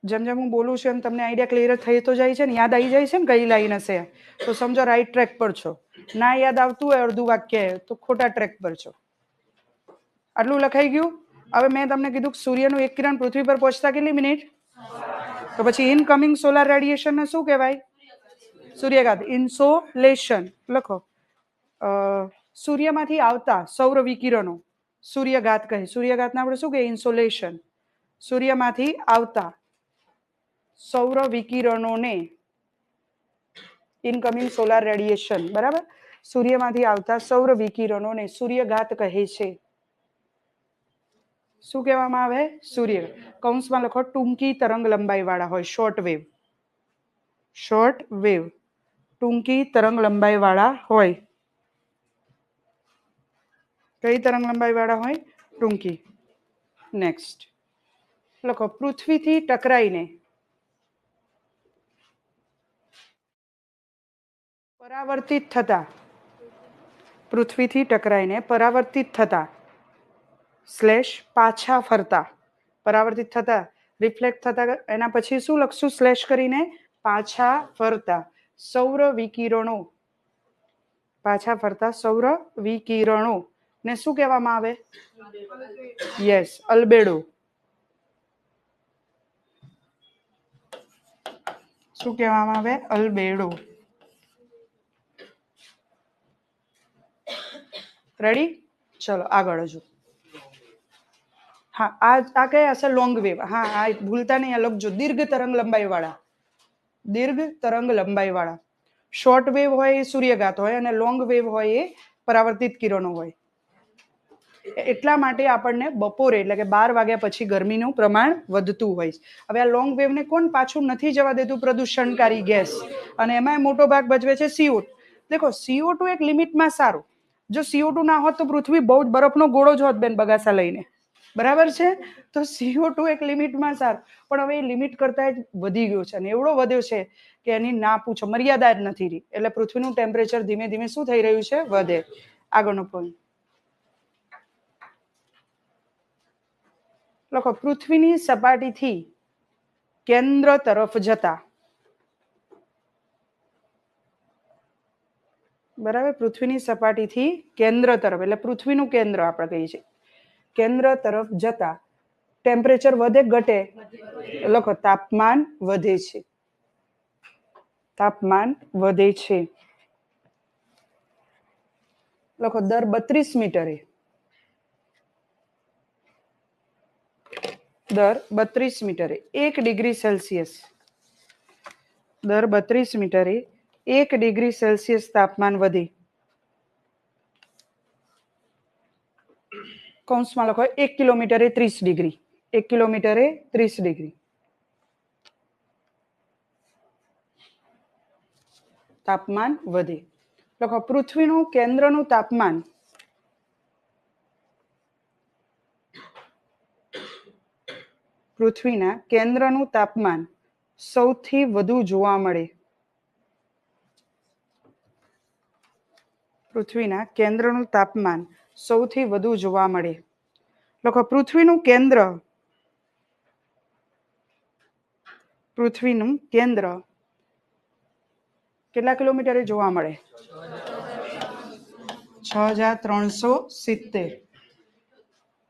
જેમ જેમ હું બોલું છું એમ તમને આઈડિયા ક્લિયર થઈ તો જાય છે ને, યાદ આવી જાય છે ને કઈ લાઈન હશે, તો સમજો રાઈટ ટ્રેક પર છો. ના યાદ આવતું હોય અડધું વાક્ય તો ખોટા ટ્રેક પર છો. આટલું લખાઈ ગયું? હવે મેં તમને કીધું સૂર્યનું એક કિરણ પૃથ્વી પર પહોંચતા કેટલી મિનિટ? તો પછી ઇનકમિંગ સોલાર રેડિયેશન ને શું કહેવાય? સૂર્યઘાત. ઇન્સોલેશન લખો. સૂર્યમાંથી આવતા સૌર વિકિરણો સૂર્યઘાત કહે. સૂર્યઘાતને આપણે શું કહીએ? ઇન્સોલેશન. સૂર્યમાંથી આવતા સૌર વિકિરણોને ઇનકમિંગ સોલાર રેડિયેશન, બરાબર. સૂર્યમાંથી આવતા સૌર વિકિરણોને સૂર્યઘાત કહે છે. શું કહેવામાં આવે? સૂર્ય. કૌંસમાં લખો ટૂંકી તરંગ લંબાઈ વાળા હોય, શોર્ટ વેવ. શોર્ટ વેવ ટૂંકી તરંગ લંબાઈ વાળા હોય. કઈ તરંગ લંબાઈ વાળા હોય? ટૂંકી. નેક્સ્ટ લખો પૃથ્વીથી ટકરાઈને પરાવર્તિત થતા, પૃથ્વીથી ટકરાઈને પરાવર્તિત થતા સ્લેશ પાછા ફરતા, પરાવર્તિત થતા રિફ્લેક્ટ થતા, એના પછી શું લખશું? સ્લેશ કરીને પાછા ફરતા સૌર વિકિરણો. પાછા ફરતા સૌર વિકિરણો ને શું કહેવામાં આવે? Yes, albedo. શું કહેવામાં આવે? અલ્બેડો. રેડી? ચલો આગળ હજુ. હા, આ કયા હશે? Long wave. હા, આ ભૂલતા નહીં, આ લખજો. દીર્ઘ તરંગ લંબાઈ વાળા. દીર્ઘ તરંગ લંબાઈ વાળા. શોર્ટ વેવ હોય એ સૂર્યઘાત હોય અને લોંગ વેવ હોય એ પરાવર્તિત કિરણો હોય. એટલા માટે આપણને બપોરે એટલે કે 12 વાગ્યા પછી ગરમીનું પ્રમાણ વધતું હોય. હવે આ લોંગ વેવને કોણ પાછું નથી જવા દેતું? પ્રદૂષણકારી ગેસ. અને એમાં મોટો ભાગ ભજવે છે CO2. દેખો, CO2 એક લિમિટમાં સારું. જો CO2 ના હોત તો પૃથ્વી બહુ જ બરફનો ગોળો જ હોત બેન, બગાસા લઈને. બરાબર છે? તો CO2 એક લિમિટમાં સારું, પણ હવે એ લિમિટ કરતા જ વધી ગયો છે અને એવડો વધ્યો છે કે એની ના પૂછો, મર્યાદા જ નથી રહી. એટલે પૃથ્વીનું ટેમ્પરેચર ધીમે ધીમે શું થઈ રહ્યું છે? વધે. આગળનો પોઈન્ટ લખો પૃથ્વીની સપાટીથી કેન્દ્ર તરફ જતા, બરાબર. પૃથ્વીની સપાટીથી કેન્દ્ર તરફ એટલે પૃથ્વીનું કેન્દ્ર આપણે કહીએ છીએ. કેન્દ્ર તરફ જતા ટેમ્પરેચર વધે ઘટે? લખો તાપમાન વધે છે. તાપમાન વધે છે. લખો દર 32 મીટરે. દર 32 મીટરે 1 ડિગ્રી સેલ્સિયસ. દર 32 મીટરે 1 ડિગ્રી સેલ્સિયસ તાપમાન વધે. કૌંસમાં લખો 1 કિલોમીટરે 30 ડિગ્રી. 1 કિલોમીટરે 30 ડિગ્રી તાપમાન વધે. લખો પૃથ્વીનું કેન્દ્રનું તાપમાન પૃથ્વીના કેન્દ્રનું તાપમાન સૌથી વધુ જોવા મળે. પૃથ્વીના કેન્દ્રનું તાપમાન સૌથી વધુ જોવા મળે. લખો પૃથ્વીનું કેન્દ્ર કેટલા કિલોમીટરે જોવા મળે? 6370.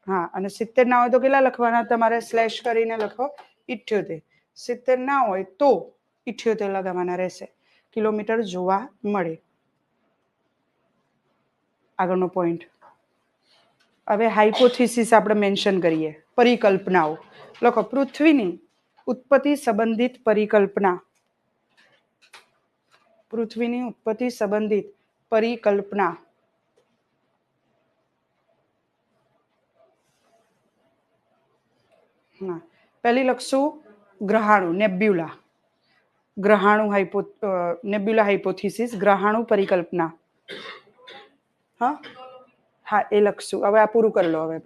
હા, અને 70 ના હોય તો કેટલા લખવાના? તમારે સ્લેશ કરીને લખો 78. 70 ના હોય તો 78 લગાવવાના રહેશે. કિલોમીટર જોવા મળે. આગળનો પોઈન્ટ. હવે હાઇપોથિસિસ આપણે મેન્શન કરીએ. પરિકલ્પનાઓ લખો પૃથ્વીની ઉત્પત્તિ સંબંધિત પરિકલ્પના. પૃથ્વીની ઉત્પત્તિ સંબંધિત પરિકલ્પના. હા, પહેલી લખશું ગ્રહાણુ, નેબ્યુલા. ગ્રહાણુ nebula hypothesis, ગ્રહાણુ પરિકલ્પના. હા હા, એ લખશું. હવે આ પૂરું કરી લો. હવે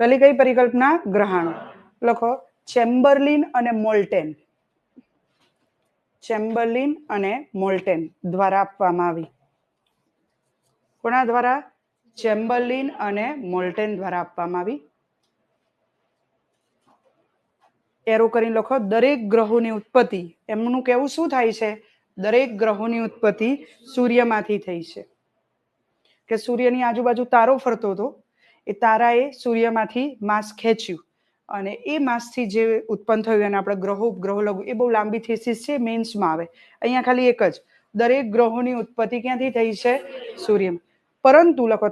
પહેલી કઈ પરિકલ્પના? ગ્રહાણુ. લખો ચેમ્બરલિન અને મોલ્ટેન. ચેમ્બરલિન અને મોલ્ટેન દ્વારા આપવામાં આવી. કોના દ્વારા? ચેમ્બરલિન અને મોલ્ટેન દ્વારા આપવામાં આવી. એરો કરીને લખો દરેક ગ્રહોની ઉત્પત્તિ. એમનું કહેવું શું થાય છે? દરેક ગ્રહોની ઉત્પત્તિ સૂર્યમાંથી થઈ છે. કે સૂર્યની આજુબાજુ તારો ફરતો હતો, એ તારાએ સૂર્યમાંથી માસ ખેંચ્યું અને એ માસથી જે ઉત્પન્ન થયું એને આપણે ગ્રહો ઉપગ્રહો લઘુ, એ બહુ લાંબી થીસીસ છે, મેન્સમાં આવે. અહીંયા ખાલી એક જ, દરેક ગ્રહોની ઉત્પત્તિ ક્યાંથી થઈ છે? સૂર્ય. પરંતુ લખો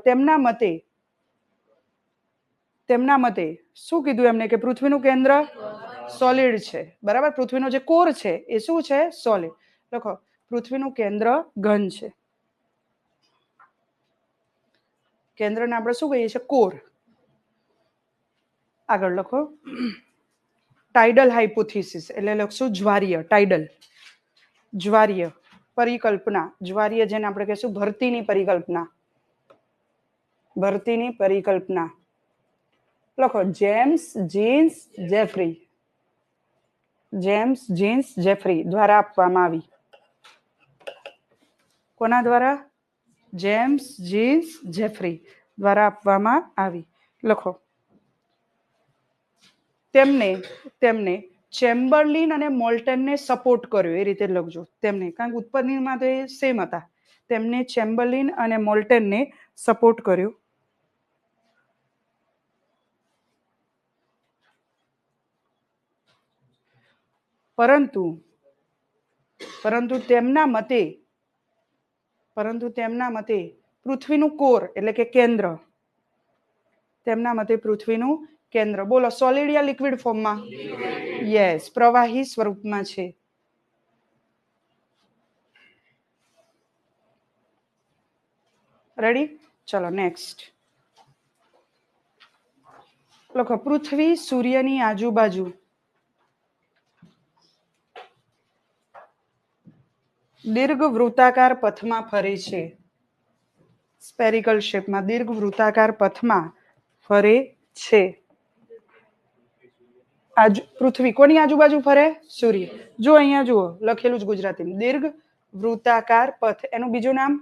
તેમના મતે શું કીધું એમને કે પૃથ્વીનું કેન્દ્ર સોલિડ છે, બરાબર. પૃથ્વીનો જે કોર છે એ શું છે? સોલિડ. લખો પૃથ્વીનું કેન્દ્ર ઘન છે. કેન્દ્રને આપણે શું કહીએ છીએ? કોર. આગળ લખો ટાઇડલ હાઇપોથીસિસ, એટલે લખશું જ્વારીય. ટાઇડલ જ્વારીય પરિકલ્પના, જ્વારીય જેને આપણે કહીશું ભરતીની પરિકલ્પના. ભરતીની પરિકલ્પના લખો James jeans Jeffrey. James jeans Jeffrey દ્વારા આપવામાં આવી. કોના દ્વારા? જેમ્સ જીન્સ જેફરી દ્વારા આપવામાં આવી. લખો તેમને ચેમ્બરલિન અને મોલ્ટનને સપોર્ટ કર્યો, એ રીતે લખજો તેમને, કારણ કે ઉત્પત્તિમાં તો એ સેમ હતા. તેમને ચેમ્બરલિન અને મોલ્ટનને સપોર્ટ કર્યો. પરંતુ તેમના મતે પૃથ્વીનું કોર એટલે કે કેન્દ્ર, તેમના મતે પૃથ્વીનું કેન્દ્ર, બોલો સોલિડ યા લિક્વિડ ફોર્મમાં? યસ, પ્રવાહી સ્વરૂપમાં છે. રેડી? ચલો નેક્સ્ટ લખો પૃથ્વી સૂર્યની આજુબાજુ દીર્ઘ વૃત્તાકાર પથમાં ફરે છે. સ્પેરિકલ શેપમાં દીર્ઘ વૃત્તાકાર પથમાં ફરે છે. પૃથ્વી કોની આજુબાજુ ફરે? સૂર્ય. જો અહીંયા જુઓ લખેલું જ ગુજરાતીમાં, દીર્ઘ વૃત્તાકાર પથ, એનું બીજું નામ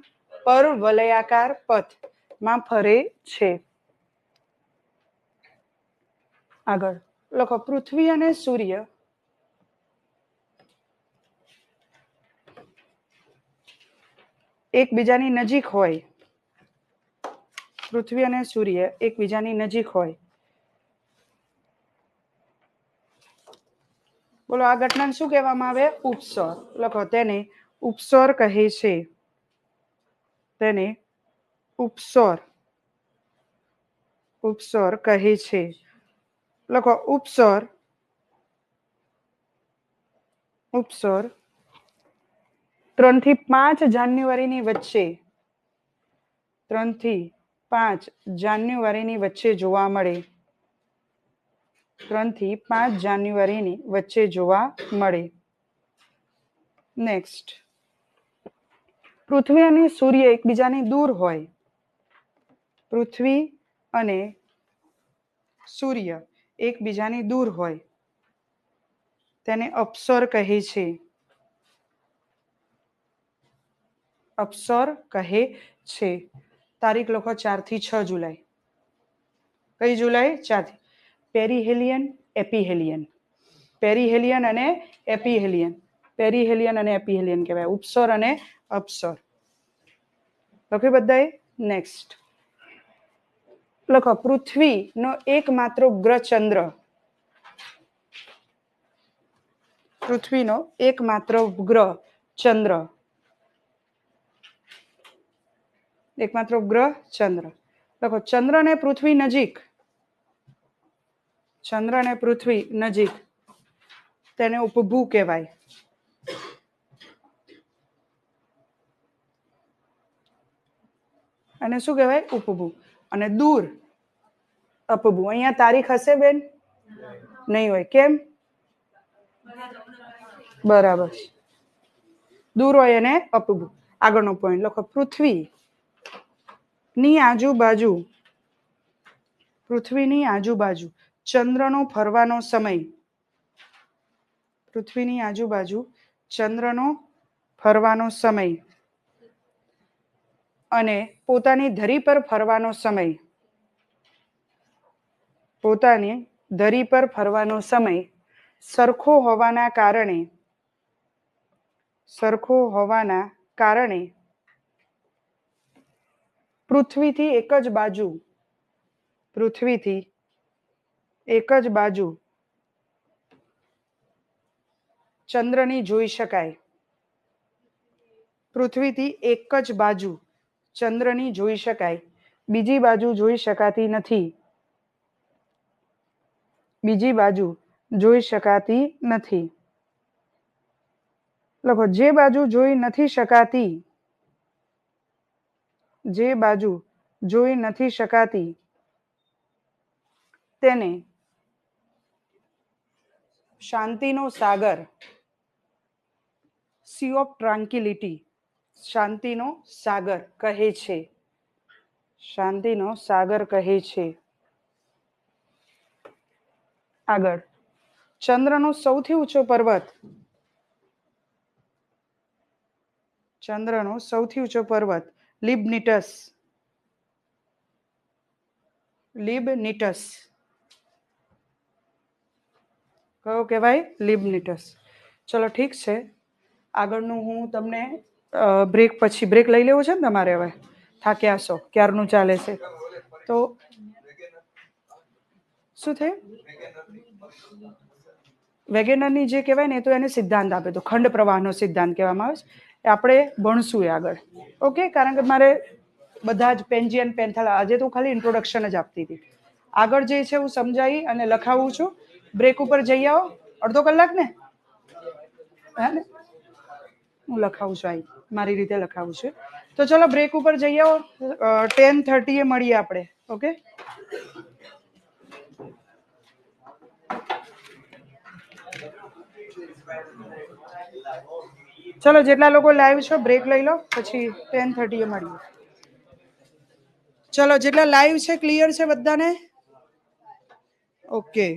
પરવલયાકાર પથમાં ફરે છે. આગળ લખો પૃથ્વી અને સૂર્ય એકબીજાની નજીક હોય. પૃથ્વી અને સૂર્ય એકબીજાની નજીક હોય. બોલો આ ઘટનાને શું કહેવામાં આવે? ઉપસર. લખો તેને ઉપસર કહે છે. તેને ઉપસર કહે છે. લખો ઉપસર 3 થી 5 જાન્યુઆરીની વચ્ચે 3 થી 5 જાન્યુઆરીની વચ્ચે જોવા મળે. 3 થી 5 જાન્યુઆરીની વચ્ચે જોવા મળે. નેક્સ્ટ પૃથ્વી અને સૂર્ય એકબીજાની દૂર હોય. પૃથ્વી અને સૂર્ય એકબીજાની દૂર હોય તેને અપસર કહે છે. અપસર કહે છે. તારીખ લખો 4 થી 6 જુલાઈ. કઈ જુલાઈ? 4 થી. પેરીહેલિયન એપીહેલિયન, પેરીહેલિયન અને એપીહેલિયન, પેરીહેલિયન અને એપીહેલિયન કહેવાય. ઉપસર અને અપસર લખ્યું બધાએ? નેક્સ્ટ લખો પૃથ્વીનો એકમાત્ર ગ્રહ ચંદ્ર. પૃથ્વીનો એકમાત્ર ગ્રહ ચંદ્ર. એકમાત્ર ગ્રહ ચંદ્ર. લખો ચંદ્ર અને પૃથ્વી નજીક. ચંદ્ર અને પૃથ્વી નજીક તેને ઉપભૂ કહેવાય. અને શું કહેવાય? ઉપભૂ. અને દૂર અપભૂ. અહીંયા તારીખ હશે બેન? નહીં હોય. કેમ? બરાબર. દૂર હોય એને અપભૂ. આગળનો પોઈન્ટ લખો પૃથ્વીની આજુબાજુ ચંદ્રનો ફરવાનો સમય. પૃથ્વીની આજુબાજુ ચંદ્રનો ફરવાનો સમય અને પોતાની ધરી પર ફરવાનો સમય. પોતાની ધરી પર ફરવાનો સમય સરખો હોવાના કારણે પૃથ્વીથી એક જ બાજુ એક જ બાજુ ચંદ્રની જોઈ શકાય. પૃથ્વીથી એક જ બાજુ ચંદ્રની જોઈ શકાય, બીજી બાજુ જોઈ શકાતી નથી. બીજી બાજુ જોઈ શકાતી નથી. લખો, જે બાજુ જોઈ નથી શકાતી, જે બાજુ જોઈ નથી શકાતી તેને શાંતિનો સાગર, સી ઓફ ટ્રાન્કિલિટી, શાંતિનો સાગર કહે છે. શાંતિનો સાગર કહે છે. આગળ, ચંદ્રનો સૌથી ઊંચો પર્વત, ચંદ્રનો સૌથી ઊંચો પર્વત લિબનિટસ. લિબનિટસ કયો કહેવાય? લિબનિટસ. ચલો ઠીક છે, આગળનું હું તમને બ્રેક પછી, બ્રેક લઈ લેવો છે ને તમારે? હવે થાક્યા છો, ક્યારનું ચાલે છે તો શું થયું? વેગેનરની જે કહેવાય ને એ તો એને સિદ્ધાંત આપે તો ખંડ પ્રવાહનો સિદ્ધાંત કહેવામાં આવે છે. એ આપણે ભણશું એ આગળ. ઓકે, કારણ કે મારે બધા જ પેન્જીયન પેન્થાલા, આજે તો ખાલી ઇન્ટ્રોડક્શન જ આપતી હતી. આગળ જે છે હું સમજાવી અને લખાવું છું. બ્રેક ઉપર જઈ આવો, અડધો કલાક ને હે ને, હું લખાવું છું, મારી રીતે લખાવું છું. તો ચલો બ્રેક ઉપર જઈ આવો, 10:30 મળીએ આપણે. ઓકે, ચલો જેટલા લોકો લાઈવ છો બ્રેક લઈ લો, પછી 10:30 મળીએ. ચલો જેટલા લાઈવ છે ક્લિયર છે બધાને? ઓકે,